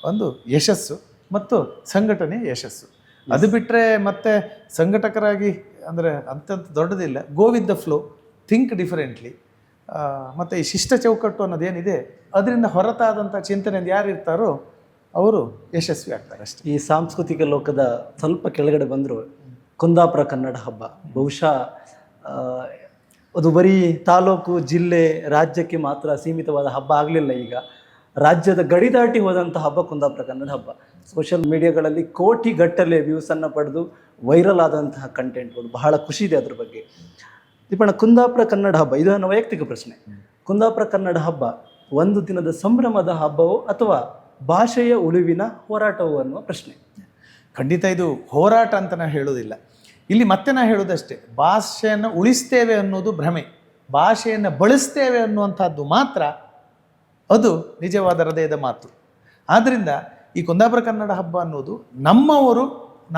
ಒಂದು ಯಶಸ್ಸು ಮತ್ತು ಸಂಘಟನೆಯ ಯಶಸ್ಸು. ಅದು ಬಿಟ್ಟರೆ ಮತ್ತೆ ಸಂಘಟಕರಾಗಿ ಅಂದರೆ ಅಂಥದ್ದು ದೊಡ್ಡದಿಲ್ಲ. Go with the flow, think differently. ಮತ್ತು ಈ ಶಿಷ್ಟ ಚೌಕಟ್ಟು ಅನ್ನೋದೇನಿದೆ ಅದರಿಂದ ಹೊರತಾದಂಥ ಚಿಂತನೆಯಿಂದ ಯಾರು ಇರ್ತಾರೋ ಅವರು ಯಶಸ್ವಿ ಆಗ್ತಾರೆ ಅಷ್ಟೇ. ಈ ಸಾಂಸ್ಕೃತಿಕ ಲೋಕದ ಸ್ವಲ್ಪ ಕೆಳಗಡೆ ಬಂದರು ಕುಂದಾಪುರ ಕನ್ನಡ ಹಬ್ಬ. ಬಹುಶಃ ಅದು ಬರೀ ತಾಲೂಕು, ಜಿಲ್ಲೆ, ರಾಜ್ಯಕ್ಕೆ ಮಾತ್ರ ಸೀಮಿತವಾದ ಹಬ್ಬ ಆಗಲಿಲ್ಲ. ಈಗ ರಾಜ್ಯದ ಗಡಿ ದಾಟಿ ಹೋದಂಥ ಹಬ್ಬ ಕುಂದಾಪುರ ಕನ್ನಡ ಹಬ್ಬ. ಸೋಷಿಯಲ್ ಮೀಡಿಯಾಗಳಲ್ಲಿ ಕೋಟಿಗಟ್ಟಲೆ ವ್ಯೂಸನ್ನು ಪಡೆದು ವೈರಲ್ ಆದಂತಹ ಕಂಟೆಂಟ್ಗಳು. ಬಹಳ ಖುಷಿ ಇದೆ ಅದ್ರ ಬಗ್ಗೆ. ದೀಪಣ್ಣ, ಕುಂದಾಪುರ ಕನ್ನಡ ಹಬ್ಬ ಇದು ನನ್ನ ವೈಯಕ್ತಿಕ ಪ್ರಶ್ನೆ. ಕುಂದಾಪುರ ಕನ್ನಡ ಹಬ್ಬ ಒಂದು ದಿನದ ಸಂಭ್ರಮದ ಹಬ್ಬವೋ ಅಥವಾ ಭಾಷೆಯ ಉಳಿವಿನ ಹೋರಾಟವೋ ಅನ್ನುವ ಪ್ರಶ್ನೆ. ಖಂಡಿತ ಇದು ಹೋರಾಟ ಅಂತ ನಾನು ಹೇಳೋದಿಲ್ಲ. ಇಲ್ಲಿ ಮತ್ತೆ ನಾನು ಹೇಳೋದಷ್ಟೇ, ಭಾಷೆಯನ್ನು ಉಳಿಸ್ತೇವೆ ಅನ್ನೋದು ಭ್ರಮೆ, ಭಾಷೆಯನ್ನು ಬಳಸ್ತೇವೆ ಅನ್ನುವಂಥದ್ದು ಮಾತ್ರ ಅದು ನಿಜವಾದ ಹೃದಯದ ಮಾತು. ಆದ್ದರಿಂದ ಈ ಕುಂದಾಪುರ ಕನ್ನಡ ಹಬ್ಬ ಅನ್ನೋದು ನಮ್ಮವರು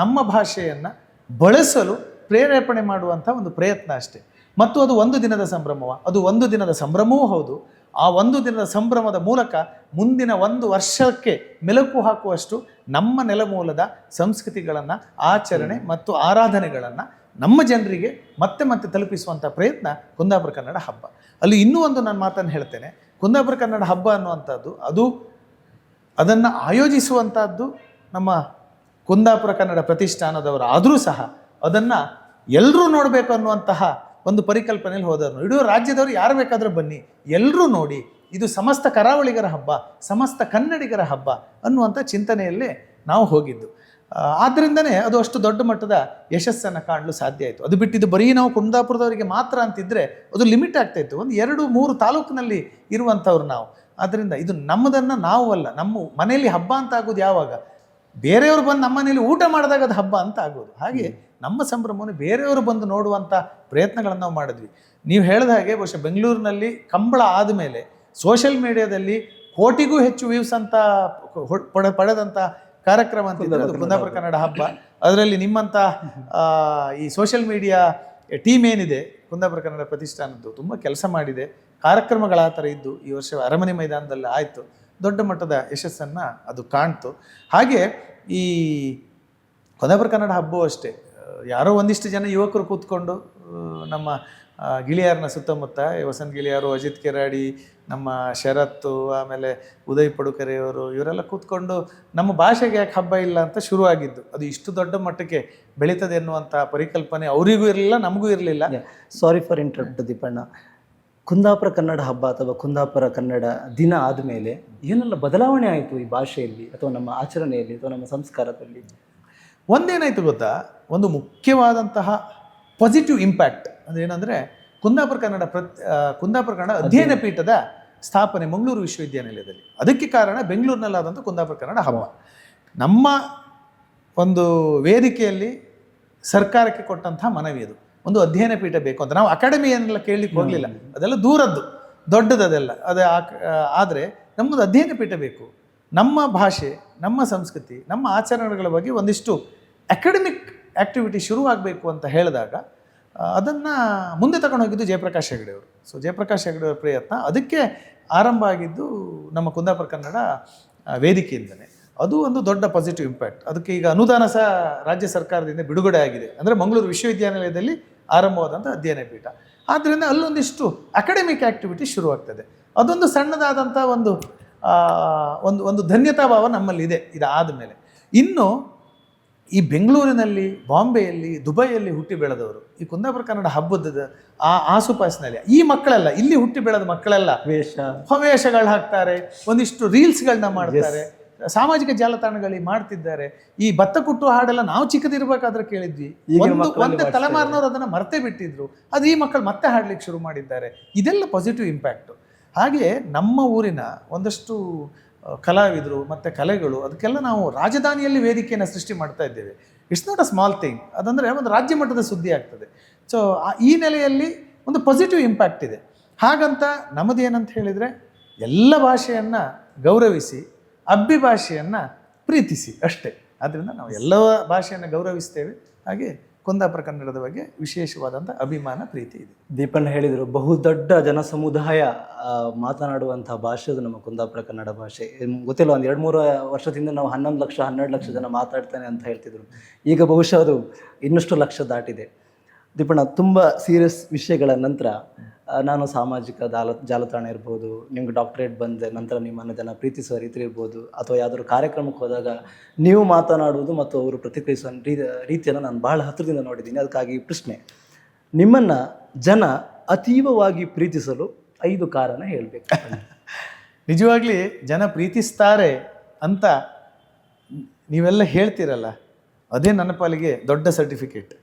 ನಮ್ಮ ಭಾಷೆಯನ್ನು ಬಳಸಲು ಪ್ರೇರೇಪಣೆ ಮಾಡುವಂಥ ಒಂದು ಪ್ರಯತ್ನ ಅಷ್ಟೇ. ಮತ್ತು ಅದು ಒಂದು ದಿನದ ಸಂಭ್ರಮವ, ಅದು ಒಂದು ದಿನದ ಸಂಭ್ರಮವೂ ಹೌದು. ಆ ಒಂದು ದಿನದ ಸಂಭ್ರಮದ ಮೂಲಕ ಮುಂದಿನ ಒಂದು ವರ್ಷಕ್ಕೆ ಮೆಲುಕು ಹಾಕುವಷ್ಟು ನಮ್ಮ ನೆಲಮೂಲದ ಸಂಸ್ಕೃತಿಗಳನ್ನು, ಆಚರಣೆ ಮತ್ತು ಆರಾಧನೆಗಳನ್ನು ನಮ್ಮ ಜನರಿಗೆ ಮತ್ತೆ ಮತ್ತೆ ತಲುಪಿಸುವಂಥ ಪ್ರಯತ್ನ ಕುಂದಾಪುರ ಕನ್ನಡ ಹಬ್ಬ. ಅಲ್ಲಿ ಇನ್ನೂ ಒಂದು ನಾನು ಮಾತನ್ನು ಹೇಳ್ತೇನೆ. ಕುಂದಾಪುರ ಕನ್ನಡ ಹಬ್ಬ ಅನ್ನುವಂಥದ್ದು ಅದನ್ನು ಆಯೋಜಿಸುವಂಥದ್ದು ನಮ್ಮ ಕುಂದಾಪುರ ಕನ್ನಡ ಪ್ರತಿಷ್ಠಾನದವರು ಆದರೂ ಸಹ ಅದನ್ನು ಎಲ್ಲರೂ ನೋಡಬೇಕು ಅನ್ನುವಂತಹ ಒಂದು ಪರಿಕಲ್ಪನೆಯಲ್ಲಿ ಹೋದವರು. ಇಡೀ ರಾಜ್ಯದವರು ಯಾರು ಬೇಕಾದರೂ ಬನ್ನಿ, ಎಲ್ಲರೂ ನೋಡಿ, ಇದು ಸಮಸ್ತ ಕರಾವಳಿಗರ ಹಬ್ಬ, ಸಮಸ್ತ ಕನ್ನಡಿಗರ ಹಬ್ಬ ಅನ್ನುವಂಥ ಚಿಂತನೆಯಲ್ಲೇ ನಾವು ಹೋಗಿದ್ದು. ಆದ್ದರಿಂದನೇ ಅದು ಅಷ್ಟು ದೊಡ್ಡ ಮಟ್ಟದ ಯಶಸ್ಸನ್ನು ಕಾಣಲು ಸಾಧ್ಯ ಆಯಿತು. ಅದು ಬಿಟ್ಟಿದ್ದು ಬರೀ ನಾವು ಕುಂದಾಪುರದವರಿಗೆ ಮಾತ್ರ ಅಂತಿದ್ರೆ ಅದು ಲಿಮಿಟ್ ಆಗ್ತಾಯಿತ್ತು. ಒಂದು 2-3 ತಾಲೂಕಿನಲ್ಲಿ ಇರುವಂಥವ್ರು ನಾವು. ಆದ್ದರಿಂದ ಇದು ನಮ್ಮದನ್ನು ನಾವು ಅಲ್ಲ, ನಮ್ಮ ಮನೆಯಲ್ಲಿ ಹಬ್ಬ ಅಂತ ಆಗೋದು ಯಾವಾಗ ಬೇರೆಯವರು ಬಂದು ನಮ್ಮ ಮನೆಯಲ್ಲಿ ಊಟ ಮಾಡಿದಾಗ ಅದು ಹಬ್ಬ ಅಂತ ಆಗೋದು. ಹಾಗೆ ನಮ್ಮ ಸಂಭ್ರಮವನ್ನು ಬೇರೆಯವರು ಬಂದು ನೋಡುವಂಥ ಪ್ರಯತ್ನಗಳನ್ನು ನಾವು ಮಾಡಿದ್ವಿ. ನೀವು ಹೇಳಿದ ಹಾಗೆ ಬಹುಶಃ ಬೆಂಗಳೂರಿನಲ್ಲಿ ಕಂಬಳ ಆದಮೇಲೆ ಸೋಷಿಯಲ್ ಮೀಡಿಯಾದಲ್ಲಿ ಕೋಟಿಗೂ ಹೆಚ್ಚು ವ್ಯೂಸ್ ಅಂತ ಪಡೆದಂಥ ಕಾರ್ಯಕ್ರಮ ಅಂತಿದ್ರೆ ಅದು ಕುಂದಾಪುರ ಕನ್ನಡ ಹಬ್ಬ. ಅದರಲ್ಲಿ ನಿಮ್ಮಂಥ ಈ ಸೋಷಿಯಲ್ ಮೀಡಿಯಾ ಟೀಮ್ ಏನಿದೆ ಕುಂದಾಪುರ ಕನ್ನಡ ಪ್ರತಿಷ್ಠಾನದ್ದು ತುಂಬ ಕೆಲಸ ಮಾಡಿದೆ. ಕಾರ್ಯಕ್ರಮಗಳ ಆ ಥರ ಇದ್ದು ಈ ವರ್ಷ ಅರಮನೆ ಮೈದಾನದಲ್ಲಿ ಆಯಿತು. ದೊಡ್ಡ ಮಟ್ಟದ ಯಶಸ್ಸನ್ನು ಅದು ಕಾಣ್ತು. ಹಾಗೆ ಈ ಕುಂದಾಪುರ ಕನ್ನಡ ಹಬ್ಬವೂ ಅಷ್ಟೇ. ಯಾರೋ ಒಂದಿಷ್ಟು ಜನ ಯುವಕರು ಕೂತ್ಕೊಂಡು ನಮ್ಮ ಗಿಳಿಯಾರನ ಸುತ್ತಮುತ್ತ ವಸಂತ್ ಗಿಳಿಯಾರು, ಅಜಿತ್ ಕೆರಾಡಿ, ನಮ್ಮ ಶರತ್ತು, ಆಮೇಲೆ ಉದಯ್ ಪಡುಕೆರೆಯವರು ಇವರೆಲ್ಲ ಕೂತ್ಕೊಂಡು ನಮ್ಮ ಭಾಷೆಗೆ ಯಾಕೆ ಹಬ್ಬ ಇಲ್ಲ ಅಂತ ಶುರುವಾಗಿದ್ದು. ಅದು ಇಷ್ಟು ದೊಡ್ಡ ಮಟ್ಟಕ್ಕೆ ಬೆಳೀತದೆ ಎನ್ನುವಂಥ ಪರಿಕಲ್ಪನೆ ಅವರಿಗೂ ಇರಲಿಲ್ಲ, ನಮಗೂ ಇರಲಿಲ್ಲ. Sorry for interrupt ದೀಪಣ್ಣ. Kundapura Kannada ಹಬ್ಬ ಅಥವಾ ಕುಂದಾಪುರ ಕನ್ನಡ ದಿನ ಆದಮೇಲೆ ಏನೆಲ್ಲ ಬದಲಾವಣೆ ಆಯಿತು ಈ ಭಾಷೆಯಲ್ಲಿ ಅಥವಾ ನಮ್ಮ ಆಚರಣೆಯಲ್ಲಿ ಅಥವಾ ನಮ್ಮ ಸಂಸ್ಕಾರದಲ್ಲಿ? ಒಂದೇನಾಯಿತು ಗೊತ್ತಾ, ಒಂದು ಮುಖ್ಯವಾದಂತಹ ಪಾಸಿಟಿವ್ ಇಂಪ್ಯಾಕ್ಟ್ ಅದೇನೆಂದರೆ ಕುಂದಾಪುರ ಕನ್ನಡ ಅಧ್ಯಯನ ಪೀಠದ ಸ್ಥಾಪನೆ ಮಂಗಳೂರು ವಿಶ್ವವಿದ್ಯಾನಿಲಯದಲ್ಲಿ. ಅದಕ್ಕೆ ಕಾರಣ ಬೆಂಗಳೂರಿನಲ್ಲಾದಂಥ ಕುಂದಾಪುರ ಕನ್ನಡ ಹಬ್ಬ. ನಮ್ಮ ಒಂದು ವೇದಿಕೆಯಲ್ಲಿ ಸರ್ಕಾರಕ್ಕೆ ಕೊಟ್ಟಂತಹ ಮನವಿ ಅದು. ಒಂದು ಅಧ್ಯಯನ ಪೀಠ ಬೇಕು ಅಂತ. ನಾವು ಅಕಾಡೆಮಿ ಏನೆಲ್ಲ ಕೇಳಲಿಕ್ಕೆ ಹೋಗಲಿಲ್ಲ, ಅದೆಲ್ಲ ದೂರದ್ದು, ದೊಡ್ಡದು ಅದೆಲ್ಲ. ಆದರೆ ನಮ್ಮದು ಅಧ್ಯಯನ ಪೀಠ ಬೇಕು. ನಮ್ಮ ಭಾಷೆ, ನಮ್ಮ ಸಂಸ್ಕೃತಿ, ನಮ್ಮ ಆಚರಣೆಗಳ ಬಗ್ಗೆ ಒಂದಿಷ್ಟು ಅಕಾಡೆಮಿಕ್ ಆ್ಯಕ್ಟಿವಿಟಿ ಶುರುವಾಗಬೇಕು ಅಂತ ಹೇಳಿದಾಗ ಅದನ್ನು ಮುಂದೆ ತಗೊಂಡು ಹೋಗಿದ್ದು ಜಯಪ್ರಕಾಶ್ ಹೆಗಡೆಯವರು. ಸೊ ಜಯಪ್ರಕಾಶ್ ಹೆಗಡೆಯವರ ಪ್ರಯತ್ನ ಅದಕ್ಕೆ ಆರಂಭ ಆಗಿದ್ದು ನಮ್ಮ ಕುಂದಾಪುರ ಕನ್ನಡ ವೇದಿಕೆಯಿಂದಲೇ. ಅದು ಒಂದು ದೊಡ್ಡ ಪಾಸಿಟಿವ್ ಇಂಪ್ಯಾಕ್ಟ್. ಅದಕ್ಕೆ ಈಗ ಅನುದಾನ ಸಹ ರಾಜ್ಯ ಸರ್ಕಾರದಿಂದ ಬಿಡುಗಡೆ ಆಗಿದೆ. ಅಂದರೆ ಮಂಗಳೂರು ವಿಶ್ವವಿದ್ಯಾನಿಲಯದಲ್ಲಿ ಆರಂಭವಾದಂಥ ಅಧ್ಯಯನ ಪೀಠ. ಆದ್ದರಿಂದ ಅಲ್ಲೊಂದಿಷ್ಟು ಅಕಾಡೆಮಿಕ್ ಆ್ಯಕ್ಟಿವಿಟಿ ಶುರುವಾಗ್ತದೆ. ಅದೊಂದು ಸಣ್ಣದಾದಂಥ ಒಂದು ಧನ್ಯತಾ ಭಾವ ನಮ್ಮಲ್ಲಿದೆ ಇದಾದ ಮೇಲೆ. ಇನ್ನು ಈ ಬೆಂಗಳೂರಿನಲ್ಲಿ, ಬಾಂಬೆಯಲ್ಲಿ, ದುಬೈಯಲ್ಲಿ ಹುಟ್ಟಿ ಬೆಳೆದವರು ಈ ಕುಂದಾಪುರ ಕನ್ನಡ ಹಬ್ಬದ ಆಸುಪಾಸಿನಲ್ಲಿ ಈ ಮಕ್ಕಳೆಲ್ಲ, ಇಲ್ಲಿ ಹುಟ್ಟಿ ಬೆಳೆದ ಮಕ್ಕಳೆಲ್ಲ ವೇಷಗಳು ಹಾಕ್ತಾರೆ, ಒಂದಿಷ್ಟು ರೀಲ್ಸ್ಗಳನ್ನ ಮಾಡ್ತಾರೆ, ಸಾಮಾಜಿಕ ಜಾಲತಾಣಗಳಿಗೆ ಮಾಡ್ತಿದ್ದಾರೆ. ಈ ಭತ್ತ ಕುಟ್ಟು ಹಾಡೆಲ್ಲ ನಾವು ಚಿಕ್ಕದಿರ್ಬೇಕಾದ್ರೆ ಕೇಳಿದ್ವಿ, ಒಂದೇ ತಲೆಮಾರಿನವರು ಅದನ್ನು ಮರ್ತೇ ಬಿಟ್ಟಿದ್ರು. ಅದು ಈ ಮಕ್ಕಳು ಮತ್ತೆ ಹಾಡ್ಲಿಕ್ಕೆ ಶುರು ಮಾಡಿದ್ದಾರೆ. ಇದೆಲ್ಲ ಪಾಸಿಟಿವ್ ಇಂಪ್ಯಾಕ್ಟು. ಹಾಗೆ ನಮ್ಮ ಊರಿನ ಒಂದಷ್ಟು ಕಲಾವಿದರು ಮತ್ತು ಕಲೆಗಳು, ಅದಕ್ಕೆಲ್ಲ ನಾವು ರಾಜಧಾನಿಯಲ್ಲಿ ವೇದಿಕೆಯನ್ನು ಸೃಷ್ಟಿ ಮಾಡ್ತಾ ಇದ್ದೇವೆ. It's not a small thing. ಅದಂದರೆ ಒಂದು ರಾಜ್ಯ ಮಟ್ಟದ ಸುದ್ದಿ ಆಗ್ತದೆ. ಸೊ ಈ ನೆಲೆಯಲ್ಲಿ ಒಂದು ಪಾಸಿಟಿವ್ ಇಂಪ್ಯಾಕ್ಟ್ ಇದೆ. ಹಾಗಂತ ನಮ್ಮದೇನಂತ ಹೇಳಿದರೆ ಎಲ್ಲ ಭಾಷೆಯನ್ನು ಗೌರವಿಸಿ ಅಬ್ಬಿ ಭಾಷೆಯನ್ನು ಪ್ರೀತಿಸಿ ಅಷ್ಟೇ. ಆದ್ದರಿಂದ ನಾವು ಎಲ್ಲ ಭಾಷೆಯನ್ನು ಗೌರವಿಸ್ತೇವೆ. ಹಾಗೆ ಕುಂದಾಪುರ ಕನ್ನಡದ ಬಗ್ಗೆ ವಿಶೇಷವಾದಂಥ ಅಭಿಮಾನ, ಪ್ರೀತಿ ಇದೆ. ದೀಪಣ್ಣ ಹೇಳಿದರು, ಬಹುದೊಡ್ಡ ಜನ ಸಮುದಾಯ ಮಾತನಾಡುವಂಥ ಭಾಷೆ ಅದು ನಮ್ಮ ಕುಂದಾಪುರ ಕನ್ನಡ ಭಾಷೆ. ಗೊತ್ತಿಲ್ಲ, ಒಂದು 2-3 ವರ್ಷದಿಂದ ನಾವು 11 ಲಕ್ಷ 12 ಲಕ್ಷ ಜನ ಮಾತಾಡ್ತಾನೆ ಅಂತ ಹೇಳ್ತಿದ್ರು. ಈಗ ಬಹುಶಃ ಅದು ಇನ್ನಷ್ಟು ಲಕ್ಷ ದಾಟಿದೆ. ದೀಪಣ್ಣ, ತುಂಬ ಸೀರಿಯಸ್ ವಿಷಯಗಳ ನಂತರ ನಾನು ಸಾಮಾಜಿಕ ಜಾಲತಾಣ ಇರ್ಬೋದು, ನಿಮ್ಗೆ ಡಾಕ್ಟರೇಟ್ ಬಂದ ನಂತರ ನಿಮ್ಮನ್ನು ಜನ ಪ್ರೀತಿಸುವ ರೀತಿ ಇರ್ಬೋದು, ಅಥವಾ ಯಾವುದಾದ್ರು ಕಾರ್ಯಕ್ರಮಕ್ಕೆ ಹೋದಾಗ ನೀವು ಮಾತನಾಡುವುದು ಮತ್ತು ಅವರು ಪ್ರತಿಕ್ರಿಯಿಸುವ ರೀತಿಯನ್ನು ನಾನು ಬಹಳ ಹತ್ತಿರದಿಂದ ನೋಡಿದ್ದೀನಿ. ಅದಕ್ಕಾಗಿ ಪ್ರಶ್ನೆ, ನಿಮ್ಮನ್ನು ಜನ ಅತೀವವಾಗಿ ಪ್ರೀತಿಸಲು 5 ಕಾರಣ ಹೇಳಬೇಕು. ನಿಜವಾಗ್ಲಿ ಜನ ಪ್ರೀತಿಸ್ತಾರೆ ಅಂತ ನೀವೆಲ್ಲ ಹೇಳ್ತೀರಲ್ಲ, ಅದೇ ನನ್ನ ಪಾಲಿಗೆ ದೊಡ್ಡ ಸರ್ಟಿಫಿಕೇಟ್.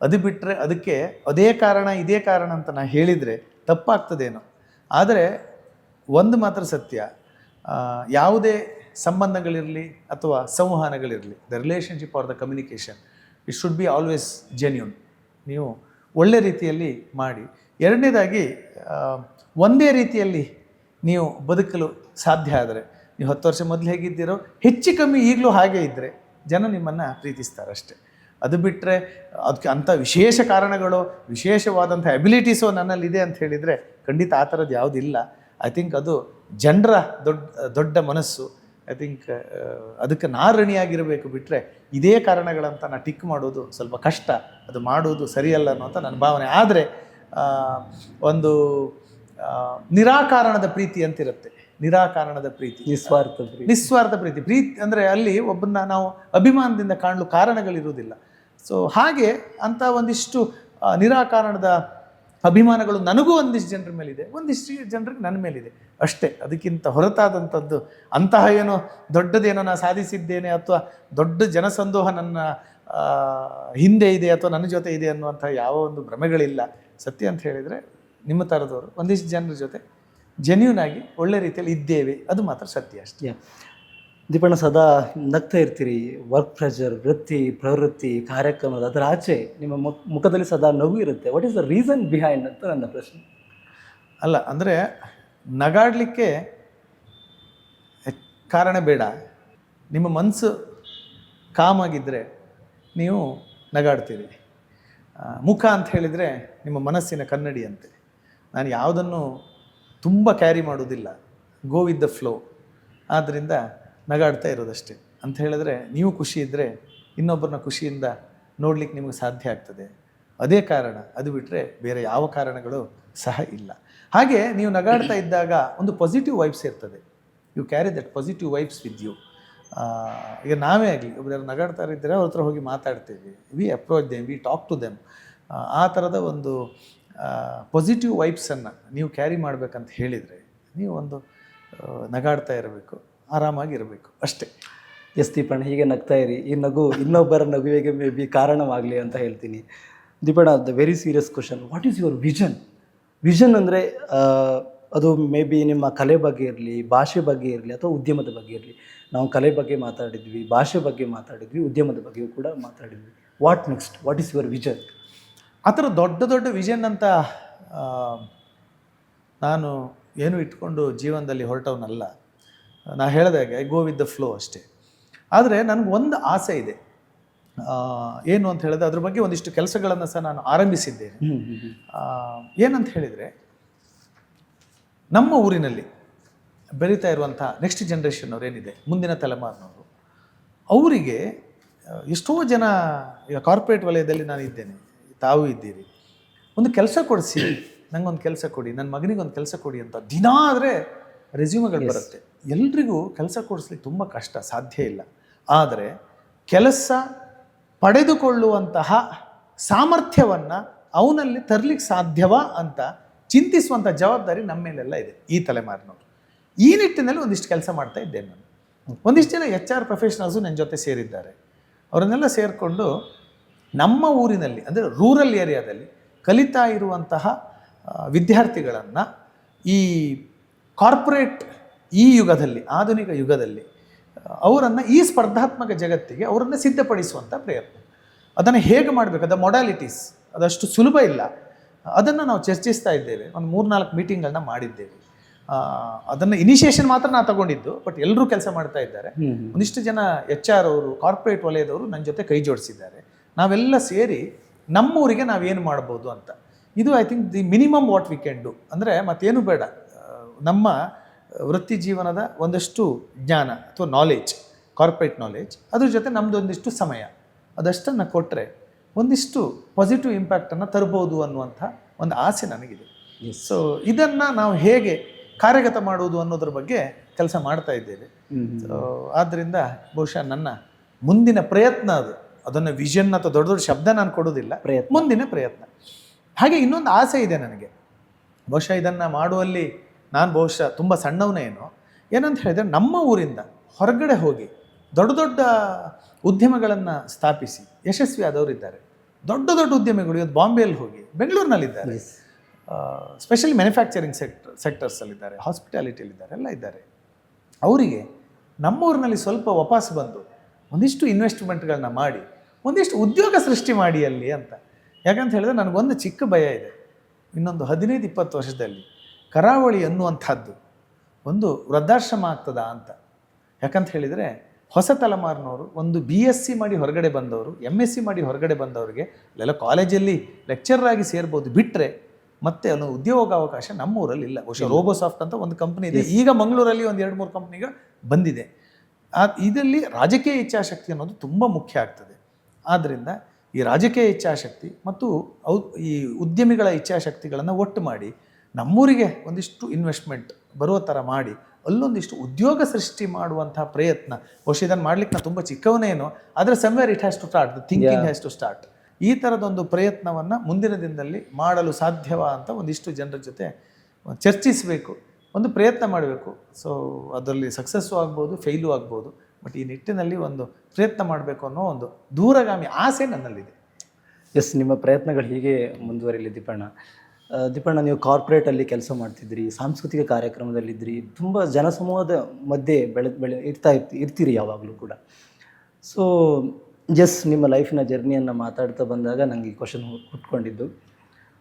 ಅದು ಬಿಟ್ಟರೆ ಅದಕ್ಕೆ ಅದೇ ಕಾರಣ ಇದೇ ಕಾರಣ ಅಂತ ನಾನು ಹೇಳಿದರೆ ತಪ್ಪಾಗ್ತದೇನೋ. ಆದರೆ ಒಂದು ಮಾತ್ರ ಸತ್ಯ, ಯಾವುದೇ ಸಂಬಂಧಗಳಿರಲಿ ಅಥವಾ ಸಂವಹನಗಳಿರಲಿ, the relationship or the communication, it should be always genuine. ನೀವು ಒಳ್ಳೆ ರೀತಿಯಲ್ಲಿ ಮಾಡಿ. ಎರಡನೇದಾಗಿ, ಒಂದೇ ರೀತಿಯಲ್ಲಿ ನೀವು ಬದುಕಲು ಸಾಧ್ಯ ಆದರೆ, ನೀವು 10 ವರ್ಷ ಮೊದಲು ಹೇಗಿದ್ದೀರೋ ಹೆಚ್ಚು ಕಮ್ಮಿ ಈಗಲೂ ಹಾಗೆ ಇದ್ದರೆ ಜನ ನಿಮ್ಮನ್ನು ಪ್ರೀತಿಸ್ತಾರೆ ಅಷ್ಟೇ. ಅದು ಬಿಟ್ಟರೆ ಅದಕ್ಕೆ ಅಂಥ ವಿಶೇಷ ಕಾರಣಗಳು, ವಿಶೇಷವಾದಂಥ ಎಬಿಲಿಟೀಸು ನನ್ನಲ್ಲಿದೆ ಅಂತ ಹೇಳಿದರೆ ಖಂಡಿತ ಆ ಥರದ್ದು ಯಾವುದಿಲ್ಲ. ಐ ಥಿಂಕ್ ಅದು ಜನರ ದೊಡ್ಡ ಮನಸ್ಸು. ಐ ಥಿಂಕ್ ಅದಕ್ಕೆ ಋಣಿಯಾಗಿರಬೇಕು. ಬಿಟ್ಟರೆ ಇದೇ ಕಾರಣಗಳಂತ ನಾನು ಟಿಕ್ ಮಾಡೋದು ಸ್ವಲ್ಪ ಕಷ್ಟ, ಅದು ಮಾಡುವುದು ಸರಿಯಲ್ಲ ಅನ್ನೋಂಥ ನನ್ನ ಭಾವನೆ. ಆದರೆ ಒಂದು ನಿರಾಕಾರಣದ ಪ್ರೀತಿ ಅಂತಿರುತ್ತೆ, ನಿರಾಕಾರಣದ ಪ್ರೀತಿ, ನಿಸ್ವಾರ್ಥ ಪ್ರೀತಿ ಅಂದರೆ ಅಲ್ಲಿ ಒಬ್ಬನ್ನ ನಾವು ಅಭಿಮಾನದಿಂದ ಕಾಣಲು ಕಾರಣಗಳಿರುವುದಿಲ್ಲ. ಸೊ ಹಾಗೆ ಅಂಥ ಒಂದಿಷ್ಟು ನಿರಾಕಾರಣದ ಅಭಿಮಾನಗಳು ನನಗೂ ಒಂದಿಷ್ಟು ಜನರ ಮೇಲಿದೆ, ಒಂದಿಷ್ಟು ಜನರಿಗೆ ನನ್ನ ಮೇಲಿದೆ ಅಷ್ಟೇ. ಅದಕ್ಕಿಂತ ಹೊರತಾದಂಥದ್ದು ಅಂತಹ ಏನೋ ದೊಡ್ಡದೇನೋ ನಾನು ಸಾಧಿಸಿದ್ದೇನೆ ಅಥವಾ ದೊಡ್ಡ ಜನಸಂದೋಹ ನನ್ನ ಹಿಂದೆ ಇದೆ ಅಥವಾ ನನ್ನ ಜೊತೆ ಇದೆ ಅನ್ನುವಂಥ ಯಾವ ಒಂದು ಭ್ರಮೆಗಳಿಲ್ಲ. ಸತ್ಯ ಅಂತ ಹೇಳಿದರೆ ನಿಮ್ಮ ಥರದವರು ಒಂದಿಷ್ಟು ಜನರ ಜೊತೆ ಜೆನ್ಯೂನ್ ಆಗಿ ಒಳ್ಳೆ ರೀತಿಯಲ್ಲಿ ಇದ್ದೇವೆ, ಅದು ಮಾತ್ರ ಸತ್ಯ ಅಷ್ಟೇ. ದೀಪಣ್ಣ, ಸದಾ ನಗ್ತಾ ಇರ್ತೀರಿ. ವರ್ಕ್ ಪ್ರೆಷರ್, ವೃತ್ತಿ ಪ್ರವೃತ್ತಿ, ಕಾರ್ಯಕ್ರಮದ ಅದರ ಆಚೆ ನಿಮ್ಮ ಮುಖದಲ್ಲಿ ಸದಾ ನಗು ಇರುತ್ತೆ. What is the reason behind ಅಂತ ನನ್ನ ಪ್ರಶ್ನೆ. ಅಲ್ಲ, ಅಂದರೆ ನಗಾಡಲಿಕ್ಕೆ ಕಾರಣ ಬೇಡ. ನಿಮ್ಮ ಮನಸ್ಸು ಕಾಮಾಗಿದ್ದರೆ ನೀವು ನಗಾಡ್ತೀರಿ. ಮುಖ ಅಂತ ಹೇಳಿದರೆ ನಿಮ್ಮ ಮನಸ್ಸಿನ ಕನ್ನಡಿ ಅಂತೆ. ನಾನು ಯಾವುದನ್ನು ತುಂಬ ಕ್ಯಾರಿ ಮಾಡೋದಿಲ್ಲ, ಗೋ ವಿತ್ ದ ಫ್ಲೋ. ಆದ್ದರಿಂದ ನಗಾಡ್ತಾ ಇರೋದಷ್ಟೇ. ಅಂತ ಹೇಳಿದ್ರೆ ನೀವು ಖುಷಿ ಇದ್ದರೆ ಇನ್ನೊಬ್ಬರನ್ನ ಖುಷಿಯಿಂದ ನೋಡ್ಲಿಕ್ಕೆ ನಿಮಗೆ ಸಾಧ್ಯ ಆಗ್ತದೆ. ಅದೇ ಕಾರಣ, ಅದು ಬಿಟ್ಟರೆ ಬೇರೆ ಯಾವ ಕಾರಣಗಳು ಸಹ ಇಲ್ಲ. ಹಾಗೆ ನೀವು ನಗಾಡ್ತಾ ಇದ್ದಾಗ ಒಂದು ಪಾಸಿಟಿವ್ ವೈಬ್ಸ್ ಇರ್ತದೆ. You carry that positive vibes with you. ಈಗ ನಾವೇ ಆಗಲಿ ಒಬ್ಬರು ನಗಾಡ್ತಾ ಇದ್ದರೆ ಅವ್ರ ಹತ್ರ ಹೋಗಿ ಮಾತಾಡ್ತೇವೆ, we approach them, we talk to them. ಆ ಥರದ ಒಂದು ಪಾಸಿಟಿವ್ ವೈಬ್ಸನ್ನು ನೀವು ಕ್ಯಾರಿ ಮಾಡಬೇಕಂತ ಹೇಳಿದರೆ ನೀವು ಒಂದು ನಗಾಡ್ತಾ ಇರಬೇಕು, ಆರಾಮಾಗಿರಬೇಕು ಅಷ್ಟೇ. ಎಸ್ ದೀಪಣ್ಣ, ಹೀಗೆ ನಗ್ತಾ ಇರಿ. ಈ ನಗು ಇನ್ನೊಬ್ಬರ ನಗುವಿಗೆ ಮೇ ಬಿ ಕಾರಣವಾಗಲಿ ಅಂತ ಹೇಳ್ತೀನಿ. ದೀಪಣ್ಣ, the very serious question, what is your vision? Vision ಅಂದರೆ ಅದು ಮೇ ಬಿ ನಿಮ್ಮ ಕಲೆ ಬಗ್ಗೆ ಇರಲಿ, ಭಾಷೆ ಬಗ್ಗೆ ಇರಲಿ, ಅಥವಾ ಉದ್ಯಮದ ಬಗ್ಗೆ ಇರಲಿ. ನಾವು ಕಲೆ ಬಗ್ಗೆ ಮಾತಾಡಿದ್ವಿ, ಭಾಷೆ ಬಗ್ಗೆ ಮಾತಾಡಿದ್ವಿ, ಉದ್ಯಮದ ಬಗ್ಗೆಯೂ ಕೂಡ ಮಾತಾಡಿದ್ವಿ. What next? What is your vision? ಆ ಥರ ದೊಡ್ಡ ದೊಡ್ಡ ವಿಷನ್ ಅಂತ ನಾನು ಏನು ಇಟ್ಕೊಂಡು ಜೀವನದಲ್ಲಿ ಹೊರಟವನಲ್ಲ. ನಾನು ಹೇಳಿದಾಗೆ I go with the flow ಅಷ್ಟೇ. ಆದರೆ ನನಗೊಂದು ಆಸೆ ಇದೆ. ಏನು ಅಂತ ಹೇಳಿದ್ರೆ ಅದ್ರ ಬಗ್ಗೆ ಒಂದಿಷ್ಟು ಕೆಲಸಗಳನ್ನು ಸಹ ನಾನು ಆರಂಭಿಸಿದ್ದೇನೆ. ಏನಂತ ಹೇಳಿದರೆ, ನಮ್ಮ ಊರಿನಲ್ಲಿ ಬೆಳೀತಾ ಇರುವಂಥ ನೆಕ್ಸ್ಟ್ ಜನ್ರೇಷನ್ ಅವರೇನಿದೆ, ಮುಂದಿನ ತಲೆಮಾರಿನವರು, ಅವರಿಗೆ ಎಷ್ಟೋ ಜನ ಈಗ ಕಾರ್ಪೊರೇಟ್ ವಲಯದಲ್ಲಿ ನಾನು ಇದ್ದೇನೆ, ತಾವು ಇದ್ದೀರಿ, ಒಂದು ಕೆಲಸ ಕೊಡಿಸಿ, ನನಗೊಂದು ಕೆಲಸ ಕೊಡಿ, ನನ್ನ ಮಗನಿಗೊಂದು ಕೆಲಸ ಕೊಡಿ ಅಂತ ದಿನ ಆದರೆ ರೆಸ್ಯೂಮ್ಗಳು ಬರುತ್ತೆ. ಎಲ್ರಿಗೂ ಕೆಲಸ ಕೊಡಿಸ್ಲಿಕ್ಕೆ ತುಂಬ ಕಷ್ಟ, ಸಾಧ್ಯ ಇಲ್ಲ. ಆದರೆ ಕೆಲಸ ಪಡೆದುಕೊಳ್ಳುವಂತಹ ಸಾಮರ್ಥ್ಯವನ್ನು ಅವನಲ್ಲಿ ತರಲಿಕ್ಕೆ ಸಾಧ್ಯವಾ ಅಂತ ಚಿಂತಿಸುವಂಥ ಜವಾಬ್ದಾರಿ ನಮ್ಮ ಮೇಲೆಲ್ಲ ಇದೆ, ಈ ತಲೆಮಾರಿನವರು. ಈ ನಿಟ್ಟಿನಲ್ಲಿ ಒಂದಿಷ್ಟು ಕೆಲಸ ಮಾಡ್ತಾ ಇದ್ದೇನೆ ನಾನು. ಒಂದಿಷ್ಟು ಜನ HR ಪ್ರೊಫೆಷನಲ್ಸು ನನ್ನ ಜೊತೆ ಸೇರಿದ್ದಾರೆ. ಅವರನ್ನೆಲ್ಲ ಸೇರಿಕೊಂಡು ನಮ್ಮ ಊರಿನಲ್ಲಿ, ಅಂದರೆ ರೂರಲ್ ಏರಿಯಾದಲ್ಲಿ ಕಲಿತಾ ಇರುವಂತಹ ವಿದ್ಯಾರ್ಥಿಗಳನ್ನು ಈ ಕಾರ್ಪೊರೇಟ್ ಈ ಯುಗದಲ್ಲಿ, ಆಧುನಿಕ ಯುಗದಲ್ಲಿ ಅವರನ್ನು ಈ ಸ್ಪರ್ಧಾತ್ಮಕ ಜಗತ್ತಿಗೆ ಅವರನ್ನು ಸಿದ್ಧಪಡಿಸುವಂಥ ಪ್ರಯತ್ನ. ಅದನ್ನು ಹೇಗೆ ಮಾಡಬೇಕು, ಅದರ ಮೊಡಾಲಿಟೀಸ್ ಅದಷ್ಟು ಸುಲಭ ಇಲ್ಲ. ಅದನ್ನು ನಾವು ಚರ್ಚಿಸ್ತಾ ಇದ್ದೇವೆ. ಒಂದು 3-4 ಮೀಟಿಂಗ್ಗಳನ್ನ ಮಾಡಿದ್ದೇವೆ. ಅದನ್ನು ಇನಿಷಿಯೇಷನ್ ಮಾತ್ರ ನಾನು ತಗೊಂಡಿದ್ದು, ಬಟ್ ಎಲ್ಲರೂ ಕೆಲಸ ಮಾಡ್ತಾ ಇದ್ದಾರೆ. ಒಂದಿಷ್ಟು ಜನ HR ಅವರು, ಕಾರ್ಪೊರೇಟ್ ವಲಯದವರು ನನ್ನ ಜೊತೆ ಕೈ ಜೋಡಿಸಿದ್ದಾರೆ. ನಾವೆಲ್ಲ ಸೇರಿ ನಮ್ಮೂರಿಗೆ ನಾವೇನು ಮಾಡ್ಬೋದು ಅಂತ. ಇದು I think the minimum what we can do. ಅಂದರೆ ಮತ್ತೇನು ಬೇಡ, ನಮ್ಮ ವೃತ್ತಿ ಜೀವನದ ಒಂದಷ್ಟು ಜ್ಞಾನ ಅಥವಾ ನಾಲೆಜ್, ಕಾರ್ಪೊರೇಟ್ ನಾಲೆಜ್, ಅದ್ರ ಜೊತೆ ನಮ್ಮದು ಒಂದಿಷ್ಟು ಸಮಯ, ಅದಷ್ಟನ್ನು ಕೊಟ್ಟರೆ ಒಂದಿಷ್ಟು ಪಾಸಿಟಿವ್ ಇಂಪ್ಯಾಕ್ಟನ್ನು ತರ್ಬೋದು ಅನ್ನುವಂಥ ಒಂದು ಆಸೆ ನನಗಿದೆ. ಸೊ ಇದನ್ನು ನಾವು ಹೇಗೆ ಕಾರ್ಯಗತ ಮಾಡುವುದು ಅನ್ನೋದ್ರ ಬಗ್ಗೆ ಕೆಲಸ ಮಾಡ್ತಾ ಇದ್ದೇವೆ. ಸೊ ಆದ್ದರಿಂದ ಬಹುಶಃ ನನ್ನ ಮುಂದಿನ ಪ್ರಯತ್ನ ಅದನ್ನು ವಿಷನ್ ಅಥವಾ ದೊಡ್ಡ ದೊಡ್ಡ ಶಬ್ದ ನಾನು ಕೊಡೋದಿಲ್ಲ, ಮುಂದಿನ ಪ್ರಯತ್ನ. ಹಾಗೆ ಇನ್ನೊಂದು ಆಸೆ ಇದೆ ನನಗೆ, ಬಹುಶಃ ಇದನ್ನು ಮಾಡುವಲ್ಲಿ ನಾನು ಬಹುಶಃ ತುಂಬ ಸಣ್ಣವನೇನೋ, ಏನಂತ ಹೇಳಿದರೆ ನಮ್ಮ ಊರಿಂದ ಹೊರಗಡೆ ಹೋಗಿ ದೊಡ್ಡ ದೊಡ್ಡ ಉದ್ಯಮಗಳನ್ನು ಸ್ಥಾಪಿಸಿ ಯಶಸ್ವಿ ಆದವರಿದ್ದಾರೆ. ದೊಡ್ಡ ದೊಡ್ಡ ಉದ್ಯಮಿಗಳು ಇವತ್ತು ಬಾಂಬೆಯಲ್ಲಿ ಹೋಗಿ, ಬೆಂಗಳೂರಿನಲ್ಲಿದ್ದಾರೆ, ಸ್ಪೆಷಲಿ ಮ್ಯಾನುಫ್ಯಾಕ್ಚರಿಂಗ್ ಸೆಕ್ಟರ್ಸಲ್ಲಿದ್ದಾರೆ, ಹಾಸ್ಪಿಟಾಲಿಟಿಯಲ್ಲಿದ್ದಾರೆ, ಎಲ್ಲ ಇದ್ದಾರೆ. ಅವರಿಗೆ ನಮ್ಮೂರಿನಲ್ಲಿ ಸ್ವಲ್ಪ ವಾಪಸ್ ಬಂದು ಒಂದಿಷ್ಟು ಇನ್ವೆಸ್ಟ್ಮೆಂಟ್ಗಳನ್ನ ಮಾಡಿ ಒಂದಿಷ್ಟು ಉದ್ಯೋಗ ಸೃಷ್ಟಿ ಮಾಡಿ ಅಲ್ಲಿ ಅಂತ. ಯಾಕಂತ ಹೇಳಿದ್ರೆ ನನಗೊಂದು ಚಿಕ್ಕ ಭಯ ಇದೆ, ಇನ್ನೊಂದು 15-20 ವರ್ಷದಲ್ಲಿ ಕರಾವಳಿ ಅನ್ನುವಂಥದ್ದು ಒಂದು ವೃದ್ಧಾಶ್ರಮ ಆಗ್ತದಾ ಅಂತ. ಯಾಕಂತ ಹೇಳಿದರೆ ಹೊಸ ತಲೆಮಾರಿನವರು ಒಂದು BSc ಮಾಡಿ ಹೊರಗಡೆ ಬಂದವರು, MSc ಮಾಡಿ ಹೊರಗಡೆ ಬಂದವರಿಗೆ ಅಲ್ಲೆಲ್ಲ ಕಾಲೇಜಲ್ಲಿ ಲೆಕ್ಚರರ್ ಆಗಿ ಸೇರ್ಬೋದು, ಬಿಟ್ಟರೆ ಮತ್ತೆ ಅನ್ನೋ ಉದ್ಯೋಗಾವಕಾಶ ನಮ್ಮೂರಲ್ಲಿ ಇಲ್ಲ. ಬಹುಶಃ ರೋಬೋಸಾಫ್ಟ್ ಅಂತ ಒಂದು ಕಂಪ್ನಿ ಇದೆ, ಈಗ ಮಂಗಳೂರಲ್ಲಿ ಒಂದು 2-3 ಕಂಪ್ನಿಗಳು ಬಂದಿದೆ. ಇದರಲ್ಲಿ ರಾಜಕೀಯ ಇಚ್ಛಾಶಕ್ತಿ ಅನ್ನೋದು ತುಂಬ ಮುಖ್ಯ ಆಗ್ತದೆ. ಆದ್ದರಿಂದ ಈ ರಾಜಕೀಯ ಇಚ್ಛಾಶಕ್ತಿ ಮತ್ತು ಈ ಉದ್ಯಮಿಗಳ ಇಚ್ಛಾಶಕ್ತಿಗಳನ್ನು ಒಟ್ಟು ಮಾಡಿ ನಮ್ಮೂರಿಗೆ ಒಂದಿಷ್ಟು ಇನ್ವೆಸ್ಟ್ಮೆಂಟ್ ಬರುವ ಥರ ಮಾಡಿ ಅಲ್ಲೊಂದಿಷ್ಟು ಉದ್ಯೋಗ ಸೃಷ್ಟಿ ಮಾಡುವಂತಹ ಪ್ರಯತ್ನ. ಬಹುಶಃ ಇದನ್ನು ಮಾಡ್ಲಿಕ್ಕೆ ನಾನು ತುಂಬ ಚಿಕ್ಕವನೇನೋ, ಆದರೆ somewhere it has to start, the thinking has to start. ಈ ಥರದೊಂದು ಪ್ರಯತ್ನವನ್ನು ಮುಂದಿನ ದಿನದಲ್ಲಿ ಮಾಡಲು ಸಾಧ್ಯವಾ ಅಂತ ಒಂದಿಷ್ಟು ಜನರ ಜೊತೆ ಚರ್ಚಿಸಬೇಕು, ಒಂದು ಪ್ರಯತ್ನ ಮಾಡಬೇಕು. ಸೊ ಅದರಲ್ಲಿ ಸಕ್ಸಸ್ಸು ಆಗ್ಬೋದು, ಫೇಲು ಆಗ್ಬೋದು, ಬಟ್ ಈ ನಿಟ್ಟಿನಲ್ಲಿ ಒಂದು ಪ್ರಯತ್ನ ಮಾಡಬೇಕು ಅನ್ನೋ ಒಂದು ದೂರಗಾಮಿ ಆಸೆ ನನ್ನಲ್ಲಿದೆ. ಎಸ್, ನಿಮ್ಮ ಪ್ರಯತ್ನಗಳು ಹೀಗೆ ಮುಂದುವರಿಲಿ ದೀಪಣ್ಣ. ನೀವು ಕಾರ್ಪೊರೇಟಲ್ಲಿ ಕೆಲಸ ಮಾಡ್ತಿದ್ರಿ, ಸಾಂಸ್ಕೃತಿಕ ಕಾರ್ಯಕ್ರಮದಲ್ಲಿದ್ದಿರಿ, ತುಂಬ ಜನಸಮೂಹದ ಮಧ್ಯೆ ಇರ್ತೀರಿ ಯಾವಾಗಲೂ ಕೂಡ. ಸೊ ನಿಮ್ಮ ಲೈಫಿನ ಜರ್ನಿಯನ್ನು ಮಾತಾಡ್ತಾ ಬಂದಾಗ ನನಗೆ ಈ ಕ್ವಶನ್ ಹುಟ್ಕೊಂಡಿದ್ದು,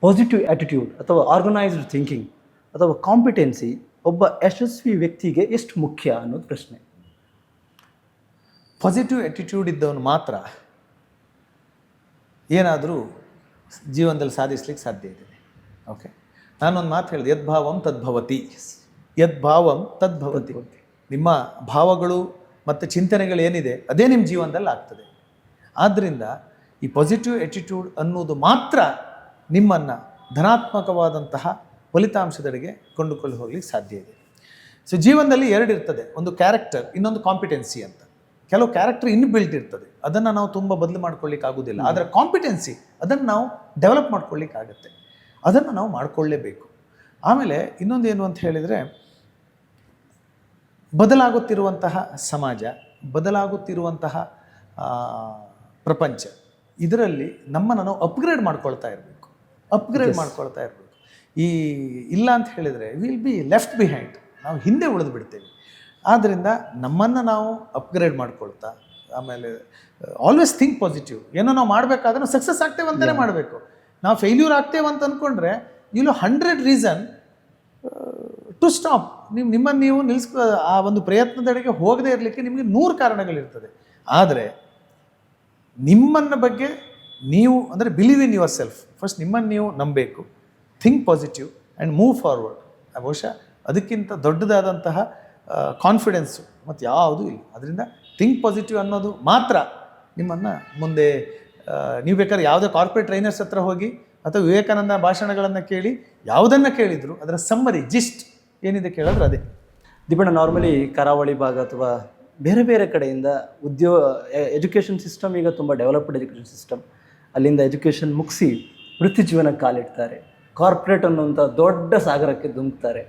ಪಾಸಿಟಿವ್ ಆ್ಯಟಿಟ್ಯೂಡ್ ಅಥವಾ ಆರ್ಗನೈಸ್ಡ್ ಥಿಂಕಿಂಗ್ ಅಥವಾ ಕಾಂಪಿಟೆನ್ಸಿ ಒಬ್ಬ ಯಶಸ್ವಿ ವ್ಯಕ್ತಿಗೆ ಎಷ್ಟು ಮುಖ್ಯ ಅನ್ನೋದು ಪ್ರಶ್ನೆ. ಪಾಸಿಟಿವ್ ಆ್ಯಟಿಟ್ಯೂಡ್ ಇದ್ದವನು ಮಾತ್ರ ಏನಾದರೂ ಜೀವನದಲ್ಲಿ ಸಾಧಿಸ್ಲಿಕ್ಕೆ ಸಾಧ್ಯ ಇದೆ. ಓಕೆ, ನಾನೊಂದು ಮಾತು ಹೇಳಿದೆ, ಯದ್ಭಾವಂ ತದ್ಭವತಿ, ಯದ್ಭಾವಂ ತದ್ಭವತಿ. ನಿಮ್ಮ ಭಾವಗಳು ಮತ್ತು ಚಿಂತನೆಗಳು ಏನಿದೆ ಅದೇ ನಿಮ್ಮ ಜೀವನದಲ್ಲಿ ಆಗ್ತದೆ. ಆದ್ದರಿಂದ ಈ ಪಾಸಿಟಿವ್ ಆ್ಯಟಿಟ್ಯೂಡ್ ಅನ್ನೋದು ಮಾತ್ರ ನಿಮ್ಮನ್ನು ಧನಾತ್ಮಕವಾದಂತಹ ಫಲಿತಾಂಶದೆಡೆಗೆ ಕೊಂಡುಕೊಂಡು ಹೋಗ್ಲಿಕ್ಕೆ ಸಾಧ್ಯ ಇದೆ. ಸೊ ಜೀವನದಲ್ಲಿ 2 ಇರ್ತದೆ, ಒಂದು ಕ್ಯಾರೆಕ್ಟರ್, ಇನ್ನೊಂದು ಕಾಂಪಿಟೆನ್ಸಿ ಅಂತ. ಕೆಲವು ಕ್ಯಾರೆಕ್ಟರ್ ಇನ್ಬಿಲ್ಟ್ ಇರ್ತದೆ, ಅದನ್ನು ನಾವು ತುಂಬ ಬದಲು ಮಾಡ್ಕೊಳ್ಳಿಕ್ಕೆ ಆಗೋದಿಲ್ಲ. ಆದರೆ ಕಾಂಪಿಟೆನ್ಸಿ ಅದನ್ನು ನಾವು ಡೆವಲಪ್ ಮಾಡ್ಕೊಳ್ಳಿಕ್ಕಾಗತ್ತೆ, ಅದನ್ನು ನಾವು ಮಾಡಿಕೊಳ್ಳೇಬೇಕು. ಆಮೇಲೆ ಇನ್ನೊಂದು ಏನು ಅಂತ ಹೇಳಿದರೆ, ಬದಲಾಗುತ್ತಿರುವಂತಹ ಸಮಾಜ, ಬದಲಾಗುತ್ತಿರುವಂತಹ ಪ್ರಪಂಚ, ಇದರಲ್ಲಿ ನಮ್ಮನ್ನು ನಾವು ಅಪ್ಗ್ರೇಡ್ ಮಾಡ್ಕೊಳ್ತಾ ಇರಬೇಕು. ಈ ಇಲ್ಲ ಅಂತ ಹೇಳಿದರೆ ವಿಲ್ ಬಿ ಲೆಫ್ಟ್ ಬಿಹೈಂಡ್, ನಾವು ಹಿಂದೆ ಉಳಿದು ಬಿಡ್ತೇವೆ. ಆದ್ದರಿಂದ ನಮ್ಮನ್ನು ನಾವು ಅಪ್ಗ್ರೇಡ್ ಮಾಡ್ಕೊಳ್ತಾ, ಆಮೇಲೆ ಆಲ್ವೇಸ್ ಥಿಂಕ್ ಪಾಸಿಟಿವ್. ಏನೋ ನಾವು ಮಾಡಬೇಕಾದ್ರೆ ಸಕ್ಸಸ್ ಆಗ್ತೇವೆ ಅಂತಲೇ ಮಾಡಬೇಕು. ನಾವು ಫೇಲ್ಯೂರ್ ಆಗ್ತೇವೆ ಅಂತ ಅಂದ್ಕೊಂಡ್ರೆ ಇಲ್ಲಿ 100 ರೀಸನ್ ಟು ಸ್ಟಾಪ್. ನಿಮ್ಮನ್ನು ನೀವು ಆ ಒಂದು ಪ್ರಯತ್ನದೆಡೆಗೆ ಹೋಗದೇ ಇರಲಿಕ್ಕೆ ನಿಮಗೆ 100 ಕಾರಣಗಳಿರ್ತದೆ. ಆದರೆ ನಿಮ್ಮನ್ನ ಬಗ್ಗೆ ನೀವು ಅಂದರೆ believe in your self, first ನಿಮ್ಮನ್ನು ನೀವು ನಂಬಬೇಕು, think positive and move forward. ಬಹುಶಃ ಅದಕ್ಕಿಂತ ದೊಡ್ಡದಾದಂತಹ ಕಾನ್ಫಿಡೆನ್ಸು ಮತ್ತು ಯಾವುದೂ ಇಲ್ಲ. ಅದರಿಂದ ಥಿಂಕ್ ಪಾಸಿಟಿವ್ ಅನ್ನೋದು ಮಾತ್ರ ನಿಮ್ಮನ್ನು ಮುಂದೆ, ನೀವು ಬೇಕಾದ್ರೆ ಯಾವುದೇ ಕಾರ್ಪೊರೇಟ್ ಟ್ರೈನರ್ಸ್ ಹತ್ರ ಹೋಗಿ ಅಥವಾ ವಿವೇಕಾನಂದ ಭಾಷಣಗಳನ್ನು ಕೇಳಿ, ಯಾವುದನ್ನು ಕೇಳಿದ್ರು ಅದರ ಸಮ್ಮರಿ ಜಿಸ್ಟ್ ಏನಿದೆ ಕೇಳಿದ್ರೆ ಅದೇ. ದೀಪಣ್ಣ, ನಾರ್ಮಲಿ ಕರಾವಳಿ ಭಾಗ ಅಥವಾ ಬೇರೆ ಬೇರೆ ಕಡೆಯಿಂದ ಎಜುಕೇಷನ್ ಸಿಸ್ಟಮ್ ಈಗ ತುಂಬ ಡೆವಲಪ್ಡ್ ಎಜುಕೇಷನ್ ಸಿಸ್ಟಮ್, ಅಲ್ಲಿಂದ ಎಜುಕೇಷನ್ ಮುಗಿಸಿ ವೃತ್ತಿ ಜೀವನಕ್ಕೆ ಕಾಲಿಡ್ತಾರೆ, ಕಾರ್ಪೊರೇಟ್ ಅನ್ನುವಂಥ ದೊಡ್ಡ ಸಾಗರಕ್ಕೆ ಧುಮುಕ್ತಾರೆ.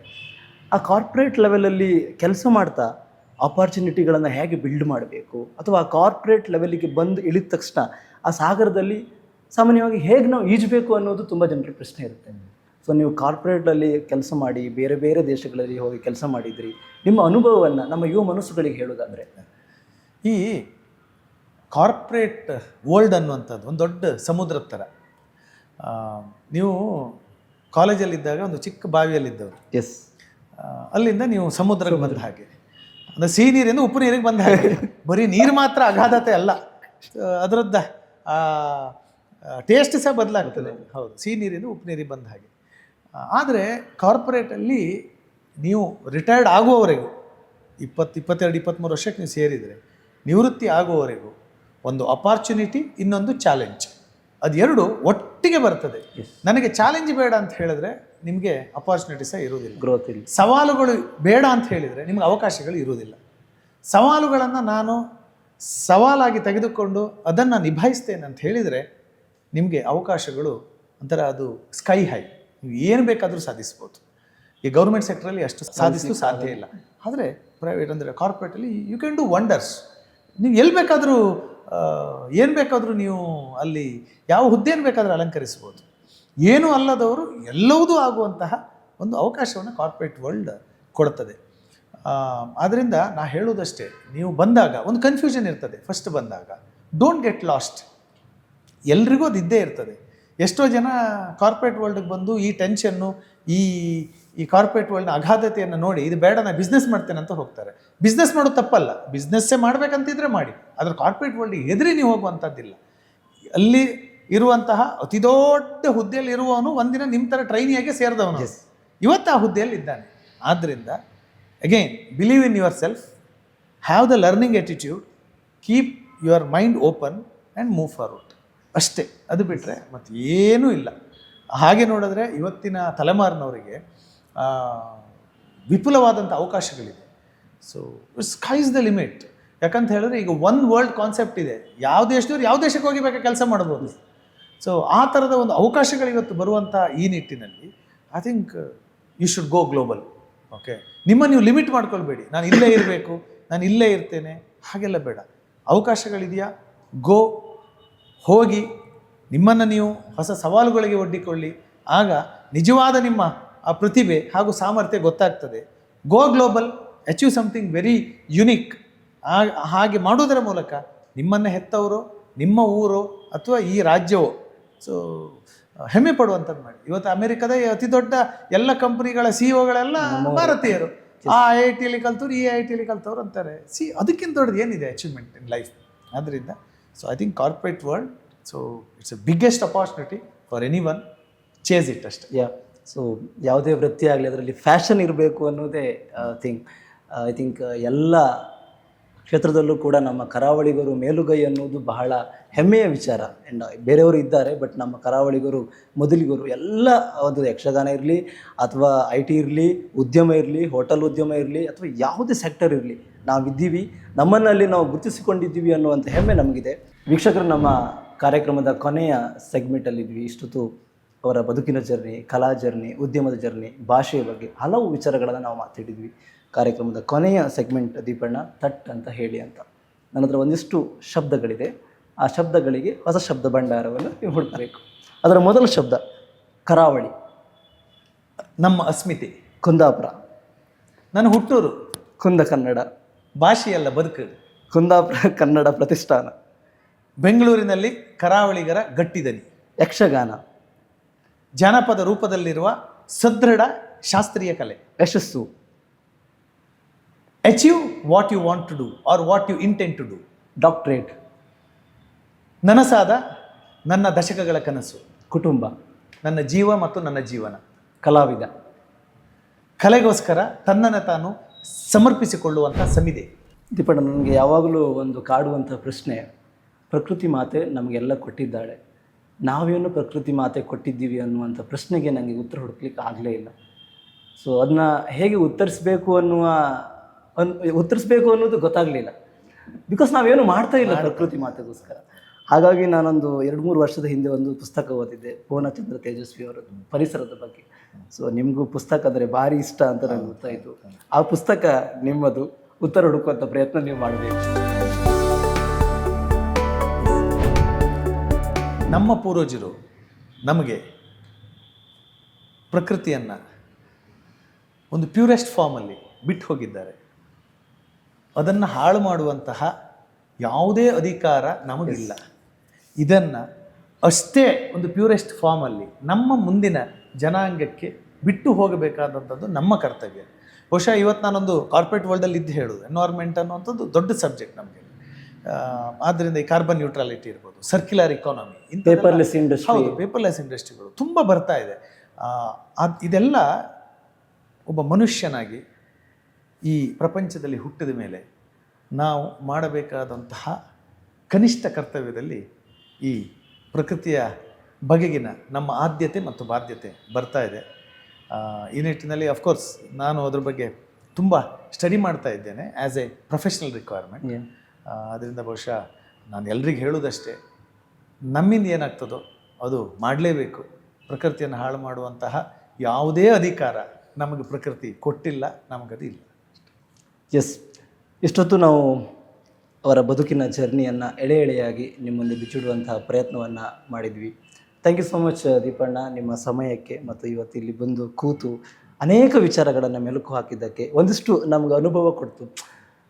ಆ ಕಾರ್ಪೊರೇಟ್ ಲೆವೆಲಲ್ಲಿ ಕೆಲಸ ಮಾಡ್ತಾ ಆಪರ್ಚುನಿಟಿಗಳನ್ನು ಹೇಗೆ ಬಿಲ್ಡ್ ಮಾಡಬೇಕು, ಅಥವಾ ಆ ಕಾರ್ಪೊರೇಟ್ ಲೆವೆಲಿಗೆ ಬಂದು ಇಳಿದ ತಕ್ಷಣ ಆ ಸಾಗರದಲ್ಲಿ ಸಾಮಾನ್ಯವಾಗಿ ಹೇಗೆ ನಾವು ಈಜಬೇಕು ಅನ್ನೋದು ತುಂಬ ಜನರ ಪ್ರಶ್ನೆ ಇರುತ್ತೆ. ಸೊ ನೀವು ಕಾರ್ಪೊರೇಟಲ್ಲಿ ಕೆಲಸ ಮಾಡಿ ಬೇರೆ ಬೇರೆ ದೇಶಗಳಲ್ಲಿ ಹೋಗಿ ಕೆಲಸ ಮಾಡಿದ್ರಿ, ನಿಮ್ಮ ಅನುಭವವನ್ನು ನಮ್ಮ ಯುವ ಮನಸ್ಸುಗಳಿಗೆ ಹೇಳೋದಾದರೆ. ಈ ಕಾರ್ಪೊರೇಟ್ ವರ್ಲ್ಡ್ ಅನ್ನುವಂಥದ್ದು ಒಂದು ದೊಡ್ಡ ಸಮುದ್ರದ ಥರ. ನೀವು ಕಾಲೇಜಲ್ಲಿದ್ದಾಗ ಒಂದು ಚಿಕ್ಕ ಬಾವಿಯಲ್ಲಿದ್ದವರು, ಅಲ್ಲಿಂದ ನೀವು ಸಮುದ್ರಕ್ಕೆ ಬಂದ ಹಾಗೆ, ಅಂದರೆ ಸಿಹಿ ನೀರಿಂದ ಉಪ್ಪು ನೀರಿಗೆ ಬಂದ ಹಾಗೆ. ಬರೀ ನೀರು ಮಾತ್ರ ಅಗಾಧತೆ ಅಲ್ಲ, ಅದರದ್ದ ಟೇಸ್ಟ್ ಸಹ ಬದಲಾಗ್ತದೆ. ಹೌದು, ಸಿಹಿ ನೀರಿಂದ ಉಪ್ಪು ನೀರಿಗೆ ಬಂದ ಹಾಗೆ. ಆದರೆ ಕಾರ್ಪೊರೇಟಲ್ಲಿ ನೀವು ರಿಟೈರ್ಡ್ ಆಗುವವರೆಗೂ 22-23 ವರ್ಷಕ್ಕೆ ನೀವು ಸೇರಿದರೆ ನಿವೃತ್ತಿ ಆಗುವವರೆಗೂ ಒಂದು ಅಪಾರ್ಚುನಿಟಿ, ಇನ್ನೊಂದು ಚಾಲೆಂಜ್, ಅದು ಎರಡು ಒಟ್ಟಿಗೆ ಬರ್ತದೆ. ನನಗೆ ಚಾಲೆಂಜ್ ಬೇಡ ಅಂತ ಹೇಳಿದ್ರೆ ನಿಮಗೆ ಅಪಾರ್ಚುನಿಟಿ ಸಹ ಇರುವುದಿಲ್ಲ, ಗ್ರೋತ್ ಇಲ್ಲ. ಸವಾಲುಗಳು ಬೇಡ ಅಂತ ಹೇಳಿದರೆ ನಿಮ್ಗೆ ಅವಕಾಶಗಳು ಇರುವುದಿಲ್ಲ. ಸವಾಲುಗಳನ್ನು ನಾನು ಸವಾಲಾಗಿ ತೆಗೆದುಕೊಂಡು ಅದನ್ನು ನಿಭಾಯಿಸ್ತೇನೆ ಅಂತ ಹೇಳಿದರೆ ನಿಮಗೆ ಅವಕಾಶಗಳು ಒಂಥರ ಅದು ಸ್ಕೈ ಹೈ, ನೀವು ಏನು ಬೇಕಾದರೂ ಸಾಧಿಸ್ಬೋದು. ಈ ಗೌರ್ಮೆಂಟ್ ಸೆಕ್ಟ್ರಲ್ಲಿ ಅಷ್ಟು ಸಾಧಿಸಲು ಸಾಧ್ಯ ಇಲ್ಲ. ಆದರೆ ಪ್ರೈವೇಟ್ ಅಂದರೆ ಕಾರ್ಪೊರೇಟಲ್ಲಿ ಯು ಕ್ಯಾನ್ ಡೂ ವಂಡರ್ಸ್. ನೀವು ಎಲ್ಲಿ ಬೇಕಾದರೂ ಏನು ಬೇಕಾದರೂ ನೀವು ಅಲ್ಲಿ ಯಾವ ಹುದ್ದೆಯನ್ನು ಬೇಕಾದರೂ ಅಲಂಕರಿಸ್ಬೋದು. ಏನೂ ಅಲ್ಲದವರು ಎಲ್ಲವೂ ಆಗುವಂತಹ ಒಂದು ಅವಕಾಶವನ್ನು ಕಾರ್ಪೊರೇಟ್ ವರ್ಲ್ಡ್ ಕೊಡ್ತದೆ. ಆದ್ದರಿಂದ ನಾ ಹೇಳೋದಷ್ಟೇ, ನೀವು ಬಂದಾಗ ಒಂದು ಕನ್ಫ್ಯೂಷನ್ ಇರ್ತದೆ. ಫಸ್ಟ್ ಬಂದಾಗ ಡೋಂಟ್ ಗೆಟ್ ಲಾಸ್ಟ್, ಎಲ್ರಿಗೂ ಅದು ಇದ್ದೇ ಇರ್ತದೆ. ಎಷ್ಟೋ ಜನ ಕಾರ್ಪೊರೇಟ್ ವರ್ಲ್ಡ್ಗೆ ಬಂದು ಈ ಟೆನ್ಷನ್ನು, ಈ ಕಾರ್ಪೊರೇಟ್ ವರ್ಲ್ಡ್ನ ಅಗಾಧತೆಯನ್ನು ನೋಡಿ ಇದು ಬೇಡ, ನಾನು ಬಿಸ್ನೆಸ್ ಮಾಡ್ತೇನೆ ಅಂತ ಹೋಗ್ತಾರೆ. ಬಿಸ್ನೆಸ್ ಮಾಡೋದು ತಪ್ಪಲ್ಲ, ಬಿಸ್ನೆಸ್ಸೇ ಮಾಡಬೇಕಂತಿದ್ರೆ ಮಾಡಿ, ಆದರೆ ಕಾರ್ಪೊರೇಟ್ ವರ್ಲ್ಡಿಗೆ ಹೆದರಿ ನೀವು ಹೋಗುವಂಥದ್ದಿಲ್ಲ. ಅಲ್ಲಿ ಇರುವಂತಹ ಅತಿ ದೊಡ್ಡ ಹುದ್ದೆಯಲ್ಲಿ ಇರುವವನು ಒಂದಿನ ನಿಮ್ಮ ಥರ ಟ್ರೈನಿಯಾಗೆ ಸೇರಿದವನು, ಇವತ್ತು ಆ ಹುದ್ದೆಯಲ್ಲಿ ಇದ್ದಾನೆ. ಆದ್ದರಿಂದ again believe in yourself, have the learning attitude, keep your mind open and move forward, ಅಷ್ಟೇ. ಅದು ಬಿಟ್ಟರೆ ಮತ್ತು ಏನೂ ಇಲ್ಲ. ಹಾಗೆ ನೋಡಿದ್ರೆ ಇವತ್ತಿನ ತಲೆಮಾರಿನವರಿಗೆ ವಿಪುಲವಾದಂಥ ಅವಕಾಶಗಳಿದೆ. So sky's the limit. ಯಾಕಂತ ಹೇಳಿದ್ರೆ ಈಗ ಒನ್ ವರ್ಲ್ಡ್ ಕಾನ್ಸೆಪ್ಟ್ ಇದೆ, ಯಾವ ದೇಶದವ್ರು ಯಾವ ದೇಶಕ್ಕೆ ಹೋಗಿ ಬೇಕಾದ ಕೆಲಸ ಮಾಡ್ಬೋದು. ಸೊ ಆ ಥರದ ಒಂದು ಅವಕಾಶಗಳು ಇವತ್ತು ಬರುವಂಥ ಈ ನಿಟ್ಟಿನಲ್ಲಿ I think you should go global. Okay, ನೀವು ಲಿಮಿಟ್ ಮಾಡ್ಕೊಳ್ಬೇಡಿ, ನಾನು ಇಲ್ಲೇ ಇರಬೇಕು, ನಾನು ಇಲ್ಲೇ ಇರ್ತೇನೆ, ಹಾಗೆಲ್ಲ ಬೇಡ. ಅವಕಾಶಗಳಿದೆಯಾ, ಗೋ, ಹೋಗಿ ನಿಮ್ಮನ್ನು ನೀವು ಹೊಸ ಸವಾಲುಗಳಿಗೆ ಒಡ್ಡಿಕೊಳ್ಳಿ. ಆಗ ನಿಜವಾದ ನಿಮ್ಮ ಆ ಪ್ರತಿಭೆ ಹಾಗೂ ಸಾಮರ್ಥ್ಯ ಗೊತ್ತಾಗ್ತದೆ. Go global, achieve something very unique. ಹಾಗೆ ಮಾಡೋದರ ಮೂಲಕ ನಿಮ್ಮನ್ನು ಹೆತ್ತವರು, ನಿಮ್ಮ ಊರು ಅಥವಾ ಈ ರಾಜ್ಯವೋ ಸೊ ಹೆಮ್ಮೆ ಪಡುವಂಥದ್ದು ಮಾಡಿ. ಇವತ್ತು ಅಮೆರಿಕದ ಅತಿ ದೊಡ್ಡ ಎಲ್ಲ ಕಂಪ್ನಿಗಳ ಸಿಇಒಗಳೆಲ್ಲ ಭಾರತೀಯರು. ಆ IIT-ಯಲ್ಲಿ ಕಲ್ತವ್ರು, ಈ IIT-ಯಲ್ಲಿ ಕಲ್ತವ್ರು ಅಂತಾರೆ. ಅದಕ್ಕಿಂತ ದೊಡ್ಡದು ಏನಿದೆ ಅಚೀವ್ಮೆಂಟ್ ಇನ್ ಲೈಫ್? ಆದ್ದರಿಂದ so I think corporate world, so it's a biggest opportunity for any one, chase it ಅಷ್ಟೇ. ಸೊ ಯಾವುದೇ ವೃತ್ತಿ ಆಗಲಿ ಅದರಲ್ಲಿ ಫ್ಯಾಷನ್ ಇರಬೇಕು ಅನ್ನೋದೇ ಐ ಥಿಂಕ್ ಎಲ್ಲ ಕ್ಷೇತ್ರದಲ್ಲೂ ಕೂಡ ನಮ್ಮ ಕರಾವಳಿಗರು ಮೇಲುಗೈ ಅನ್ನೋದು ಬಹಳ ಹೆಮ್ಮೆಯ ವಿಚಾರ. ಆ್ಯಂಡ್ ಬೇರೆಯವರು ಇದ್ದಾರೆ, ಬಟ್ ನಮ್ಮ ಕರಾವಳಿಗರು ಮೊದಲಿಗರು ಎಲ್ಲ ಒಂದು ಯಕ್ಷಗಾನ ಇರಲಿ ಅಥವಾ IT ಇರಲಿ, ಉದ್ಯಮ ಇರಲಿ, ಹೋಟೆಲ್ ಉದ್ಯಮ ಇರಲಿ ಅಥವಾ ಯಾವುದೇ ಸೆಕ್ಟರ್ ಇರಲಿ, ನಾವಿದ್ದೀವಿ, ನಮ್ಮನ್ನಲ್ಲಿ ನಾವು ಗುರುತಿಸಿಕೊಂಡಿದ್ದೀವಿ ಅನ್ನುವಂಥ ಹೆಮ್ಮೆ ನಮಗಿದೆ. ವೀಕ್ಷಕರು, ನಮ್ಮ ಕಾರ್ಯಕ್ರಮದ ಕೊನೆಯ ಸೆಗ್ಮೆಂಟಲ್ಲಿದ್ವಿ. ಇಷ್ಟೊತ್ತು ಅವರ ಬದುಕಿನ ಜರ್ನಿ, ಕಲಾ ಜರ್ನಿ, ಉದ್ಯಮದ ಜರ್ನಿ, ಭಾಷೆಯ ಬಗ್ಗೆ ಹಲವು ವಿಚಾರಗಳನ್ನು ನಾವು ಮಾತಾಡಿದ್ವಿ. ಕಾರ್ಯಕ್ರಮದ ಕೊನೆಯ ಸೆಗ್ಮೆಂಟ್ ದೀಪಣ್ಣ ತಟ್ ಅಂತ ಹೇಳಿ ಅಂತ. ನನ್ನ ಹತ್ರ ಒಂದಿಷ್ಟು ಶಬ್ದಗಳಿದೆ, ಆ ಶಬ್ದಗಳಿಗೆ ಹೊಸ ಶಬ್ದ ಭಂಡಾರವನ್ನು ನೀವು ಹುಡುಕಬೇಕು. ಅದರ ಮೊದಲ ಶಬ್ದ ಕರಾವಳಿ, ನಮ್ಮ ಅಸ್ಮಿತೆ. ಕುಂದಾಪುರ, ನನ್ನ ಹುಟ್ಟೂರು. ಕುಂದ ಕನ್ನಡ, ಭಾಷೆಯಲ್ಲ ಬದುಕು. ಕುಂದಾಪುರ ಕನ್ನಡ ಪ್ರತಿಷ್ಠಾನ. ಬೆಂಗಳೂರಿನಲ್ಲಿ ಕರಾವಳಿಗರ ಗಟ್ಟಿದನಿ. ಯಕ್ಷಗಾನ, ಜಾನಪದ ರೂಪದಲ್ಲಿರುವ ಸದೃಢ ಶಾಸ್ತ್ರೀಯ ಕಲೆ. ಯಶಸ್ಸು, achieve what you want to do or what you intent to do. Doctorate, ನನಸಾದ ನನ್ನ ದಶಕಗಳ ಕನಸು. ಕುಟುಂಬ, ನನ್ನ ಜೀವ ಮತ್ತು ನನ್ನ ಜೀವನ. ಕಲಾವಿದ, ಕಲೆಗೋಸ್ಕರ ತನ್ನನ್ನು ತಾನು ಸಮರ್ಪಿಸಿಕೊಳ್ಳುವಂಥ ಸಮಿದೆ. ದೀಪಣ್ಣ, ನನಗೆ ಯಾವಾಗಲೂ ಒಂದು ಕಾಡುವಂಥ ಪ್ರಶ್ನೆ, ಪ್ರಕೃತಿ ಮಾತೆ ನಮಗೆಲ್ಲ ಕೊಟ್ಟಿದ್ದಾಳೆ, ನಾವೇನು ಪ್ರಕೃತಿ ಮಾತೆ ಕೊಟ್ಟಿದ್ದೀವಿ ಅನ್ನುವಂಥ ಪ್ರಶ್ನೆಗೆ ನನಗೆ ಉತ್ತರ ಹುಡುಕ್ಲಿಕ್ಕೆ ಆಗಲೇ ಇಲ್ಲ. ಸೊ ಅದನ್ನ ಹೇಗೆ ಉತ್ತರಿಸಬೇಕು ಅನ್ನೋದು ಗೊತ್ತಾಗಲಿಲ್ಲ. ಬಿಕಾಸ್ ನಾವೇನು ಮಾಡ್ತಾ ಇಲ್ಲ ಪ್ರಕೃತಿ ಮಾತೆಗೋಸ್ಕರ. ಹಾಗಾಗಿ ನಾನೊಂದು 2-3 ವರ್ಷದ ಹಿಂದೆ ಒಂದು ಪುಸ್ತಕ ಓದಿದ್ದೆ, ಪೂರ್ಣಚಂದ್ರ ತೇಜಸ್ವಿ ಅವರದ್ದು, ಪರಿಸರದ ಬಗ್ಗೆ. ಸೊ ನಿಮಗೂ ಪುಸ್ತಕ ಅಂದರೆ ಭಾರಿ ಇಷ್ಟ ಅಂತ ನನಗೆ ಗೊತ್ತಾಯಿತು. ಆ ಪುಸ್ತಕ ನಿಮ್ಮದು, ಉತ್ತರ ಹುಡುಕುವಂಥ ಪ್ರಯತ್ನ ನೀವು ಮಾಡಬೇಕು. ನಮ್ಮ ಪೂರ್ವಜರು ನಮಗೆ ಪ್ರಕೃತಿಯನ್ನು ಒಂದು ಪ್ಯೂರೆಸ್ಟ್ ಫಾರ್ಮಲ್ಲಿ ಬಿಟ್ಟು ಹೋಗಿದ್ದಾರೆ. ಅದನ್ನು ಹಾಳು ಮಾಡುವಂತಹ ಯಾವುದೇ ಅಧಿಕಾರ ನಮಗಿಲ್ಲ. ಇದನ್ನು ಅಷ್ಟೇ ಒಂದು ಪ್ಯೂರೆಸ್ಟ್ ಫಾರ್ಮಲ್ಲಿ ನಮ್ಮ ಮುಂದಿನ ಜನಾಂಗಕ್ಕೆ ಬಿಟ್ಟು ಹೋಗಬೇಕಾದಂಥದ್ದು ನಮ್ಮ ಕರ್ತವ್ಯ. ಬಹುಶಃ ಇವತ್ತು ನಾನೊಂದು ಕಾರ್ಪೊರೇಟ್ ವರ್ಲ್ಡಲ್ಲಿ ಇದ್ದು ಹೇಳೋದು ಎನ್ವೈರ್ಮೆಂಟ್ ಅನ್ನುವಂಥದ್ದು ದೊಡ್ಡ ಸಬ್ಜೆಕ್ಟ್ ನಮಗೆ. ಆದ್ದರಿಂದ ಈ ಕಾರ್ಬನ್ ನ್ಯೂಟ್ರಾಲಿಟಿ ಇರ್ಬೋದು, ಸರ್ಕ್ಯುಲರ್ ಇಕಾನಮಿ, ಪೇಪರ್ಲೆಸ್ ಇಂಡಸ್ಟ್ರಿ, ಹೌದು, ಪೇಪರ್ಲೆಸ್ ಇಂಡಸ್ಟ್ರಿಗಳು ತುಂಬ ಬರ್ತಾ ಇದೆ. ಇದೆಲ್ಲ ಒಬ್ಬ ಮನುಷ್ಯನಾಗಿ ಈ ಪ್ರಪಂಚದಲ್ಲಿ ಹುಟ್ಟಿದ ಮೇಲೆ ನಾವು ಮಾಡಬೇಕಾದಂತಹ ಕನಿಷ್ಠ ಕರ್ತವ್ಯದಲ್ಲಿ ಈ ಪ್ರಕೃತಿಯ ಬಗೆಗಿನ ನಮ್ಮ ಆದ್ಯತೆ ಮತ್ತು ಬಾಧ್ಯತೆ ಬರ್ತಾ ಇದೆ. ಈ ನಿಟ್ಟಿನಲ್ಲಿ ಅಫ್ಕೋರ್ಸ್ ನಾನು ಅದ್ರ ಬಗ್ಗೆ ತುಂಬ ಸ್ಟಡಿ ಮಾಡ್ತಾ ಇದ್ದೇನೆ ಆ್ಯಸ್ ಎ ಪ್ರೊಫೆಷ್ನಲ್ ರಿಕ್ವೈರ್ಮೆಂಟ್. ಅದರಿಂದ ಬಹುಶಃ ನಾನು ಎಲ್ರಿಗೂ ಹೇಳೋದಷ್ಟೇ, ನಮ್ಮಿಂದ ಏನಾಗ್ತದೋ ಅದು ಮಾಡಲೇಬೇಕು. ಪ್ರಕೃತಿಯನ್ನು ಹಾಳು ಮಾಡುವಂತಹ ಯಾವುದೇ ಅಧಿಕಾರ ನಮಗೆ ಪ್ರಕೃತಿ ಕೊಟ್ಟಿಲ್ಲ, ನಮಗದು ಇಲ್ಲ. ಎಸ್, ಇಷ್ಟೊತ್ತು ನಾವು ಅವರ ಬದುಕಿನ ಜರ್ನಿಯನ್ನು ಎಳೆ ಎಳೆಯಾಗಿ ನಿಮ್ಮಲ್ಲಿ ಬಿಚ್ಚಿಡುವಂತಹ ಪ್ರಯತ್ನವನ್ನು ಮಾಡಿದ್ವಿ. ಥ್ಯಾಂಕ್ ಯು ಸೋ ಮಚ್ ದೀಪಣ್ಣ, ನಿಮ್ಮ ಸಮಯಕ್ಕೆ ಮತ್ತು ಇವತ್ತು ಇಲ್ಲಿ ಬಂದು ಕೂತು ಅನೇಕ ವಿಚಾರಗಳನ್ನು ಮೆಲುಕು ಹಾಕಿದ್ದಕ್ಕೆ. ಒಂದಿಷ್ಟು ನಮ್ಗೆ ಅನುಭವ ಕೊಡ್ತು.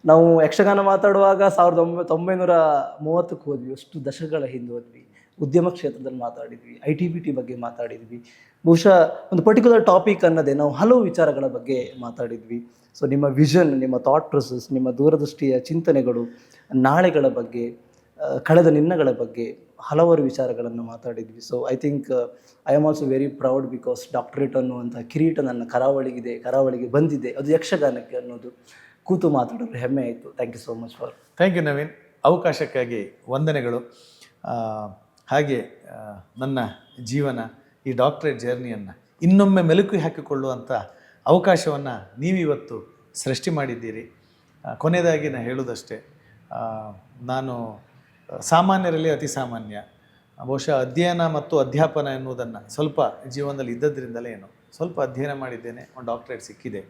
ನಾವು ಯಕ್ಷಗಾನ ಮಾತಾಡುವಾಗ 1930ಕ್ಕೆ ಹೋದ್ವಿ, ಅಷ್ಟು ದಶಕಗಳ ಹಿಂದೆ ಹೋದ್ವಿ. ಉದ್ಯಮ ಕ್ಷೇತ್ರದಲ್ಲಿ ಮಾತಾಡಿದ್ವಿ, ITBT ಬಗ್ಗೆ ಮಾತಾಡಿದ್ವಿ. ಬಹುಶಃ ಒಂದು ಪರ್ಟಿಕ್ಯುಲರ್ ಟಾಪಿಕ್ ಅನ್ನೋದೇ ನಾವು ಹಲವು ವಿಚಾರಗಳ ಬಗ್ಗೆ ಮಾತಾಡಿದ್ವಿ. ಸೊ ನಿಮ್ಮ ವಿಷನ್, ನಿಮ್ಮ ಥಾಟ್ ಪ್ರೊಸೆಸ್, ನಿಮ್ಮ ದೂರದೃಷ್ಟಿಯ ಚಿಂತನೆಗಳು, ನಾಳೆಗಳ ಬಗ್ಗೆ, ಕಳೆದ ನಿನ್ನಗಳ ಬಗ್ಗೆ ಹಲವಾರು ವಿಚಾರಗಳನ್ನು ಮಾತಾಡಿದ್ವಿ. So I think I am also very proud because doctorate ಅನ್ನುವಂಥ ಕಿರೀಟ ನನ್ನ ಕರಾವಳಿಗೆ ಬಂದಿದೆ, ಅದು ಯಕ್ಷಗಾನಕ್ಕೆ ಅನ್ನೋದು ಕೂತು ಮಾತಾಡೋದು ಹೆಮ್ಮೆ ಆಯಿತು. Thank you so much for. Thank you Naveen, ಅವಕಾಶಕ್ಕಾಗಿ ವಂದನೆಗಳು. ಹಾಗೆ ನನ್ನ ಜೀವನ ಈ ಡಾಕ್ಟರೇಟ್ ಜರ್ನಿಯನ್ನು ಇನ್ನೊಮ್ಮೆ ಮೆಲುಕು ಹಾಕಿಕೊಳ್ಳುವಂಥ ಅವಕಾಶವನ್ನು ನೀವಿವತ್ತು ಸೃಷ್ಟಿ ಮಾಡಿದ್ದೀರಿ. ಕೊನೆಯದಾಗಿ ನಾನು ಹೇಳೋದಷ್ಟೇ, ನಾನು ಸಾಮಾನ್ಯರಲ್ಲಿ ಅತಿ ಸಾಮಾನ್ಯ. ಬಹುಶಃ ಅಧ್ಯಯನ ಮತ್ತು ಅಧ್ಯಾಪನ ಎನ್ನುವುದನ್ನು ಸ್ವಲ್ಪ ಜೀವನದಲ್ಲಿ ಇದ್ದದ್ರಿಂದಲೇ ಏನೋ ಸ್ವಲ್ಪ ಅಧ್ಯಯನ ಮಾಡಿದ್ದೇನೆ, ಒಂದು ಡಾಕ್ಟರೇಟ್ ಸಿಕ್ಕಿದೆ.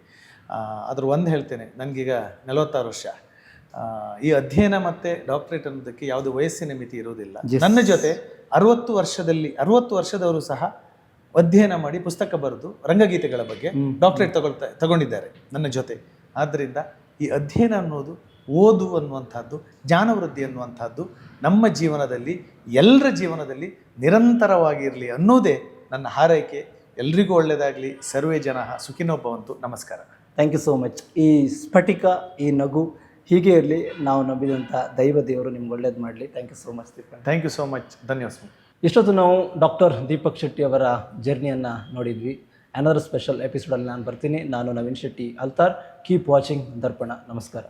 ಅದ್ರ ಒಂದು ಹೇಳ್ತೇನೆ, ನನಗೀಗ 46 ವರ್ಷ. ಈ ಅಧ್ಯಯನ ಮತ್ತು ಡಾಕ್ಟರೇಟ್ ಅನ್ನೋದಕ್ಕೆ ಯಾವುದೇ ವಯಸ್ಸಿನ ಮಿತಿ ಇರೋದಿಲ್ಲ. ನನ್ನ ಜೊತೆ 60 ವರ್ಷದವರು ಸಹ ಅಧ್ಯಯನ ಮಾಡಿ ಪುಸ್ತಕ ಬರೆದು ರಂಗಗೀತೆಗಳ ಬಗ್ಗೆ ಡಾಕ್ಟರೇಟ್ ತಗೊಂಡಿದ್ದಾರೆ ನನ್ನ ಜೊತೆ. ಆದ್ದರಿಂದ ಈ ಅಧ್ಯಯನ ಅನ್ನೋದು, ಓದು ಅನ್ನುವಂಥದ್ದು, ಜ್ಞಾನವೃದ್ಧಿ ಅನ್ನುವಂಥದ್ದು ನಮ್ಮ ಜೀವನದಲ್ಲಿ, ಎಲ್ಲರ ಜೀವನದಲ್ಲಿ ನಿರಂತರವಾಗಿರಲಿ ಅನ್ನೋದೇ ನನ್ನ ಹಾರೈಕೆ. ಎಲ್ರಿಗೂ ಒಳ್ಳೆಯದಾಗಲಿ. ಸರ್ವೇ ಜನಃ ಸುಖಿನೋ ಭವಂತು. ನಮಸ್ಕಾರ. Thank you so much. ಈ ಸ್ಫಟಿಕ, ಈ ನಗು ಹೀಗೆ ಇರಲಿ. ನಾವು ನಂಬಿದಂಥ ದೈವ ದೇವರು ನಿಮ್ಗೆ ಒಳ್ಳೇದು ಮಾಡಲಿ. Thank you so much Deepak. Thank you so much. ಧನ್ಯವಾದ. ಇಷ್ಟೊತ್ತು ನಾವು ಡಾಕ್ಟರ್ ದೀಪಕ್ ಶೆಟ್ಟಿ ಅವರ ಜರ್ನಿಯನ್ನು ನೋಡಿದ್ವಿ. ಅನದರ್ ಸ್ಪೆಷಲ್ ಎಪಿಸೋಡಲ್ಲಿ ನಾನು ಬರ್ತೀನಿ. ನಾನು ನವೀನ್ ಶೆಟ್ಟಿ ಅಲ್ತಾರ್. ಕೀಪ್ ವಾಚಿಂಗ್ ದರ್ಪಣ. ನಮಸ್ಕಾರ.